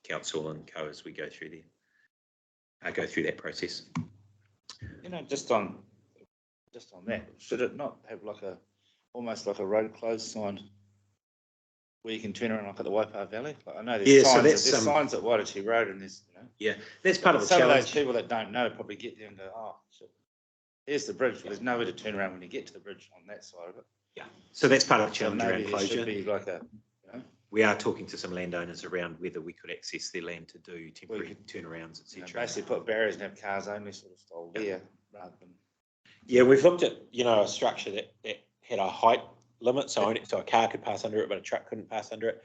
council and co as we go through that process.
You know, just on that, should it not have like almost like a road closed sign where you can turn around like at the Waipā Valley? Like I know there's signs, there's signs at Waikato Road and there's, you know. Yeah,
that's part of the
challenge. Some of those
challenge.
people that don't know probably get there and go, oh, shit. Here's the bridge, but there's nowhere to turn around when you get to the bridge on that side of it.
Yeah, so that's part of the
So
challenge around
maybe there
closure.
should be like a, you know,
We are talking to some landowners around whether we could access their land to do temporary turnarounds, etc.
you know, basically put barriers and have cars only sort of style there rather than.
Yeah, we've looked at, you know, a structure that had a height limit, so a car could pass under it, but a truck couldn't pass under it.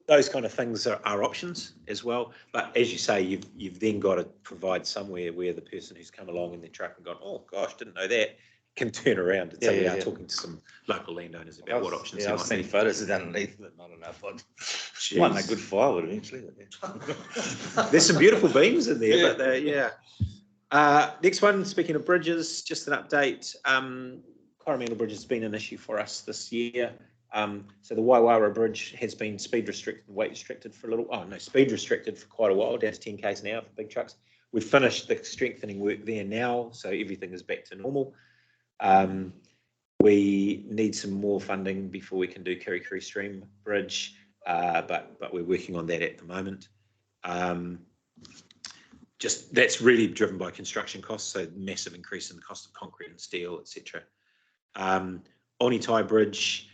Those kind of things are options as well. But as you say, you've then got to provide somewhere where the person who's come along in their truck and gone, oh gosh, didn't know that, can turn around. And so we are talking to some local landowners about what options.
Yeah, I've seen photos of underneath it, not enough. Might make good firewood eventually.
There's some beautiful beams in there, but yeah. Next one, speaking of bridges, just an update. Coromandel Bridge has been an issue for us this year. So the Waiwara Bridge has been speed restricted, weight restricted for a little, speed restricted for quite a while, down to 10 k's an hour for big trucks. We've finished the strengthening work there now, so everything is back to normal. We need some more funding before we can do Kirikiri Stream Bridge, but we're working on that at the moment. Just that's really driven by construction costs, so massive increase in the cost of concrete and steel, etc. Onitae Bridge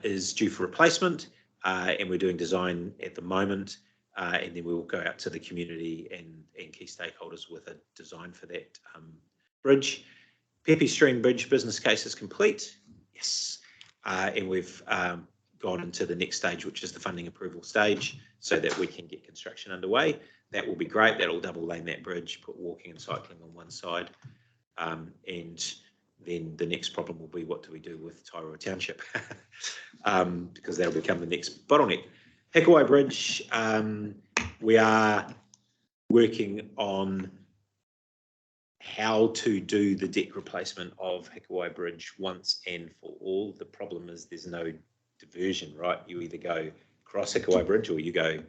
is due for replacement, and we're doing design at the moment, and then we will go out to the community and key stakeholders with a design for that bridge. Pepe Stream Bridge business case is complete, yes, and we've gone into the next stage, which is the funding approval stage, so that we can get construction underway. That will be great. That'll double lane that bridge, put walking and cycling on one side, and then the next problem will be, what do we do with Tairoa Township? Because that'll become the next bottleneck. Hikuai Bridge, we are working on how to do the deck replacement of Hikuai Bridge once and for all. The problem is there's no diversion, right? You either go across Hikuai Bridge or you go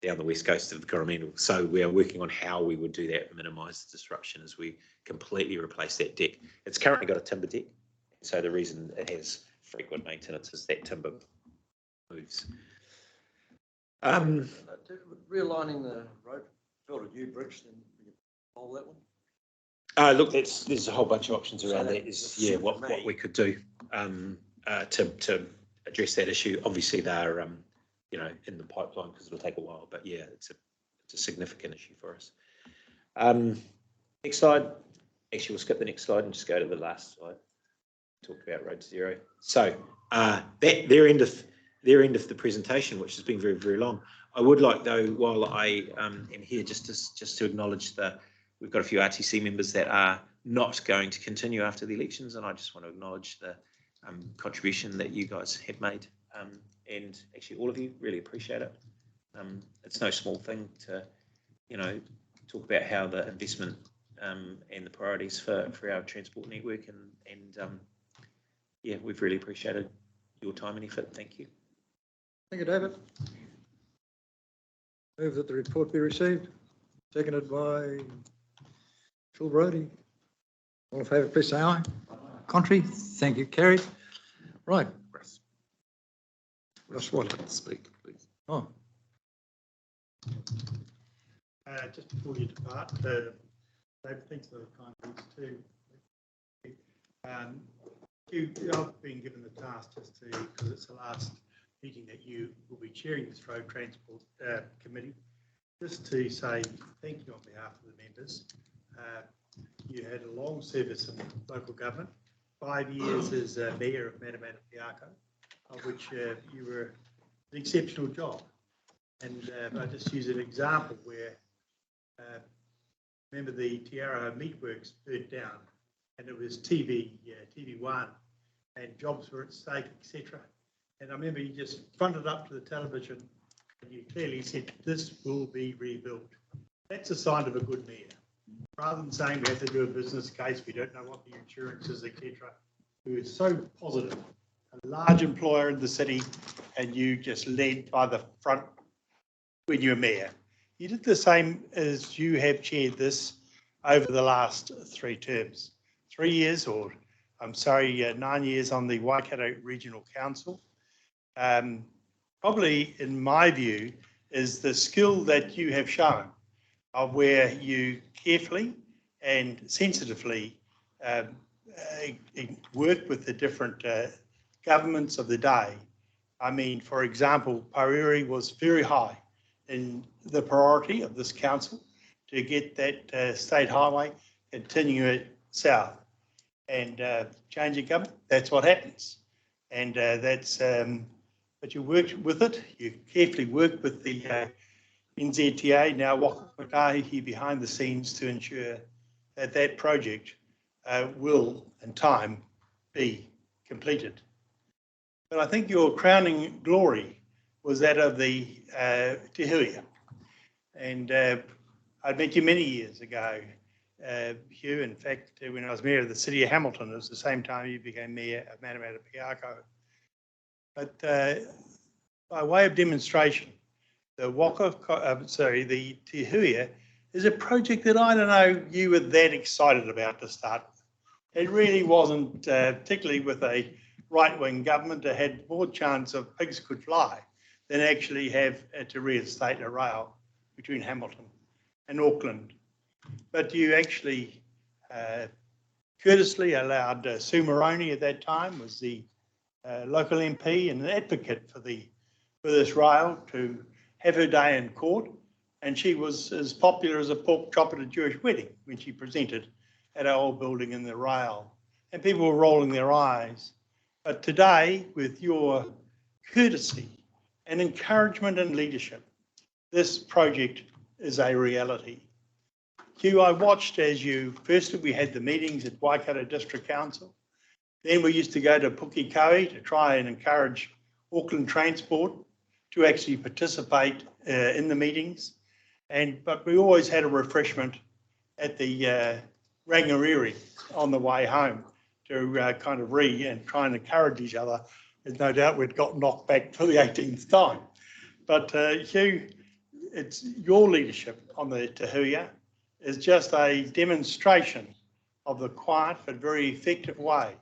down the west coast of the Coromandel. So we are working on how we would do that and minimise the disruption as we completely replace that deck. It's currently got a timber deck, so the reason it has frequent maintenance is that timber moves.
Realigning the road, build a new bridge, then you roll that one?
Look, there's a whole bunch of options around that. What we could do to address that issue. Obviously, they're in the pipeline because it'll take a while. But yeah, it's a significant issue for us. Next slide. Actually, we'll skip the next slide and just go to the last slide. Talk about Road to Zero. So their end of the presentation, which has been very, very long. I would like, though, while I am here, just to acknowledge that we've got a few RTC members that are not going to continue after the elections, and I just want to acknowledge the contribution that you guys have made, and actually all of you really appreciate it. It's no small thing to, talk about how the investment and the priorities for our transport network, and yeah, we've really appreciated your time and effort. Thank you.
Thank you, David. Move that the report be received. Seconded by Phil Brodie. All in favour, please say aye. Contrary? Thank you. Carried. Right. Russ Waller.
Speak, please.
Oh.
Just before you depart, David, thanks for the kind words too. I've been given the task just to, because it's the last meeting that you will be chairing this road transport committee, just to say thank you on behalf of the members. You had a long service in local government, 5 years as Mayor of Manamata-Piako, of which you were an exceptional job. And I just use an example where, remember the Te Aroha Meatworks burnt down, and it was TV1, and jobs were at stake, etc. And I remember you just fronted up to the television and you clearly said, this will be rebuilt. That's a sign of a good mayor. Rather than saying we have to do a business case, we don't know what the insurance is, etc. Who is so positive, a large employer in the city, and you just led by the front when you were mayor. You did the same as you have chaired this over the last 3 terms. 3 years, or I'm sorry, 9 years on the Waikato Regional Council. Probably, in my view, is the skill that you have shown of where you carefully and sensitively work with the different governments of the day. I mean, for example, Pariri was very high in the priority of this council to get that state highway continue south. And changing government, that's what happens. And but you worked with it, you carefully worked with the Nzta, now Waka behind the scenes to ensure that that project will, in time, be completed. But I think your crowning glory was that of the Te Huia. And I'd met you many years ago, Hugh. In fact, when I was mayor of the city of Hamilton, it was the same time you became mayor of Manamata-Piako. But by way of demonstration, the the Te Huia is a project that I don't know you were that excited about to start with. It really wasn't, particularly with a right-wing government that had more chance of pigs could fly than actually have to reinstate a rail between Hamilton and Auckland. But you actually courteously allowed Sue Moroney at that time, was the local MP and an advocate for this rail, to have her day in court, and she was as popular as a pork chop at a Jewish wedding when she presented at our old building in the rail, and people were rolling their eyes. But today, with your courtesy and encouragement and leadership, this project is a reality. Hugh, I watched as first we had the meetings at Waikato District Council, then we used to go to Pukekohe to try and encourage Auckland Transport to actually participate in the meetings. But we always had a refreshment at the Rangariri on the way home to kind of and try and encourage each other. There's no doubt we'd got knocked back for the 18th time. But Hugh, it's your leadership on the Te Huia is just a demonstration of the quiet but very effective way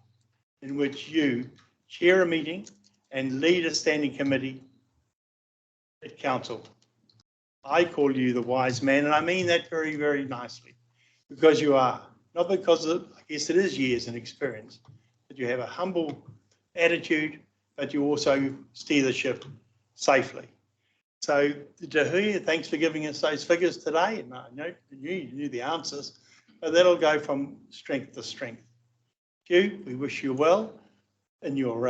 in which you chair a meeting and lead a standing committee at council. I call you the wise man, and I mean that very, very nicely, because you are not because of, I guess it is years and experience, but you have a humble attitude, but you also steer the ship safely. So, Tahuya, thanks for giving us those figures today. And I know you knew the answers, but that'll go from strength to strength. Hugh, we wish you well in your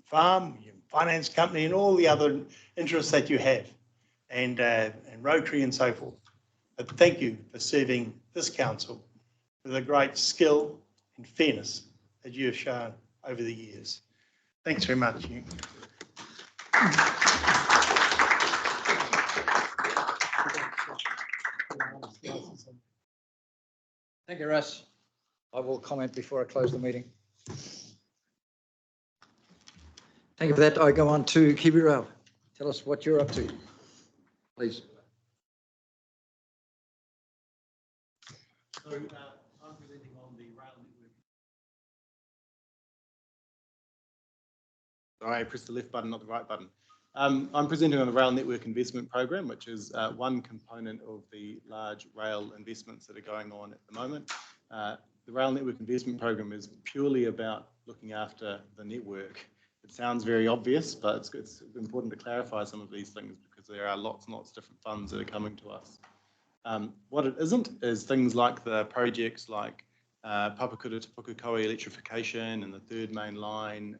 farm, your finance company, and all the other interests that you have, and Rotary and so forth. But thank you for serving this council with a great skill and fairness that you have shown over the years. Thanks very much, Hugh.
Thank you, Russ. I will comment before I close the meeting. Thank you for that. I go on to Kiwi Rail. Tell us what you're up to, please.
So I'm presenting on the rail network. Sorry, I pressed the left button, not the right button. I'm presenting on the Rail Network Investment Program, which is one component of the large rail investments that are going on at the moment. The Rail Network Investment Program is purely about looking after the network. It sounds very obvious, but it's important to clarify some of these things because there are lots and lots of different funds that are coming to us. What it isn't is things like the projects like Papakura to Pukekohe electrification and the third main line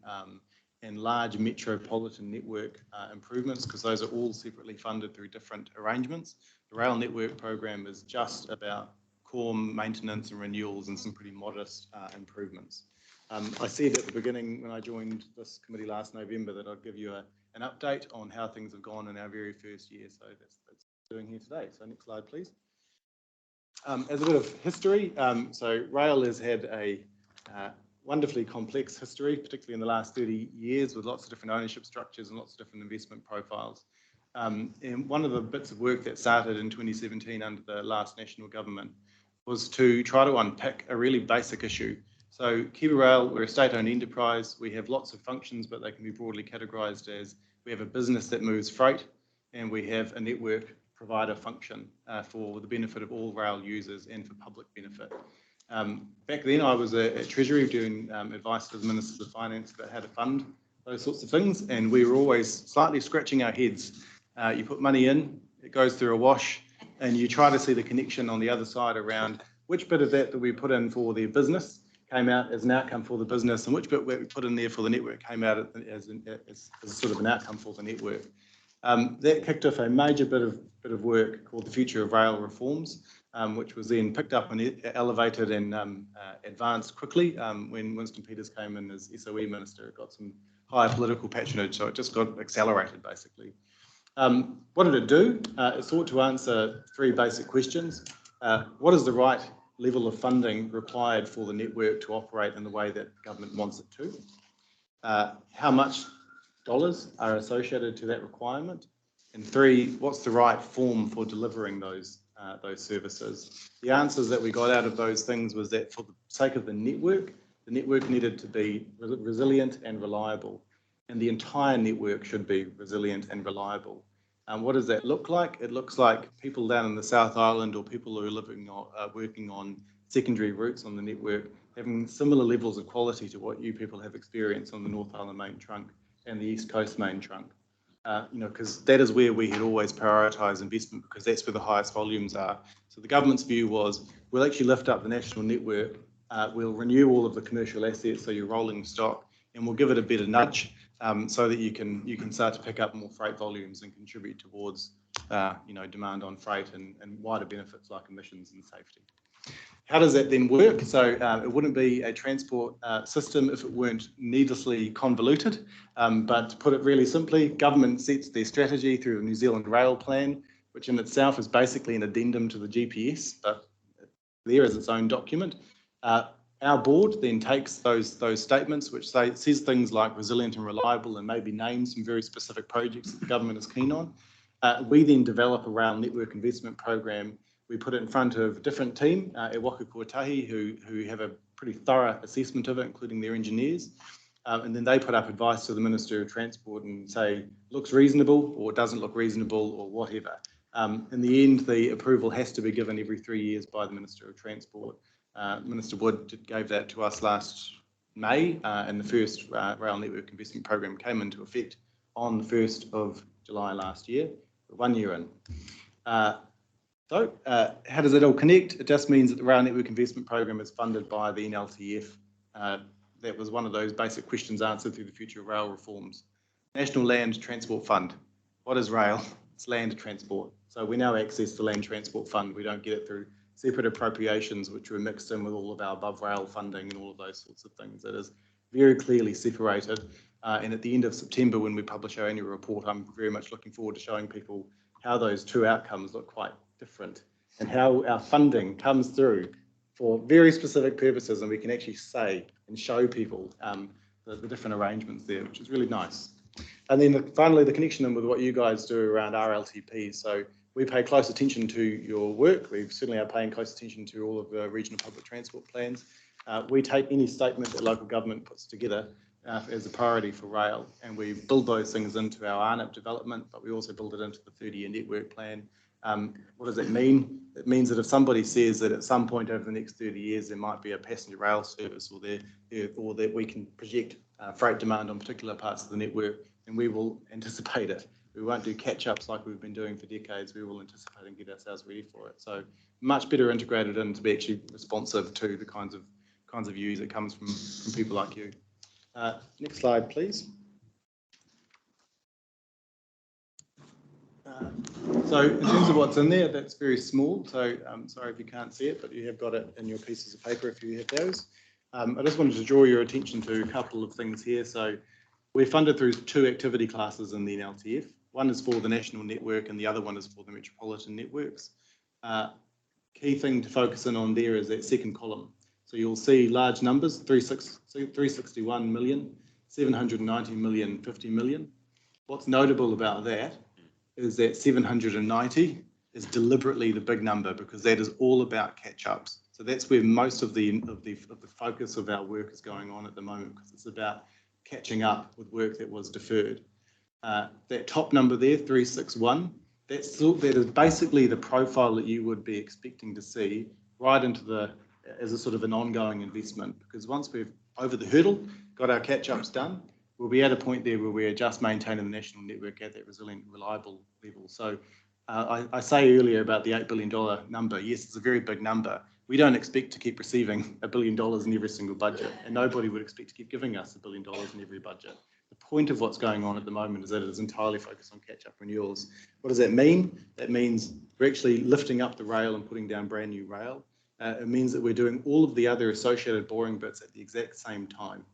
and large metropolitan network improvements, because those are all separately funded through different arrangements. The Rail Network Program is just about core maintenance and renewals and some pretty modest improvements. I said at the beginning when I joined this committee last November that I'd give you an update on how things have gone in our very first year, so that's what we're doing here today. So next slide, please. As a bit of history, so rail has had a wonderfully complex history, particularly in the last 30 years, with lots of different ownership structures and lots of different investment profiles. And one of the bits of work that started in 2017 under the last national government was to try to unpick a really basic issue. So Kiwi Rail, we're a state-owned enterprise. We have lots of functions, but they can be broadly categorised as we have a business that moves freight, and we have a network provider function for the benefit of all rail users and for public benefit. Back then, I was at Treasury doing advice to the Ministers of Finance about how to fund those sorts of things, and we were always slightly scratching our heads. You put money in, it goes through a wash, and you try to see the connection on the other side around which bit of that we put in for the business came out as an outcome for the business, and which bit we put in there for the network came out as sort of an outcome for the network. That kicked off a major bit of work called the Future of Rail Reforms, which was then picked up and elevated and advanced quickly when Winston Peters came in as SOE Minister. It got some higher political patronage, so it just got accelerated, basically. What did it do? It sought to answer three basic questions. What is the right level of funding required for the network to operate in the way that government wants it to? How much dollars are associated to that requirement? And three, what's the right form for delivering those services? The answers that we got out of those things was that for the sake of the network needed to be resilient and reliable, and the entire network should be resilient and reliable. What does that look like? It looks like people down in the South Island or people who are living or working on secondary routes on the network having similar levels of quality to what you people have experienced on the North Island main trunk and the East Coast main trunk. Because that is where we had always prioritised investment, because that's where the highest volumes are. So the government's view was, we'll actually lift up the national network, we'll renew all of the commercial assets, so your rolling stock, and we'll give it a better nudge so that you can start to pick up more freight volumes and contribute towards demand on freight and wider benefits like emissions and safety. How does that then work? So it wouldn't be a transport system if it weren't needlessly convoluted. But to put it really simply, government sets their strategy through the New Zealand Rail Plan, which in itself is basically an addendum to the GPS, but there is its own document. Our board then takes those statements, which says things like resilient and reliable, and maybe names some very specific projects that the government is keen on. We then develop a rail network investment program. We put it in front of a different team at Waka Kotahi who have a pretty thorough assessment of it, including their engineers. And then they put up advice to the Minister of Transport and say, looks reasonable or doesn't look reasonable or whatever. In the end, the approval has to be given every 3 years by the Minister of Transport. Minister Wood gave that to us last May, and the first rail network investment program came into effect on the 1st of July last year, 1 year in. So how does it all connect? It just means that the rail network investment program is funded by the NLTF. That was one of those basic questions answered through the Future of Rail reforms. National Land Transport Fund. What is rail? It's land transport. So we now access the Land Transport Fund. We don't get it through separate appropriations, which were mixed in with all of our above rail funding and all of those sorts of things. It is very clearly separated. And at the end of September, when we publish our annual report, I'm very much looking forward to showing people how those two outcomes look quite different and how our funding comes through for very specific purposes, and we can actually say and show people the different arrangements there, which is really nice. And then finally, the connection in with what you guys do around RLTP. So we pay close attention to your work. We certainly are paying close attention to all of the regional public transport plans. We take any statement that local government puts together as a priority for rail, and we build those things into our RNIP development, but we also build it into the 30-year network plan. What does it mean? It means that if somebody says that at some point over the next 30 years there might be a passenger rail service, or that we can project freight demand on particular parts of the network, and we will anticipate it. We won't do catch-ups like we've been doing for decades. We will anticipate and get ourselves ready for it. So much better integrated in to be actually responsive to the kinds of views that comes from people like you. Next slide, please. So in terms of what's in there, that's very small. So I'm sorry if you can't see it, but you have got it in your pieces of paper if you have those. I just wanted to draw your attention to a couple of things here. So we're funded through two activity classes in the NLTF. One is for the national network and the other one is for the metropolitan networks. Key thing to focus in on there is that second column. So you'll see large numbers, 361 million, 790 million, 50 million. What's notable about that is that 790 is deliberately the big number, because that is all about catch-ups. So that's where most of the focus of our work is going on at the moment, because it's about catching up with work that was deferred. That top number there, 361, that is basically the profile that you would be expecting to see right into as a sort of an ongoing investment, because once we've over the hurdle, got our catch-ups done, we'll be at a point there where we're just maintaining the national network at that resilient, reliable level. So I say earlier about the $8 billion number. Yes, it's a very big number. We don't expect to keep receiving $1 billion in every single budget, and nobody would expect to keep giving us $1 billion in every budget. The point of what's going on at the moment is that it is entirely focused on catch-up renewals. What does that mean? That means we're actually lifting up the rail and putting down brand new rail. It means that we're doing all of the other associated boring bits at the exact same time.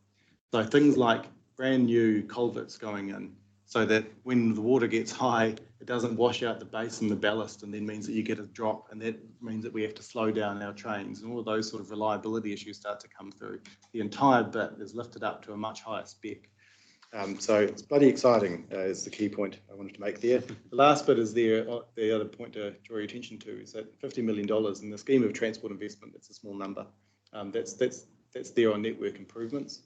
So things like brand new culverts going in, so that when the water gets high, it doesn't wash out the base and the ballast, and then means that you get a drop, and that means that we have to slow down our trains, and all of those sort of reliability issues start to come through. The entire bit is lifted up to a much higher spec. So it's bloody exciting is the key point I wanted to make there. The last bit is the other point to draw your attention to is that $50 million in the scheme of transport investment, that's a small number. That's there on network improvements.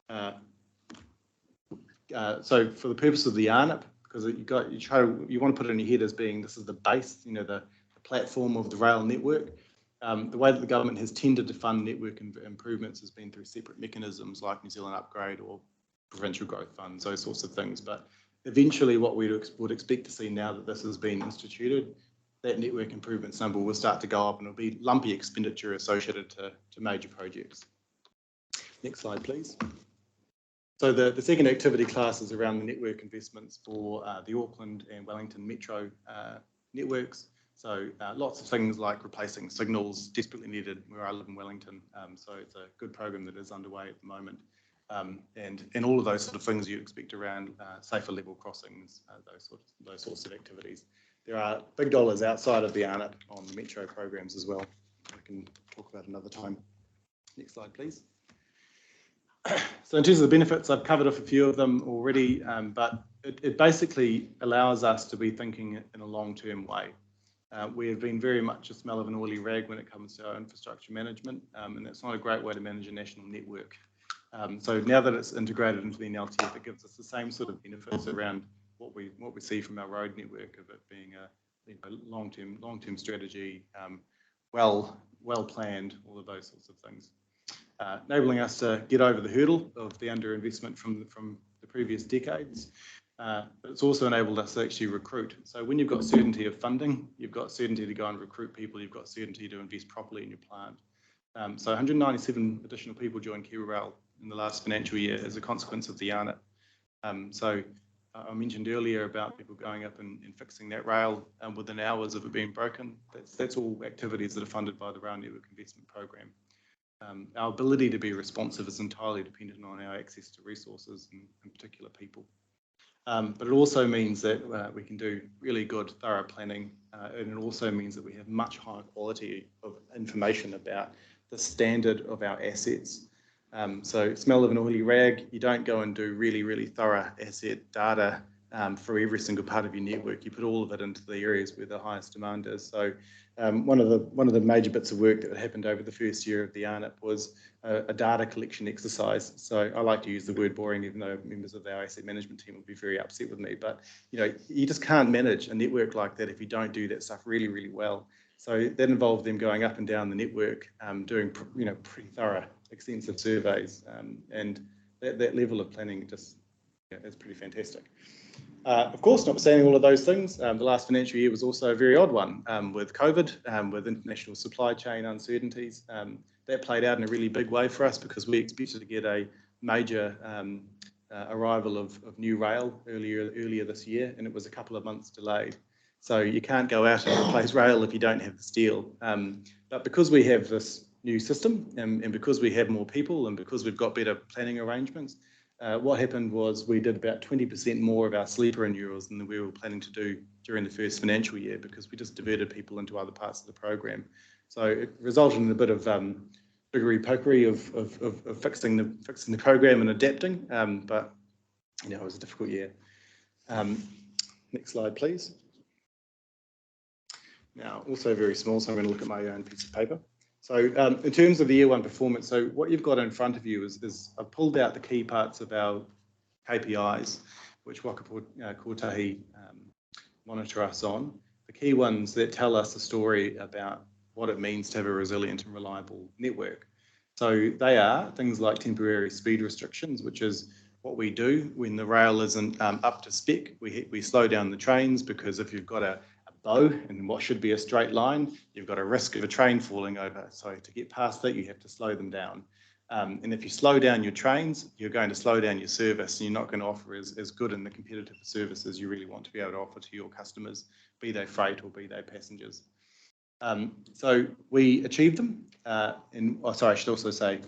So for the purpose of the RNIP, because you want to put it in your head as being this is the base, the platform of the rail network. The way that the government has tended to fund network improvements has been through separate mechanisms like New Zealand Upgrade or provincial growth funds, those sorts of things. But eventually what we would expect to see now that this has been instituted, that network improvements number will start to go up, and it'll be lumpy expenditure associated to major projects. Next slide, please. So the second activity class is around the network investments for the Auckland and Wellington Metro networks. So lots of things like replacing signals, desperately needed where I live in Wellington. So it's a good program that is underway at the moment. And all of those sort of things you expect around safer level crossings, those sorts of activities. There are big dollars outside of the RNIP on the Metro programs as well. I can talk about another time. Next slide, please. So in terms of the benefits, I've covered off a few of them already, but it basically allows us to be thinking in a long-term way. We have been very much a smell of an oily rag when it comes to our infrastructure management, and that's not a great way to manage a national network. So now that it's integrated into the NLTF, it gives us the same sort of benefits around what we see from our road network of it being a long-term strategy, well well planned, all of those sorts of things. Enabling us to get over the hurdle of the underinvestment from the previous decades. But it's also enabled us to actually recruit. So when you've got certainty of funding, you've got certainty to go and recruit people, you've got certainty to invest properly in your plant. So 197 additional people joined KiwiRail in the last financial year as a consequence of the ARNET. So I mentioned earlier about people going up and fixing that rail within hours of it being broken. That's all activities that are funded by the Rail Network Investment Program. Our ability to be responsive is entirely dependent on our access to resources and in particular people. But it also means that we can do really good, thorough planning, and it also means that we have much higher quality of information about the standard of our assets. So smell of an oily rag, you don't go and do really, really thorough asset data for every single part of your network. You put all of it into the areas where the highest demand is. So one of the major bits of work that happened over the first year of the ARNET was a data collection exercise. So I like to use the word boring, even though members of our asset management team would be very upset with me. But you just can't manage a network like that if you don't do that stuff really, really well. So that involved them going up and down the network, doing pretty thorough, extensive surveys, and that level of planning just is pretty fantastic. Of course, notwithstanding all of those things, the last financial year was also a very odd one with COVID, with international supply chain uncertainties. That played out in a really big way for us because we expected to get a major arrival of new rail earlier this year, and it was a couple of months delayed. So you can't go out and replace rail if you don't have the steel. But because we have this new system and because we have more people and because we've got better planning arrangements, what happened was we did about 20% more of our sleeper renewals than we were planning to do during the first financial year because we just diverted people into other parts of the program. So it resulted in a bit of biggery-pokery of fixing the program and adapting, but it was a difficult year. Next slide, please. Now, also very small, so I'm going to look at my own piece of paper. So in terms of the year one performance, so what you've got in front of you is I've pulled out the key parts of our KPIs, which Waikato Kotahi monitor us on. The key ones that tell us a story about what it means to have a resilient and reliable network. So they are things like temporary speed restrictions, which is what we do when the rail isn't up to spec. We slow down the trains because if you've got a bow in what should be a straight line, you've got a risk of a train falling over. So to get past that, you have to slow them down. And if you slow down your trains, you're going to slow down your service, and you're not going to offer as good in the competitive service as you really want to be able to offer to your customers, be they freight or be they passengers. So we achieved them. I should also say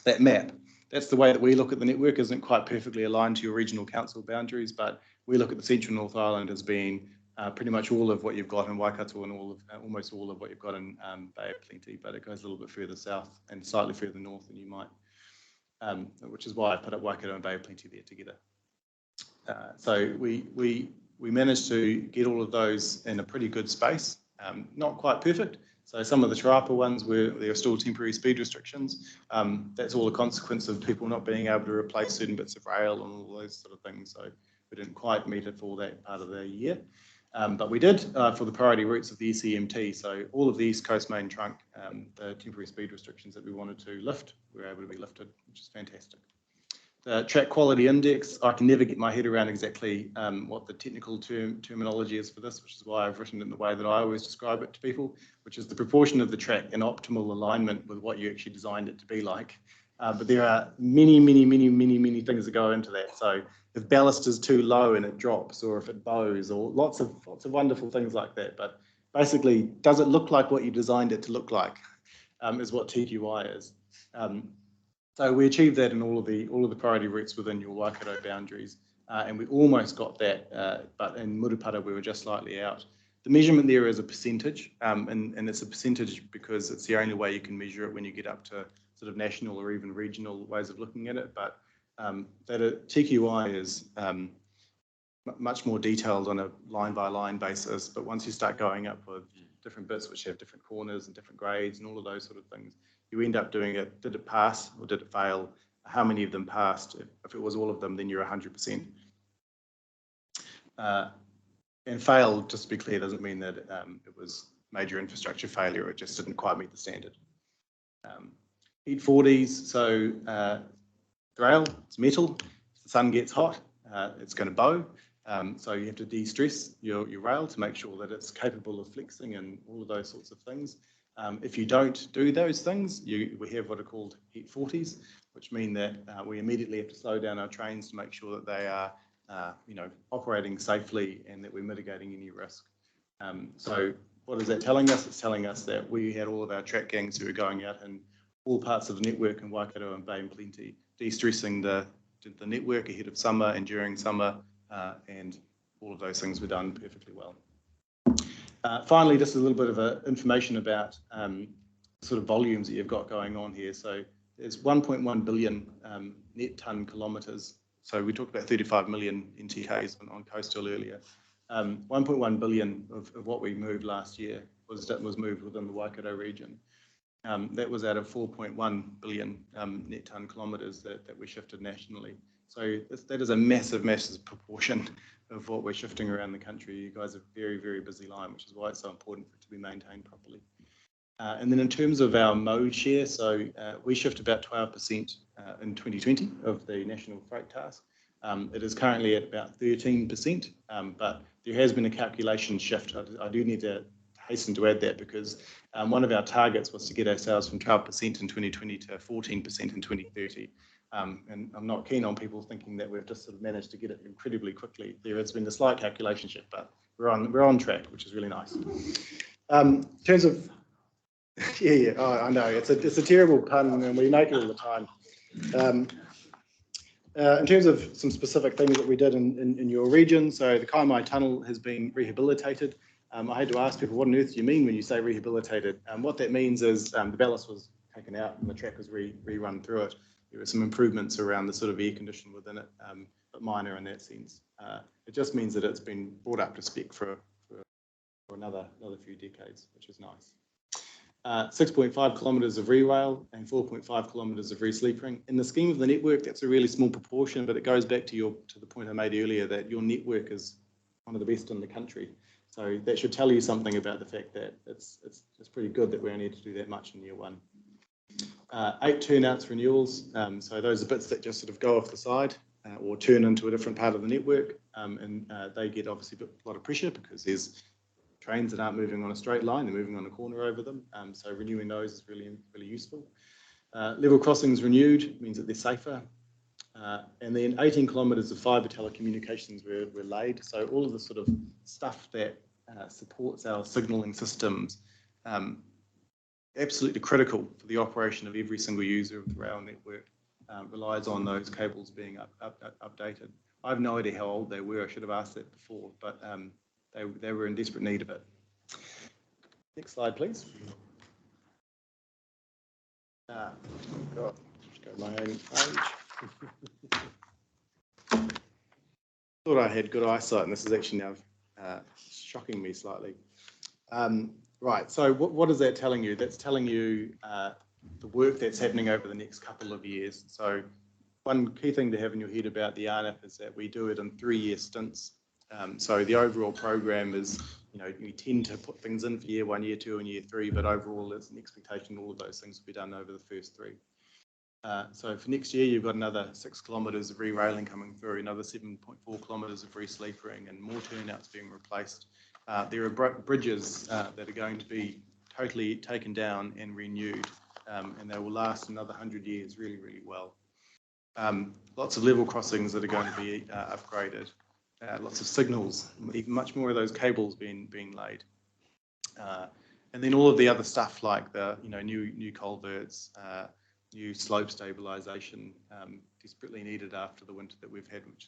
that map. That's the way that we look at the network. Isn't quite perfectly aligned to your regional council boundaries, but we look at the Central North Island as being pretty much all of what you've got in Waikato and almost all of what you've got in Bay of Plenty, but it goes a little bit further south and slightly further north than you might, which is why I put up Waikato and Bay of Plenty there together. So we managed to get all of those in a pretty good space, not quite perfect. So some of the Te Rapa ones there are still temporary speed restrictions. That's all a consequence of people not being able to replace certain bits of rail and all those sort of things. So we didn't quite meet it for that part of the year. But we did for the priority routes of the ECMT. So all of the East Coast Main Trunk, the temporary speed restrictions that we wanted to lift, were able to be lifted, which is fantastic. The track quality index, I can never get my head around exactly what the technical terminology is for this, which is why I've written it in the way that I always describe it to people, which is the proportion of the track in optimal alignment with what you actually designed it to be like. But there are many things that go into that. So if ballast is too low and it drops, or if it bows, or lots of wonderful things like that. But basically, does it look like what you designed it to look like? Is what TQI is. So we achieved that in all of the priority routes within your Waikato boundaries, and we almost got that, but in Murupara we were just slightly out. The measurement there is a percentage, and it's a percentage because it's the only way you can measure it when you get up to sort of national or even regional ways of looking at it. But that TQI is much more detailed on a line-by-line basis, but once you start going up with different bits which have different corners and different grades and all of those sort of things, you end up doing it, did it pass or did it fail? How many of them passed? If it was all of them, then you're 100%. And failed, just to be clear, doesn't mean that it was major infrastructure failure. It just didn't quite meet the standard. Heat 40s, so rail, it's metal. If the sun gets hot, it's going to bow. So you have to de-stress your rail to make sure that it's capable of flexing and all of those sorts of things. If you don't do those things, we have what are called heat 40s, which mean that we immediately have to slow down our trains to make sure that they are operating safely and that we're mitigating any risk. So what is that telling us? It's telling us that we had all of our track gangs who were going out in all parts of the network in Waikato and Bay and Plenty, de-stressing the network ahead of summer and during summer, and all of those things were done perfectly well. Finally, just a little bit of information about sort of volumes that you've got going on here. So there's 1.1 billion net tonne kilometres. So we talked about 35 million NTKs on coastal earlier. 1.1 billion of what we moved last year was moved within the Waikato region. That was out of 4.1 billion net tonne kilometres that we shifted nationally. So that is a massive, massive proportion of what we're shifting around the country. You guys are a very, very busy line, which is why it's so important for it to be maintained properly. And then in terms of our mode share, so we shift about 12% in 2020 of the national freight task. It is currently at about 13%, but there has been a calculation shift. I do need to hasten to add that because one of our targets was to get ourselves from 12% in 2020 to 14% in 2030. And I'm not keen on people thinking that we've just sort of managed to get it incredibly quickly. There has been a slight calculation shift, but we're on track, which is really nice. In terms of, oh, I know, it's a terrible pun and we make it all the time. In terms of some specific things that we did in your region, so the Kaimai Tunnel has been rehabilitated. I had to ask people, what on earth do you mean when you say rehabilitated? What that means is the ballast was taken out and the track was rerun through it. There were some improvements around the sort of air condition within it, but minor in that sense. It just means that it's been brought up to spec for another few decades, which is nice. 6.5 kilometres of re-rail and 4.5 kilometres of re-sleepering. In the scheme of the network, that's a really small proportion, but it goes back to the point I made earlier that your network is one of the best in the country. So that should tell you something about the fact that it's pretty good that we only need to do that much in year one. 8 Turnouts Renewals. So those are bits that just sort of go off the side or turn into a different part of the network, and they get obviously a lot of pressure because there's trains that aren't moving on a straight line, they're moving on a corner over them. So renewing those is really, really useful. Level crossings renewed means that they're safer. And then 18 kilometres of fibre telecommunications were laid. So all of the sort of stuff that supports our signalling systems, absolutely critical for the operation of every single user of the rail network, relies on those cables being updated. I have no idea how old they were. I should have asked that before, but they were in desperate need of it. Next slide, please. God, just go to my own page. Thought I had good eyesight, and this is actually now shocking me slightly. Right, so what is that telling you? That's telling you the work that's happening over the next couple of years. So one key thing to have in your head about the RNIP is that we do it in 3-year stints. So the overall program is, we tend to put things in for year 1, year 2, and year 3, but overall there's an expectation all of those things will be done over the first 3. So for next year, you've got another 6 kilometres of re-railing coming through, another 7.4 kilometres of re-sleepering, and more turnouts being replaced. There are bridges that are going to be totally taken down and renewed, and they will last another 100 years really, really well. Lots of level crossings that are going to be upgraded. Lots of signals, even much more of those cables being laid. And then all of the other stuff like the new culverts, new slope stabilisation, desperately needed after the winter that we've had, which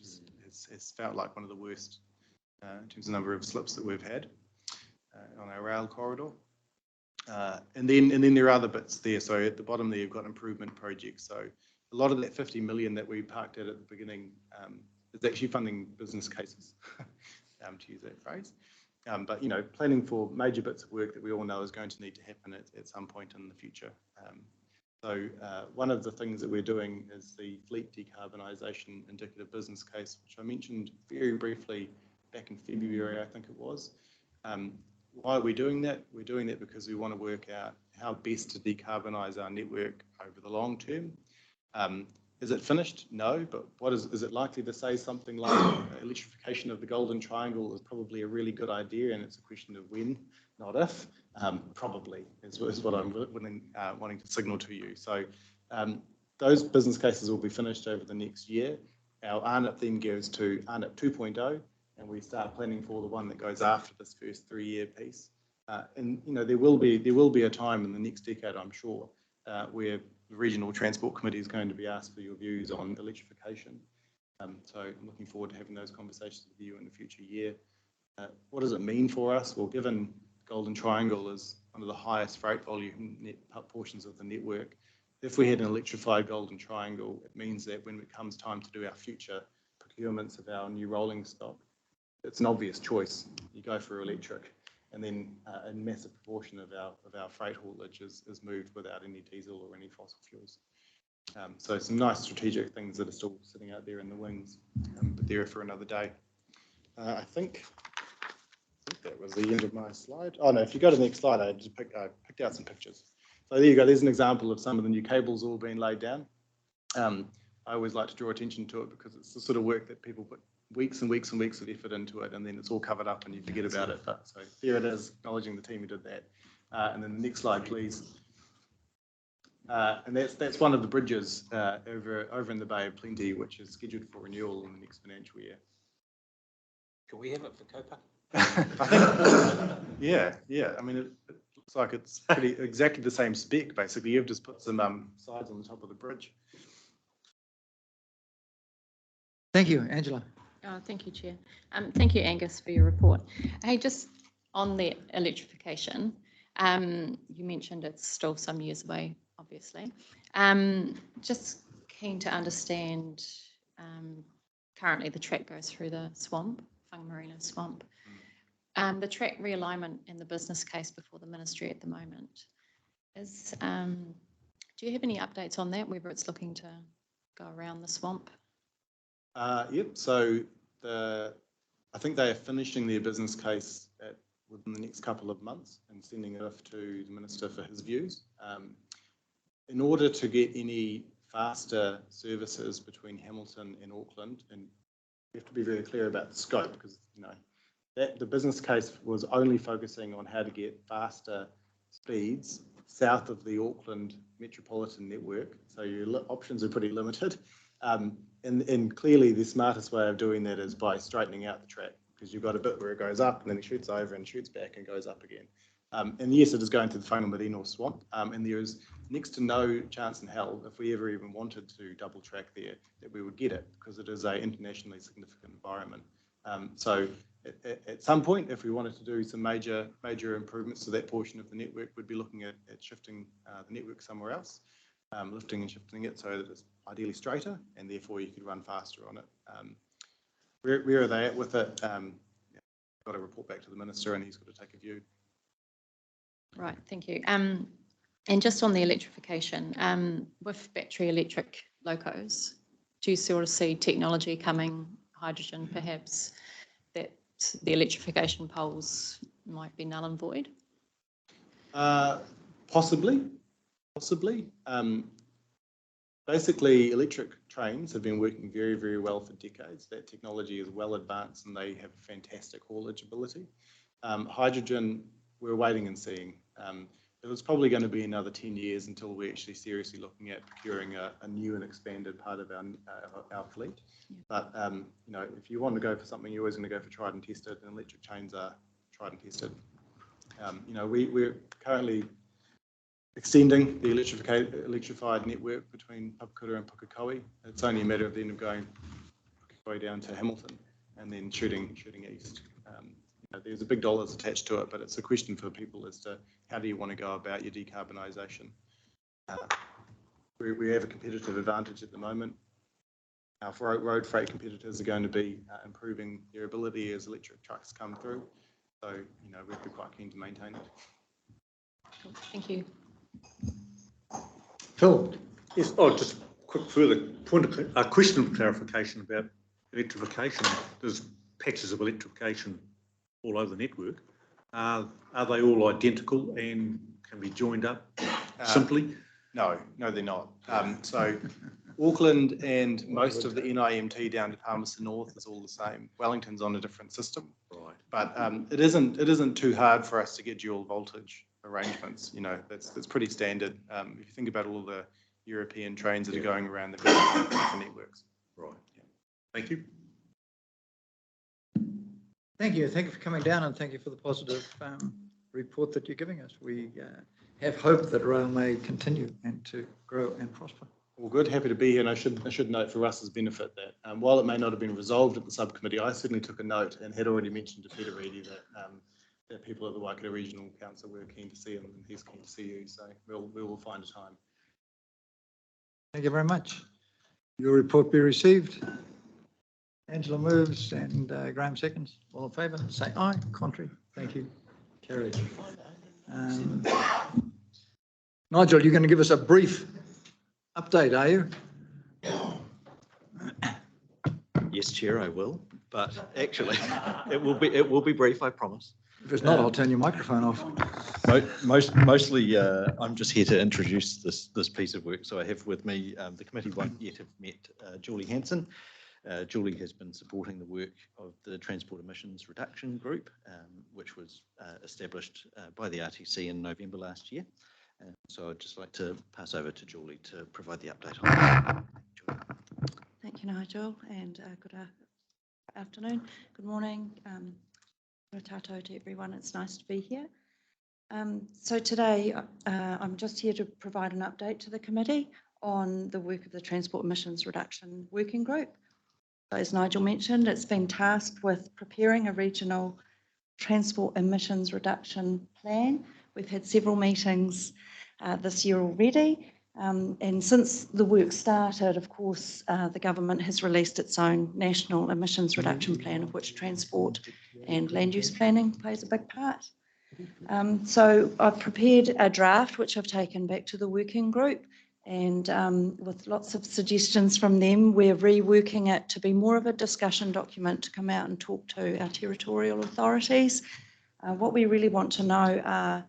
has felt like one of the worst in terms of the number of slips that we've had on our rail corridor. And then there are other bits there. So at the bottom there, you've got improvement projects. So a lot of that 50 million that we parked at the beginning is actually funding business cases, to use that phrase. But planning for major bits of work that we all know is going to need to happen at some point in the future. So one of the things that we're doing is the fleet decarbonisation indicative business case, which I mentioned very briefly back in February, I think it was. why are we doing that? We're doing that because we want to work out how best to decarbonise our network over the long term. Is it finished? No, but what is it likely to say something like electrification of the Golden Triangle is probably a really good idea, and it's a question of when, not if. Probably is what I'm wanting to signal to you. So those business cases will be finished over the next year. Our RNIP then goes to RNIP 2.0, and we start planning for the one that goes after this first 3-year piece. And you know, there will be a time in the next decade, I'm sure, where the Regional Transport Committee is going to be asked for your views on electrification. So I'm looking forward to having those conversations with you in the future year. What does it mean for us? Well, given Golden Triangle is one of the highest freight volume portions of the network, if we had an electrified Golden Triangle, it means that when it comes time to do our future procurements of our new rolling stock, it's an obvious choice. You go for electric, and then a massive proportion of our freight haulage is moved without any diesel or any fossil fuels. So some nice strategic things that are still sitting out there in the wings, but they're for another day. I think that was the end of my slide. Oh no, if you go to the next slide, I just picked out some pictures. So there you go, there's an example of some of the new cables all being laid down. I always like to draw attention to it because it's the sort of work that people put weeks and weeks and weeks of effort into it, and then it's all covered up and you forget about it. But so there it is, acknowledging the team who did that. And then the next slide, please. And that's one of the bridges over in the Bay of Plenty, which is scheduled for renewal in the next financial year.
Can we have it for Copa?
I think, yeah. I mean, it looks like it's pretty exactly the same spec. Basically, you've just put some sides on the top of the bridge.
Thank you, Angela.
Thank you, Chair. Thank you, Angus, for your report. Hey, just on the electrification, you mentioned it's still some years away, obviously. Just keen to understand, currently the track goes through the swamp, Whangamarina swamp. The track realignment in the business case before the ministry at the moment is, do you have any updates on that, whether it's looking to go around the swamp?
Yep, so I think they are finishing their business case within the next couple of months and sending it off to the Minister for his views. In order to get any faster services between Hamilton and Auckland, and we have to be very clear about the scope, because you know that the business case was only focusing on how to get faster speeds south of the Auckland metropolitan network, so your options are pretty limited. And clearly the smartest way of doing that is by straightening out the track, because you've got a bit where it goes up and then it shoots over and shoots back and goes up again. And yes, it is going to the Whangamarina swamp, and there is next to no chance in hell, if we ever even wanted to double track there, that we would get it, because it is an internationally significant environment. So at some point, if we wanted to do some major improvements to that portion of the network, we'd be looking at shifting the network somewhere else, lifting and shifting it so that it's ideally straighter, and therefore you could run faster on it. Where are they at with it? Got to report back to the Minister, and he's got to take a view.
Right, thank you. And just on the electrification, with battery electric locos, do you sort of see technology coming, hydrogen perhaps, that the electrification poles might be null and void?
Possibly. Basically, electric trains have been working very, very well for decades. That technology is well advanced and they have fantastic haulage ability. Hydrogen, we're waiting and seeing. It was probably going to be another 10 years until we're actually seriously looking at procuring a new and expanded part of our fleet. Yeah. But you know, if you want to go for something, you're always going to go for tried and tested, and electric trains are tried and tested. You know, we're currently extending the electrified network between Papakura and Pukekohe. It's only a matter of then going Pukekohe down to Hamilton and then shooting east. You know, there's a big dollars attached to it, but it's a question for people as to how do you want to go about your decarbonisation. We have a competitive advantage at the moment. Our road freight competitors are going to be improving their ability as electric trucks come through. So, you know, we'd be quite keen to maintain it.
Cool. Thank you.
Phil? Yes, just a quick further point of a question of clarification about electrification. There's patches of electrification all over the network. Are they all identical and can be joined up simply?
No, they're not. So Auckland and most of the NIMT down to Palmerston North is all the same. Wellington's on a different system.
Right.
But it isn't too hard for us to get dual voltage arrangements. You know, that's pretty standard. If you think about all the European trains that are going around the different networks.
Right. Yeah. Thank you.
Thank you. Thank you for coming down and thank you for the positive report that you're giving us. We have hope that rail may continue and to grow and prosper.
Well, good. Happy to be here. And I should note for Russ's benefit that while it may not have been resolved at the subcommittee, I certainly took a note and had already mentioned to Peter Reedy that people at the Waikato Regional Council were keen to see him and he's keen to see you. So we will find a time.
Thank you very much. Your report be received. Angela moves and Graham seconds. All in favour, say aye. Contrary. Thank you. Carried. Nigel, you're going to give us a brief update, are you?
Yes, Chair, I will. But actually, it will be brief, I promise.
If it's not, I'll turn your microphone off.
Mostly, I'm just here to introduce this piece of work. So I have with me, the committee won't yet have met Julie Hanson. Julie has been supporting the work of the Transport Emissions Reduction Group, which was established by the RTC in November last year. So I'd just like to pass over to Julie to provide the update on that. Julie.
Thank you, Nigel, and good afternoon, good morning, tato to everyone. It's nice to be here. So today I'm just here to provide an update to the committee on the work of the Transport Emissions Reduction Working Group. As Nigel mentioned, it's been tasked with preparing a regional transport emissions reduction plan. We've had several meetings this year already, and since the work started, of course, the government has released its own national emissions reduction plan, of which transport and land use planning plays a big part. So I've prepared a draft which I've taken back to the working group, and with lots of suggestions from them, we're reworking it to be more of a discussion document to come out and talk to our territorial authorities. What we really want to know are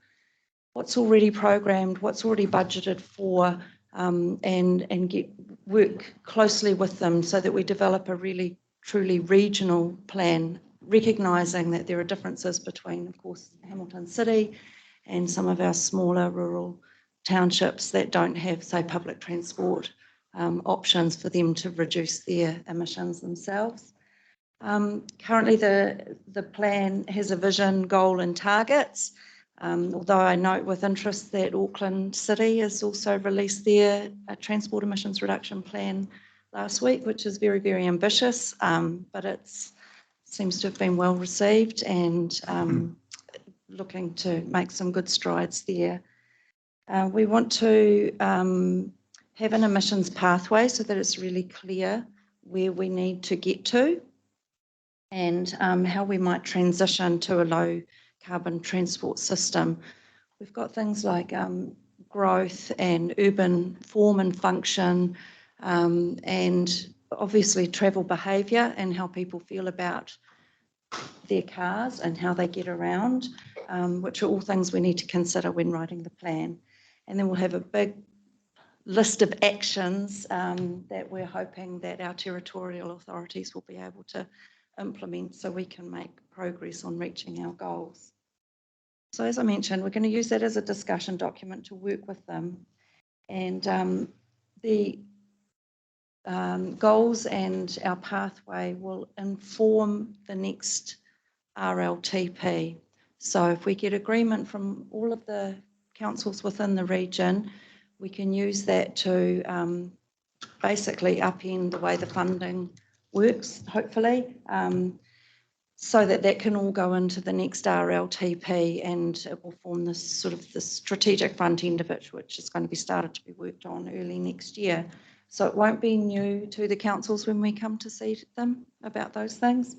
what's already programmed, what's already budgeted for, and work closely with them so that we develop a really truly regional plan, recognising that there are differences between, of course, Hamilton City and some of our smaller rural townships that don't have, say, public transport options for them to reduce their emissions themselves. Currently, the plan has a vision, goal and targets, although I note with interest that Auckland City has also released their transport emissions reduction plan last week, which is very, very ambitious, but it seems to have been well received and looking to make some good strides there. We want to have an emissions pathway so that it's really clear where we need to get to and how we might transition to a low carbon transport system. We've got things like growth and urban form and function, and obviously travel behaviour and how people feel about their cars and how they get around, which are all things we need to consider when writing the plan. And then we'll have a big list of actions that we're hoping that our territorial authorities will be able to implement so we can make progress on reaching our goals. So as I mentioned, we're going to use that as a discussion document to work with them. And the goals and our pathway will inform the next RLTP. So if we get agreement from all of the councils within the region, we can use that to basically upend the way the funding works, hopefully, so that can all go into the next RLTP and it will form this sort of the strategic front end of it, which is going to be started to be worked on early next year. So it won't be new to the councils when we come to see them about those things.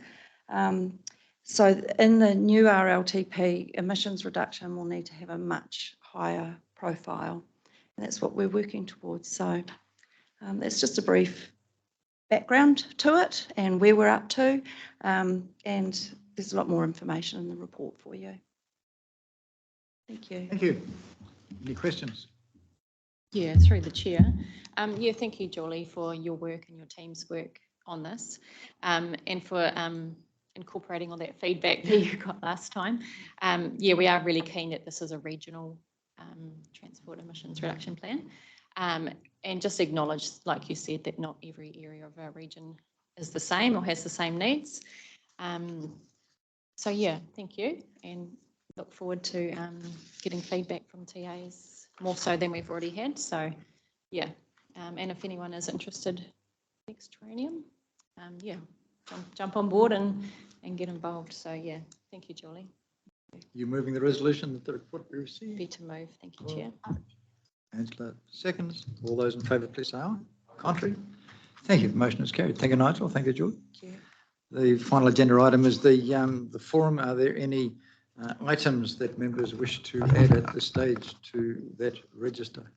So in the new RLTP, emissions reduction will need to have a much higher profile. And that's what we're working towards. So that's just a brief background to it and where we're up to. And there's a lot more information in the report for you. Thank you.
Thank you. Any questions?
Yeah, through the chair. Yeah, thank you, Julie, for your work and your team's work on this, and for incorporating all that feedback that you got last time. Yeah, we are really keen that this is a regional transport emissions reduction plan, and just acknowledge, like you said, that not every area of our region is the same or has the same needs. So yeah, thank you, and look forward to getting feedback from TAs more so than we've already had. So yeah, and if anyone is interested next training, yeah, jump on board and get involved. So yeah, thank you, Julie.
You moving the resolution that the report be received?
Be to move. Thank you, Chair.
Angela seconds. All those in favour, please say aye. Contrary? Thank you. The motion is carried. Thank you, Nigel. Thank you, George.
Thank you.
The final agenda item is the forum. Are there any items that members wish to add at this stage to that register?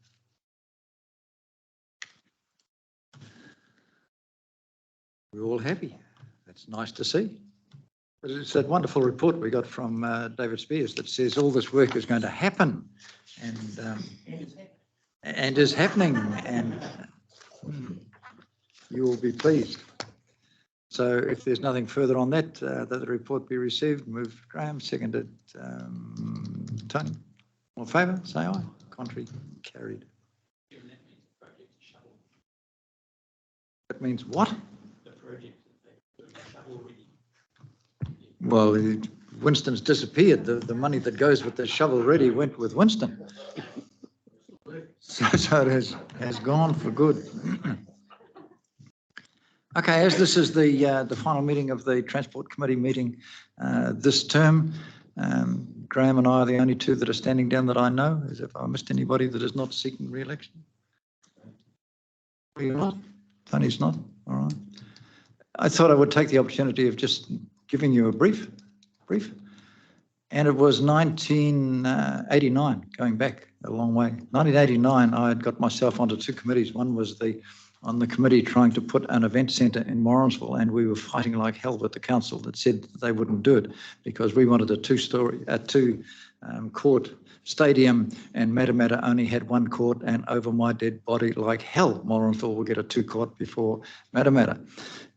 We're all happy. That's nice to see. But it's that wonderful report we got from David Spears that says all this work is going to happen and is happening, and you will be pleased. So if there's nothing further on that, that the report be received. Moved Graham, seconded Tony. All in favour, say aye. Contrary, carried. That means what? Well, Winston's disappeared. The money that goes with the shovel ready went with Winston. So it has gone for good. Okay, as this is the final meeting of the Transport Committee meeting this term, Graham and I are the only two that are standing down that I know. Have I missed anybody that is not seeking re-election? You're not? Tony's not? All right. I thought I would take the opportunity of just giving you a brief. And it was 1989, going back a long way. 1989, I had got myself onto two committees. One was on the committee trying to put an event centre in Morrinsville, and we were fighting like hell with the council that said that they wouldn't do it because we wanted a two-court stadium, and Matamata only had one court, and over my dead body like hell, Morrinsville will get a two-court before Matamata.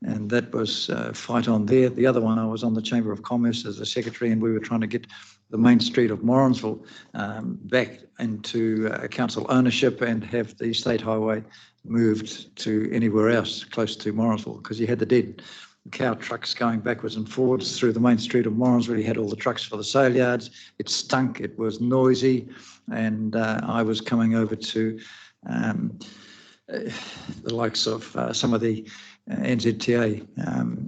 And that was a fight on there. The other one, I was on the Chamber of Commerce as a secretary, and we were trying to get the main street of Morrinsville back into council ownership and have the state highway moved to anywhere else close to Morrinsville, because you had the dead cow trucks going backwards and forwards through the main street of Morrinsville. You had all the trucks for the sale yards. It stunk, it was noisy, and I was coming over to the likes of some of the Nzta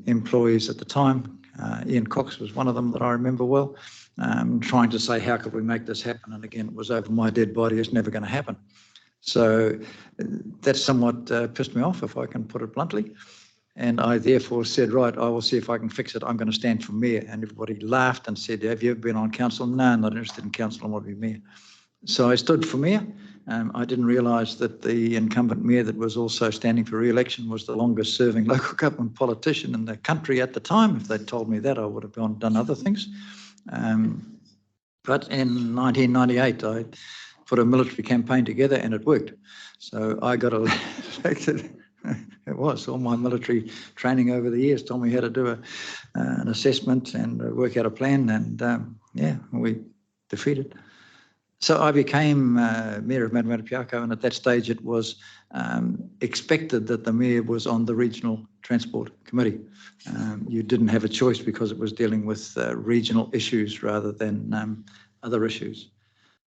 employees at the time. Ian Cox was one of them that I remember well, trying to say, how could we make this happen? And again, it was over my dead body, it's never going to happen. So that somewhat pissed me off, if I can put it bluntly. And I therefore said, right, I will see if I can fix it. I'm going to stand for mayor. And everybody laughed and said, have you ever been on council? No, I'm not interested in council, I want to be mayor. So I stood for mayor. I didn't realise that the incumbent mayor that was also standing for re-election was the longest serving local government politician in the country at the time. If they'd told me that, I would have gone and done other things. But in 1998, I put a military campaign together and it worked. So I got elected. It was all my military training over the years told me how to do an assessment and work out a plan, and yeah, we defeated. So I became mayor of Matamata, and at that stage it was expected that the mayor was on the regional transport committee. You didn't have a choice because it was dealing with regional issues rather than other issues.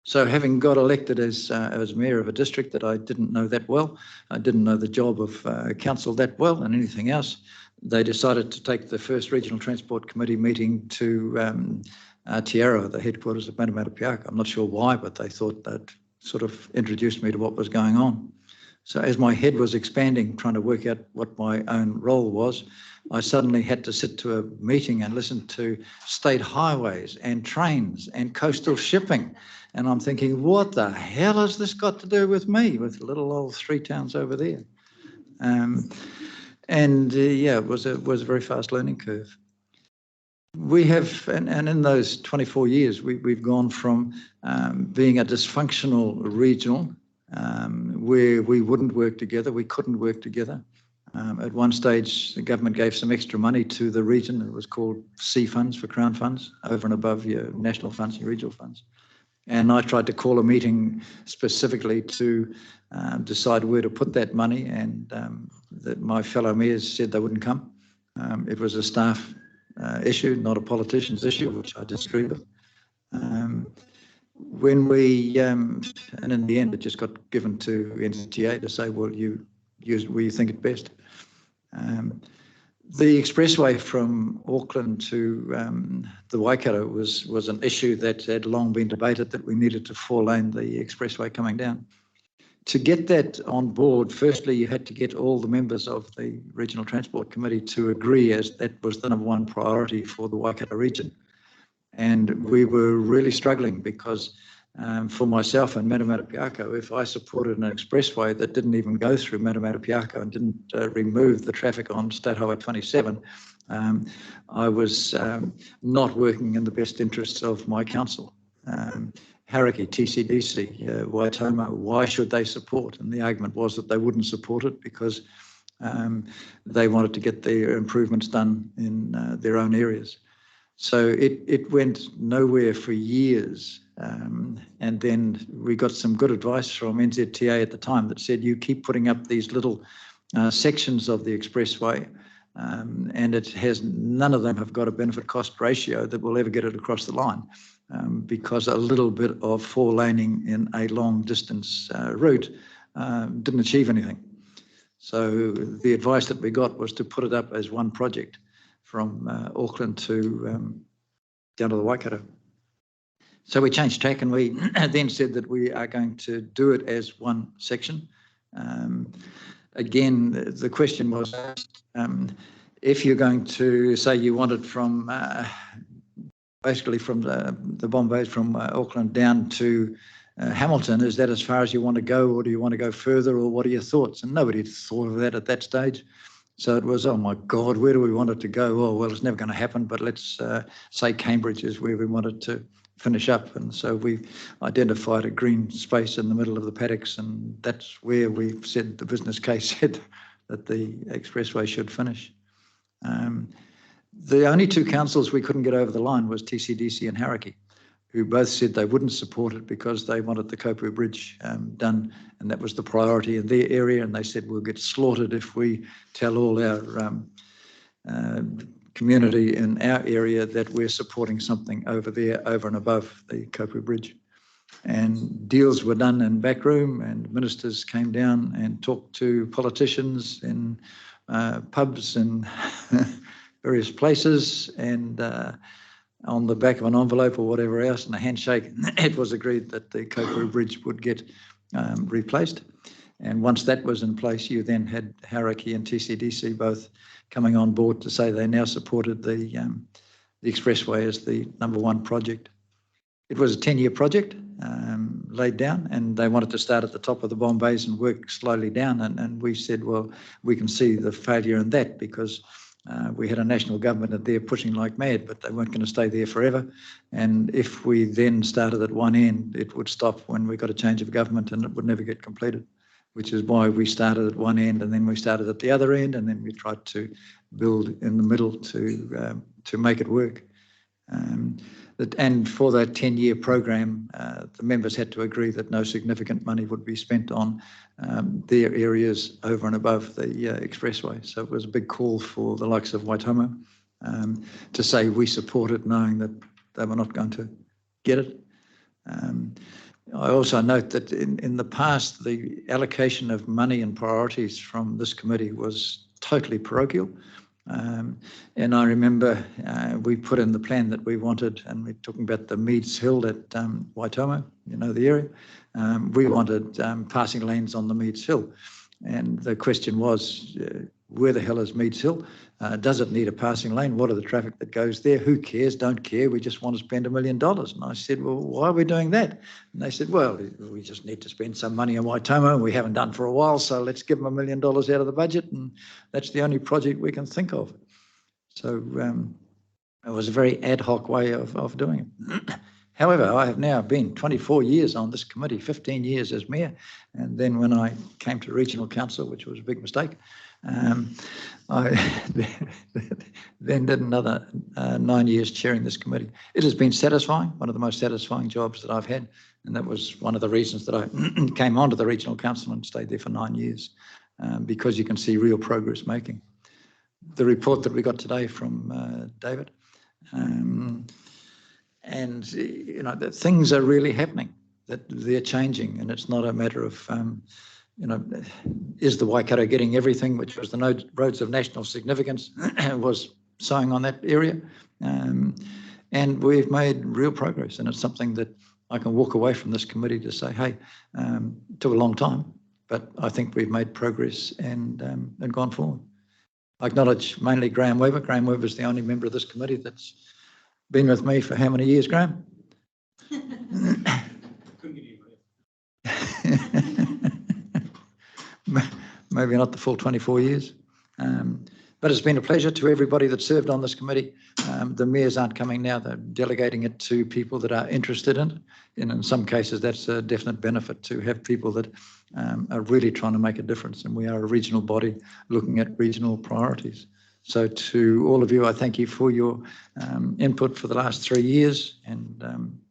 So having got elected as mayor of a district that I didn't know that well, I didn't know the job of council that well and anything else, they decided to take the first regional transport committee meeting to Tiara, the headquarters of Matamata. I'm not sure why, but they thought they'd sort of introduced me to what was going on. So as my head was expanding, trying to work out what my own role was, I suddenly had to sit to a meeting and listen to state highways and trains and coastal shipping. And I'm thinking, what the hell has this got to do with me, with little old three towns over there? Yeah, it was a very fast learning curve. We have, and in those 24 years, we've gone from being a dysfunctional regional where we wouldn't work together, we couldn't work together. At one stage, the government gave some extra money to the region. It was called C funds for Crown funds, over and above your national funds and regional funds. And I tried to call a meeting specifically to decide where to put that money, and that my fellow mayors said they wouldn't come. It was a staff issue, not a politician's issue, which I disagree with. When we, and in the end, it just got given to Nzta to say, well, you use where you think it best. The expressway from Auckland to the Waikato was an issue that had long been debated, that we needed to four-lane the expressway coming down. To get that on board, firstly, you had to get all the members of the Regional Transport Committee to agree, as that was the #1 priority for the Waikato region. And we were really struggling because for myself and Matamata-Piako, if I supported an expressway that didn't even go through Matamata-Piako and didn't remove the traffic on State Highway 27, I was not working in the best interests of my council. Hauraki, TCDC, Waitomo, why should they support? And the argument was that they wouldn't support it because they wanted to get their improvements done in their own areas. So it went nowhere for years. And then we got some good advice from NZTA at the time that said, you keep putting up these little sections of the expressway, and it has, none of them have got a benefit cost ratio that will ever get it across the line, because a little bit of four-laning in a long distance route didn't achieve anything. So the advice that we got was to put it up as one project from Auckland to down to the Waikato. So we changed tack, and we then said that we are going to do it as one section. Again, the question was, if you're going to say you want it from basically from the Bombays from Auckland down to Hamilton, is that as far as you want to go, or do you want to go further, or what are your thoughts? And nobody thought of that at that stage. So it was, oh my God, where do we want it to go? Oh, well, it's never going to happen, but let's say Cambridge is where we wanted to finish up. And so we identified a green space in the middle of the paddocks, and that's where we've said the business case said that the expressway should finish. The only two councils we couldn't get over the line was TCDC and Hauraki, who both said they wouldn't support it because they wanted the Kopu Bridge done, and that was the priority in their area. And they said, we'll get slaughtered if we tell all our community in our area that we're supporting something over there, over and above the Kopu Bridge. And deals were done in backroom, and ministers came down and talked to politicians in pubs and various places, and on the back of an envelope or whatever else, and a handshake, it was agreed that the Kopu Bridge would get replaced. And once that was in place, you then had Hauraki and TCDC both coming on board to say they now supported the expressway as the #1 project. It was a 10-year project laid down, and they wanted to start at the top of the Bombays and work slowly down. And we said, well, we can see the failure in that, because we had a national government there pushing like mad, but they weren't going to stay there forever. And if we then started at one end, it would stop when we got a change of government, and it would never get completed, which is why we started at one end, and then we started at the other end, and then we tried to build in the middle to make it work. And for that 10-year program, the members had to agree that no significant money would be spent on their areas over and above the expressway. So it was a big call for the likes of Waitomo to say we support it, knowing that they were not going to get it. I also note that in the past, the allocation of money and priorities from this committee was totally parochial. And I remember we put in the plan that we wanted, and we're talking about the Meads Hill at Waitomo, you know the area. We wanted passing lanes on the Meads Hill. And the question was, where the hell is Meads Hill? Does it need a passing lane? What are the traffic that goes there? Who cares? Don't care. We just want to spend $1 million. And I said, well, why are we doing that? And they said, well, we just need to spend some money on Waitomo, and we haven't done for a while, so let's give them $1 million out of the budget, and that's the only project we can think of. So It was a very ad hoc way of doing it. However, I have now been 24 years on this committee, 15 years as mayor. And then when I came to regional council, which was a big mistake, I then did another 9 years chairing this committee. It has been satisfying, one of the most satisfying jobs that I've had. And that was one of the reasons that I came onto the regional council and stayed there for 9 years, because you can see real progress making. The report that we got today from David, and you know that things are really happening, that they're changing, and it's not a matter of you know, is the Waikato getting everything, which was the roads of national significance, was sowing on that area, and we've made real progress, and it's something that I can walk away from this committee to say, hey, it took a long time, but I think we've made progress and gone forward. I acknowledge mainly Graham Weber. Graham Weber is the only member of this committee that's been with me for how many years, Graham? Maybe not the full 24 years. But it's been a pleasure to everybody that served on this committee. The mayors aren't coming now, they're delegating it to people that are interested in it. And in some cases, that's a definite benefit to have people that are really trying to make a difference. And we are a regional body looking at regional priorities. So to all of you, I thank you for your input for the last 3 years. And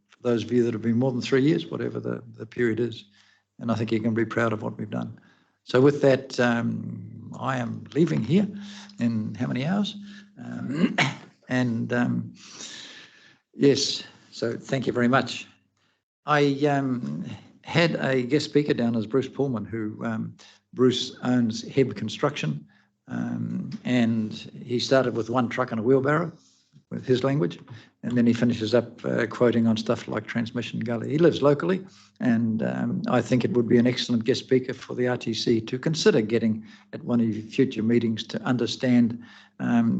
for those of you that have been more than 3 years, whatever the period is. And I think you can be proud of what we've done. So with that, I am leaving here in how many hours? Yes, so thank you very much. I had a guest speaker down as Bruce Pullman, who Bruce owns Heb Construction, and he started with 1 truck and a wheelbarrow, with his language, and then he finishes up quoting on stuff like Transmission Gully. He lives locally, and I think it would be an excellent guest speaker for the RTC to consider getting at one of your future meetings to understand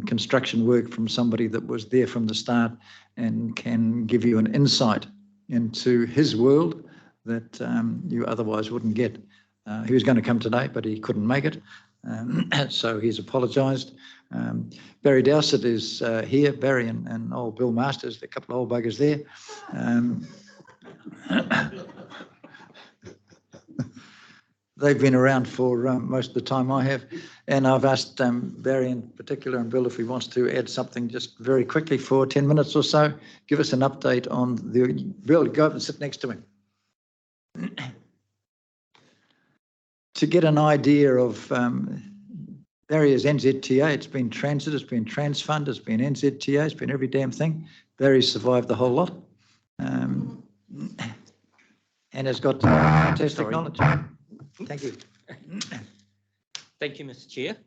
construction work from somebody that was there from the start and can give you an insight into his world that you otherwise wouldn't get. He was going to come today, but he couldn't make it. So he's apologised. Barry Dowsett is here, Barry and old Bill Masters, a couple of old buggers there. They've been around for most of the time I have. And I've asked Barry in particular and Bill if he wants to add something just very quickly for 10 minutes or so. Give us an update on the... Bill, go up and sit next to him. To get an idea of Barry is Nzta, it's been transit, it's been Transfund, it's been Nzta, it's been every damn thing. Barry's survived the whole lot and has got fantastic knowledge. Thank you.
Thank you, Mr. Chair.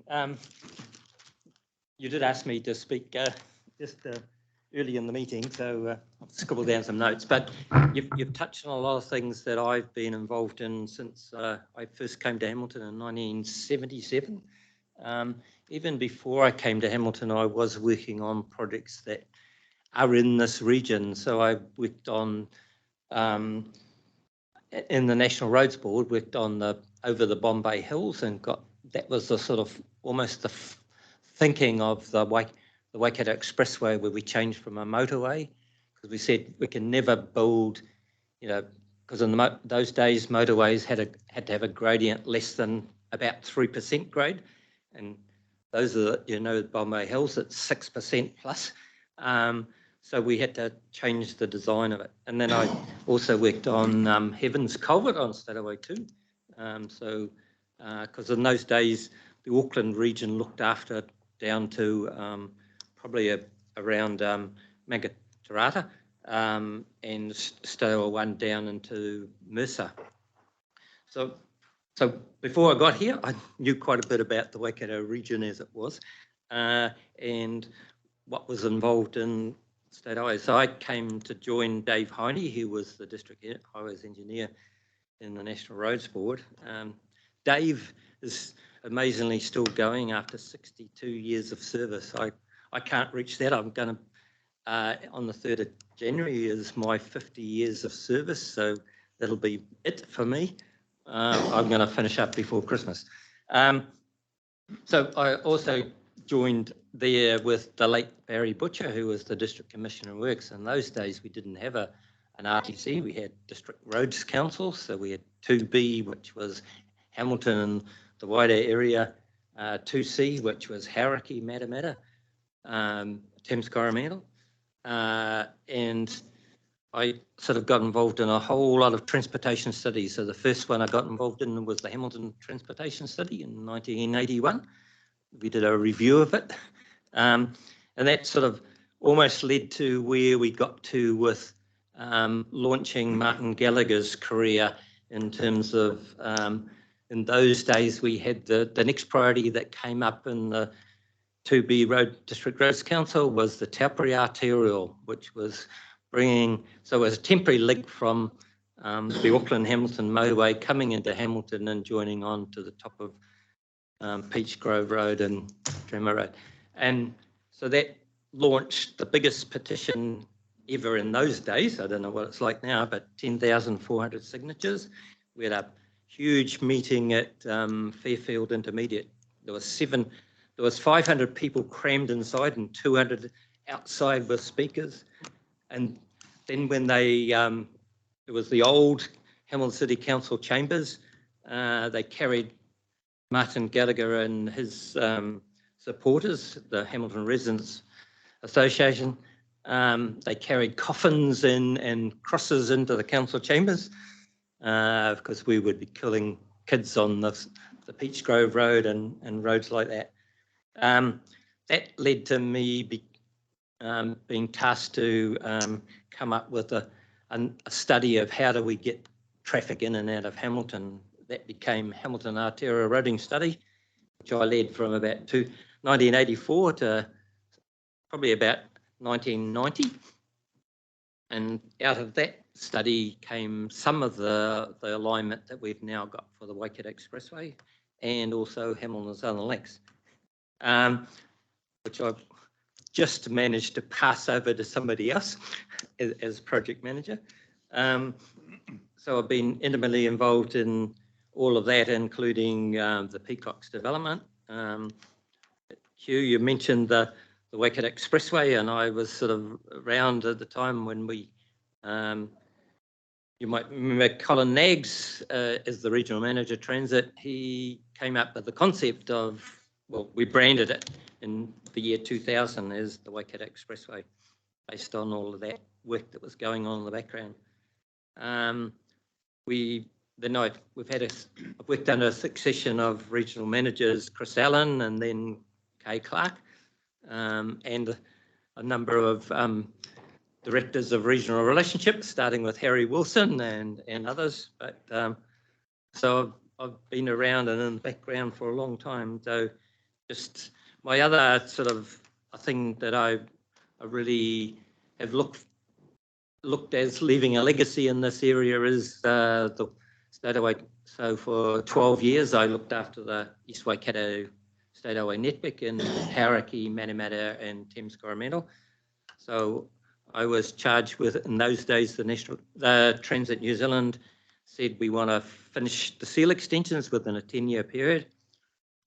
You did ask me to speak just early in the meeting, so I've scribbled down some notes, but you've touched on a lot of things that I've been involved in since I first came to Hamilton in 1977. Even before I came to Hamilton, I was working on projects that are in this region. So I worked on, in the National Roads Board, worked on over the Bombay Hills, and that was the sort of almost the thinking of the Waikato Expressway, where we changed from a motorway, because we said we can never build, you know, because in those days motorways had to have a gradient less than about 3% grade, and those are, you know, Bombay Hills at 6% plus. So we had to change the design of it. And then I also worked on Heavens Culvert on Statewide too. Because in those days the Auckland region looked after down to probably around Magatarata, and Statewide 1 down into Mercer. So before I got here, I knew quite a bit about the Waikato region as it was, and what was involved in Statewide. So I came to join Dave Heine, who was the District Highways Engineer in the National Roads Board. Dave is amazingly still going after 62 years of service. I can't reach that. I'm going to, on the 3rd of January is my 50 years of service, so that'll be it for me. I'm going to finish up before Christmas. So I also joined there with the late Barry Butcher, who was the District Commissioner of Works. In those days, we didn't have an RTC, we had District Roads Council, so we had 2B, which was Hamilton and the wider area, 2C, which was Hauraki, Matamata, Thames Coromandel, and I sort of got involved in a whole lot of transportation studies. So the first one I got involved in was the Hamilton Transportation Study in 1981. We did a review of it. And that sort of almost led to where we got to with launching Martin Gallagher's career in terms of, in those days, we had the next priority that came up in the 2B District Roads Council was the Taupiri Arterial, which was bringing, so it was a temporary link from the Auckland-Hamilton motorway coming into Hamilton and joining on to the top of Peach Grove Road and Drama Road. And so that launched the biggest petition ever in those days. I don't know what it's like now, but 10,400 signatures. We had a huge meeting at Fairfield Intermediate. There was 500 people crammed inside and 200 outside with speakers. And then when they, it was the old Hamilton City Council chambers, they carried Martin Gallagher and his supporters, the Hamilton Residents Association, they carried coffins and crosses into the council chambers because we would be killing kids on the Peach Grove Road and roads like that. That led to me being tasked to come up with a study of how do we get traffic in and out of Hamilton. That became Hamilton Arterial Roading Study, which I led from about 1984 to probably about 1990. And out of that study came some of the alignment that we've now got for the Waikato Expressway and also Hamilton Southern Links, which I've just managed to pass over to somebody else as project manager. So I've been intimately involved in all of that, including the Peacocks development. Hugh, you mentioned the Waikato Expressway, and I was sort of around at the time when we, you might remember Colin Naggs as the regional manager transit. He came up with the concept of, well, we branded it in the year 2000 as the Waikato Expressway, based on all of that work that was going on in the background. I've worked under a succession of regional managers, Chris Allen and then Kay Clark, and a number of directors of regional relationships, starting with Harry Wilson and others. But so I've been around and in the background for a long time. So just my other sort of a thing that I really have looked as leaving a legacy in this area is the Statewide. So for 12 years, I looked after the East Waikato Statewide network in Hauraki, Matamata and Thames Coromandel. So I was charged with, in those days, the Transit New Zealand said we want to finish the seal extensions within a 10-year period.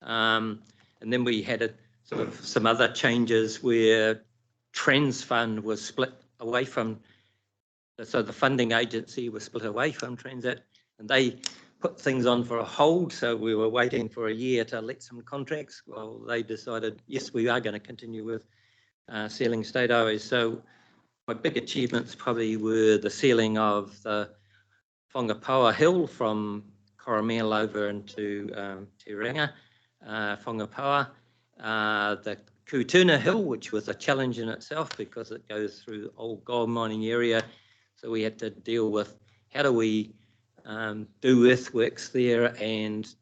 And then we had sort of some other changes where Trans Fund was split away from, so the funding agency was split away from Transit, and they put things on for a hold. So we were waiting for a year to let some contracts. Well, they decided, yes, we are going to continue with sealing state highways. So my big achievements probably were the sealing of the Whangapoa Hill from Coromandel over into Te Ranga, Whangapoa, the Kutuna Hill, which was a challenge in itself because it goes through the old gold mining area. So we had to deal with how do we do earthworks there and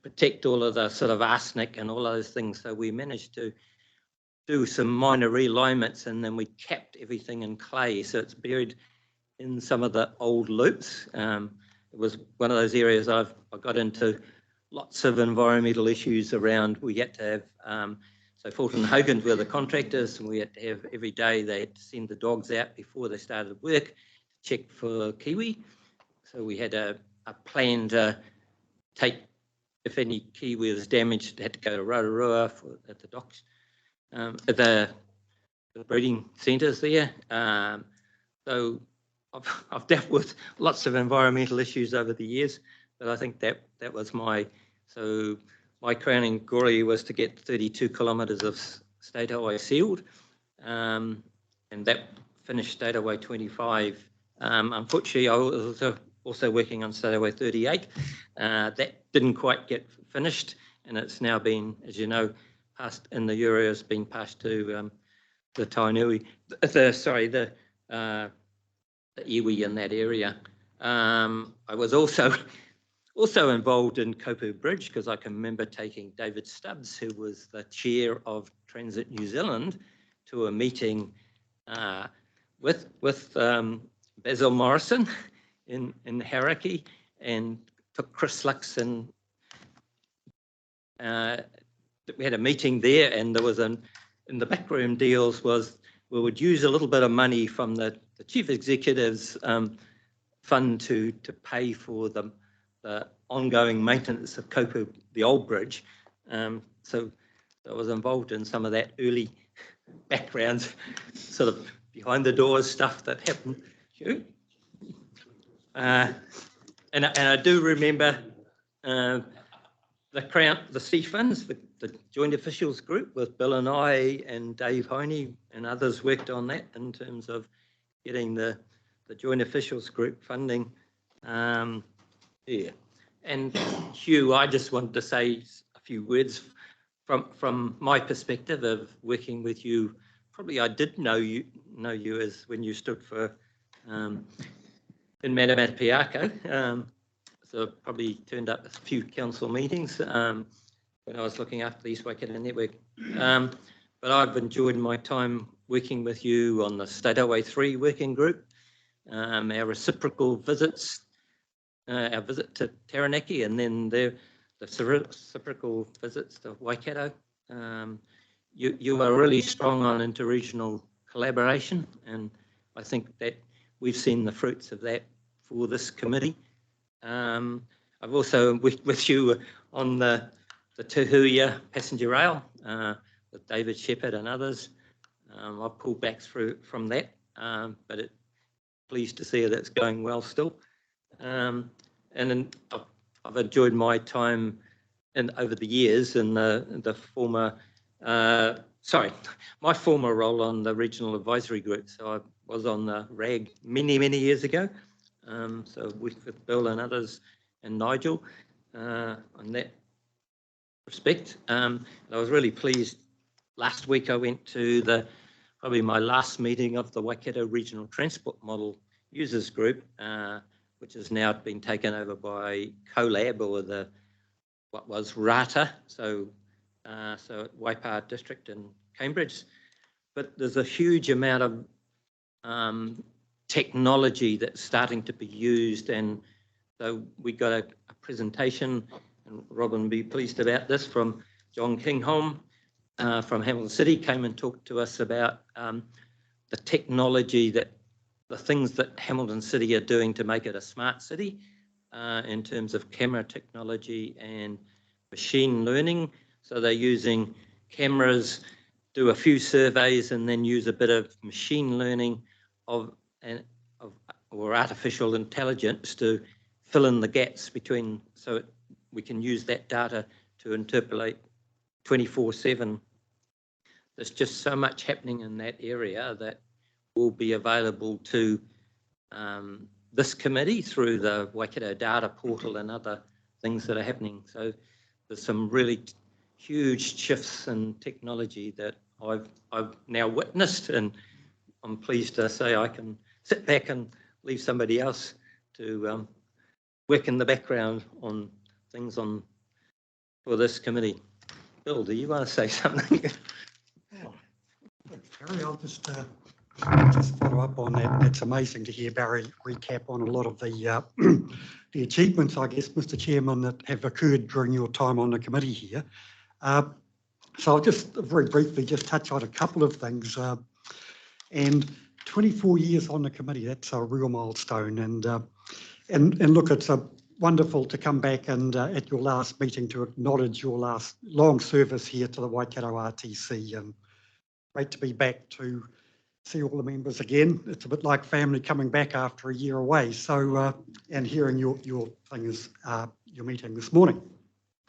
protect all of the sort of arsenic and all those things. So we managed to do some minor realignments, and then we capped everything in clay. So it's buried in some of the old loops. It was one of those areas I got into lots of environmental issues around. We had to have, so Fulton Hogan's were the contractors, and we had to have every day they had to send the dogs out before they started work, check for kiwi. So we had a plan to take if any kiwi was damaged, it had to go to Rotorua at the docks, at the breeding centres there. So I've dealt with lots of environmental issues over the years, but I think that was my crowning glory was to get 32 kilometres of State Highway sealed, and that finished State Highway 25. Unfortunately, I was also working on State Highway 38. That didn't quite get finished, and it's now been, as you know, passed in the Euro, has been passed to the Tainui, the iwi in that area. I was also involved in Kopu Bridge because I can remember taking David Stubbs, who was the chair of Transit New Zealand, to a meeting with Basil Morrison in Hauraki, and took Chris Lux, and we had a meeting there, and there was in the backroom deals was we would use a little bit of money from the chief executive's fund to pay for the ongoing maintenance of Kopu, the old bridge. So I was involved in some of that early background, sort of behind the doors stuff that happened. And I do remember the sea funds, the joint officials group with Bill and I and Dave Honey and others worked on that in terms of getting the joint officials group funding. Yeah. And Hugh, I just wanted to say a few words from my perspective of working with you. Probably I did know you as when you stood for in Matamatapiako. So probably turned up a few council meetings when I was looking after the East Waikato Network. But I've enjoyed my time working with you on the State Highway 3 working group, our reciprocal visits, our visit to Taranaki, and then the reciprocal visits to Waikato. You are really strong on interregional collaboration, and I think that we've seen the fruits of that for this committee. I've also worked with you on the Tuhuia passenger rail with David Shepherd and others. I've pulled back through from that, but it's pleased to see that it's going well still. And then I've enjoyed my time over the years in the former, my former role on the regional advisory group. So I was on the RAG many years ago. So with Bill and others and Nigel on that respect. I was really pleased. Last week I went to probably my last meeting of the Waikato Regional Transport Model Users Group, which has now been taken over by CoLab, or what was RATA, so Waipa District in Cambridge. But there's a huge amount of technology that's starting to be used, and so we got a presentation, and Robin will be pleased about this, from John Kingholm from Hamilton City, came and talked to us about the technology, the things that Hamilton City are doing to make it a smart city in terms of camera technology and machine learning. So they're using cameras, do a few surveys, and then use a bit of machine learning or artificial intelligence to fill in the gaps between, so we can use that data to interpolate 24/7. There's just so much happening in that area that will be available to this committee through the Waikato data portal and other things that are happening. So there's some really huge shifts in technology that I've now witnessed, and I'm pleased to say I can sit back and leave somebody else to work in the background on things for this committee. Bill, do you want to say something?
Barry, I'll just follow up on that. It's amazing to hear Barry recap on a lot of the achievements, I guess, Mr. Chairman, that have occurred during your time on the committee here. So I'll just very briefly just touch on a couple of things. And 24 years on the committee, that's a real milestone. And look, it's wonderful to come back and at your last meeting to acknowledge your last long service here to the Waikato RTC, and great to be back to see all the members again. It's a bit like family coming back after a year away. So, and hearing your things, your meeting this morning.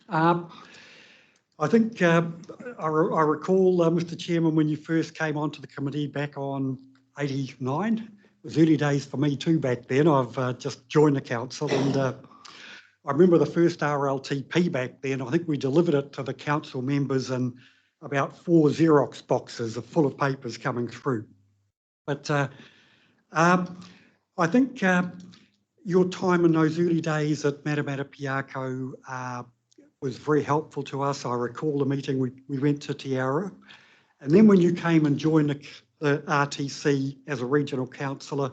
I think I recall, Mr. Chairman, when you first came onto the committee back on 89. It was early days for me too back then. I've just joined the council, and I remember the first RLTP back then. I think we delivered it to the council members and about 4 Xerox boxes full of papers coming through. But I think your time in those early days at Matamata Piako was very helpful to us. I recall the meeting we went to Te Ara. And then when you came and joined the RTC as a regional councillor,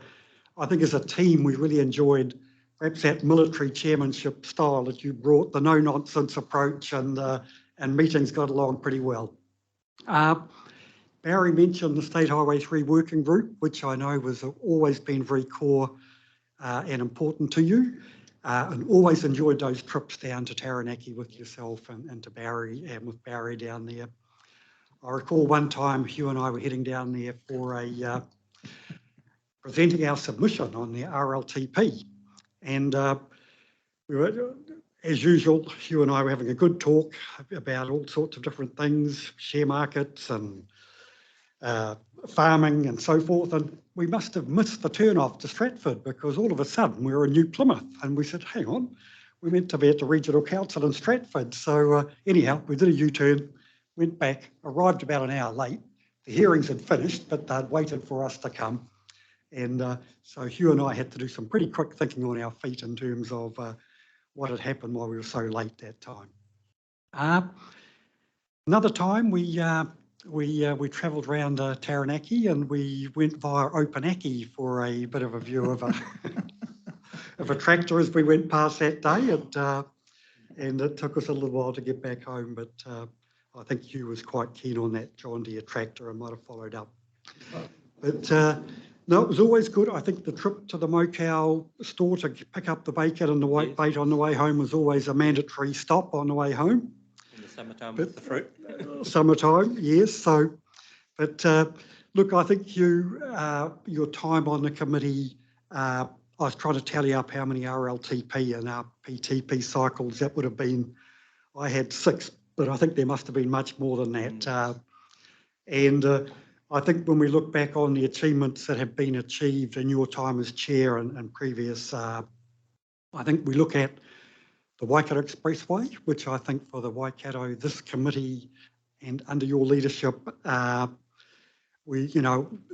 I think as a team we really enjoyed perhaps that military chairmanship style that you brought, the no-nonsense approach, and meetings got along pretty well. Barry mentioned the State Highway 3 working group, which I know has always been very core and important to you, and always enjoyed those trips down to Taranaki with yourself and to Barry, and with Barry down there. I recall one time Hugh and I were heading down there for presenting our submission on the RLTP. And we were, as usual, Hugh and I were having a good talk about all sorts of different things, share markets and farming and so forth. And we must have missed the turn off to Stratford, because all of a sudden we were in New Plymouth, and we said, hang on, we're meant to be at the Regional Council in Stratford. So anyhow, we did a U-turn, went back, arrived about an hour late. The hearings had finished, but they'd waited for us to come. And so Hugh and I had to do some pretty quick thinking on our feet in terms of what had happened while we were so late that time. Another time we travelled around Taranaki, and we went via Opanaki for a bit of a view of a tractor as we went past that day, and it took us a little while to get back home, but I think Hugh was quite keen on that John Deere tractor and might have followed up. But no, it was always good. I think the trip to the Mokau store to pick up the bacon and the white bait on the way home was always a mandatory stop on the way home.
In the summertime with the fruit.
Summertime, yes. So, but look, I think your time on the committee, I was trying to tally up how many RLTP and RPTP cycles that would have been. I had 6, but I think there must have been much more than that. And I think when we look back on the achievements that have been achieved in your time as chair and previous, I think we look at the Waikato Expressway, which I think for the Waikato, this committee and under your leadership, we,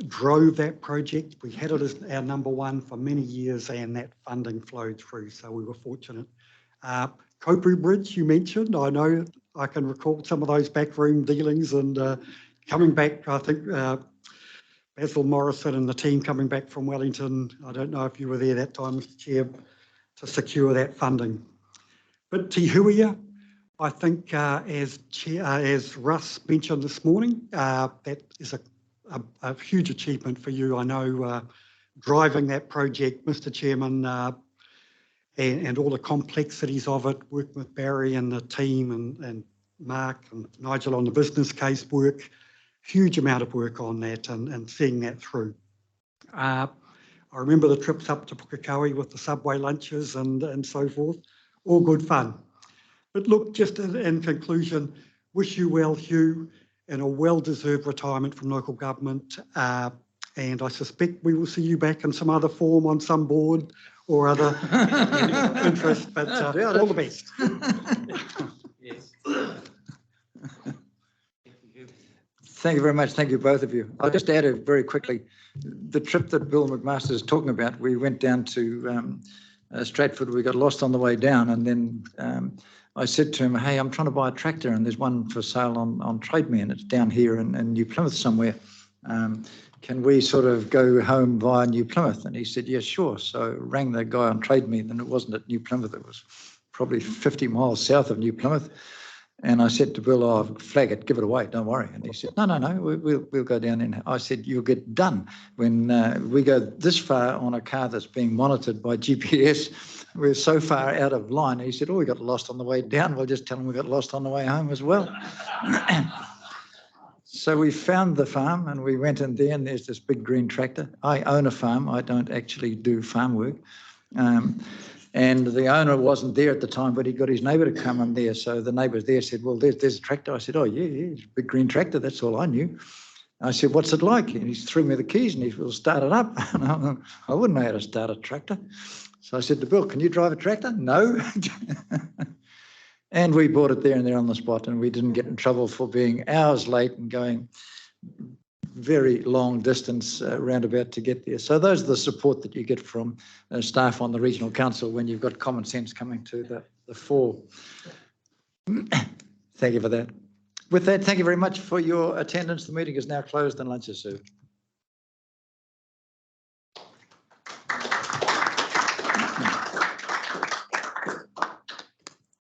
drove that project. We had it as our #1 for many years, and that funding flowed through, so we were fortunate. Kopu Bridge, you mentioned. I know I can recall some of those backroom dealings, and coming back, I think Basil Morrison and the team coming back from Wellington, I don't know if you were there that time, Mr. Chair, to secure that funding. But Te Huia, I think as Russ mentioned this morning, that is a huge achievement for you. I know driving that project, Mr. Chairman, and all the complexities of it, working with Barry and the team and Mark and Nigel on the business case work, huge amount of work on that and seeing that through. I remember the trips up to Pukekohe with the subway lunches and so forth, all good fun. But look, just in conclusion, wish you well, Hugh, and a well-deserved retirement from local government. And I suspect we will see you back in some other form on some board or other interest, but all the best.
Yes.
Thank you very much. Thank you, both of you. I'll just add it very quickly. The trip that Bill McMaster is talking about, we went down to Stratford. We got lost on the way down, and then I said to him, hey, I'm trying to buy a tractor, and there's one for sale on Trade Me, and it's down here in New Plymouth somewhere. Can we sort of go home via New Plymouth? And he said, yeah, sure. So rang the guy on Trade Me, and it wasn't at New Plymouth. It was probably 50 miles south of New Plymouth. And I said to Bill, oh, flag it, give it away, don't worry. And he said, no, we'll go down in. I said, you'll get done. When we go this far on a car that's being monitored by GPS, we're so far out of line. He said, oh, we got lost on the way down. We'll just tell them we got lost on the way home as well. So we found the farm and we went in there, and there's this big green tractor. I own a farm. I don't actually do farm work. And the owner wasn't there at the time, but he got his neighbour to come in there. So the neighbours there said, well, there's a tractor. I said, oh, yeah, it's a big green tractor. That's all I knew. I said, what's it like? And he threw me the keys and he will start it up. I wouldn't know how to start a tractor. So I said to Bill, can you drive a tractor? No. And we bought it there and there on the spot, and we didn't get in trouble for being hours late and going very long distance roundabout to get there. So those are the support that you get from staff on the regional council when you've got common sense coming to the fore. Thank you for that. With that, thank you very much for your attendance. The meeting is now closed and lunch is served.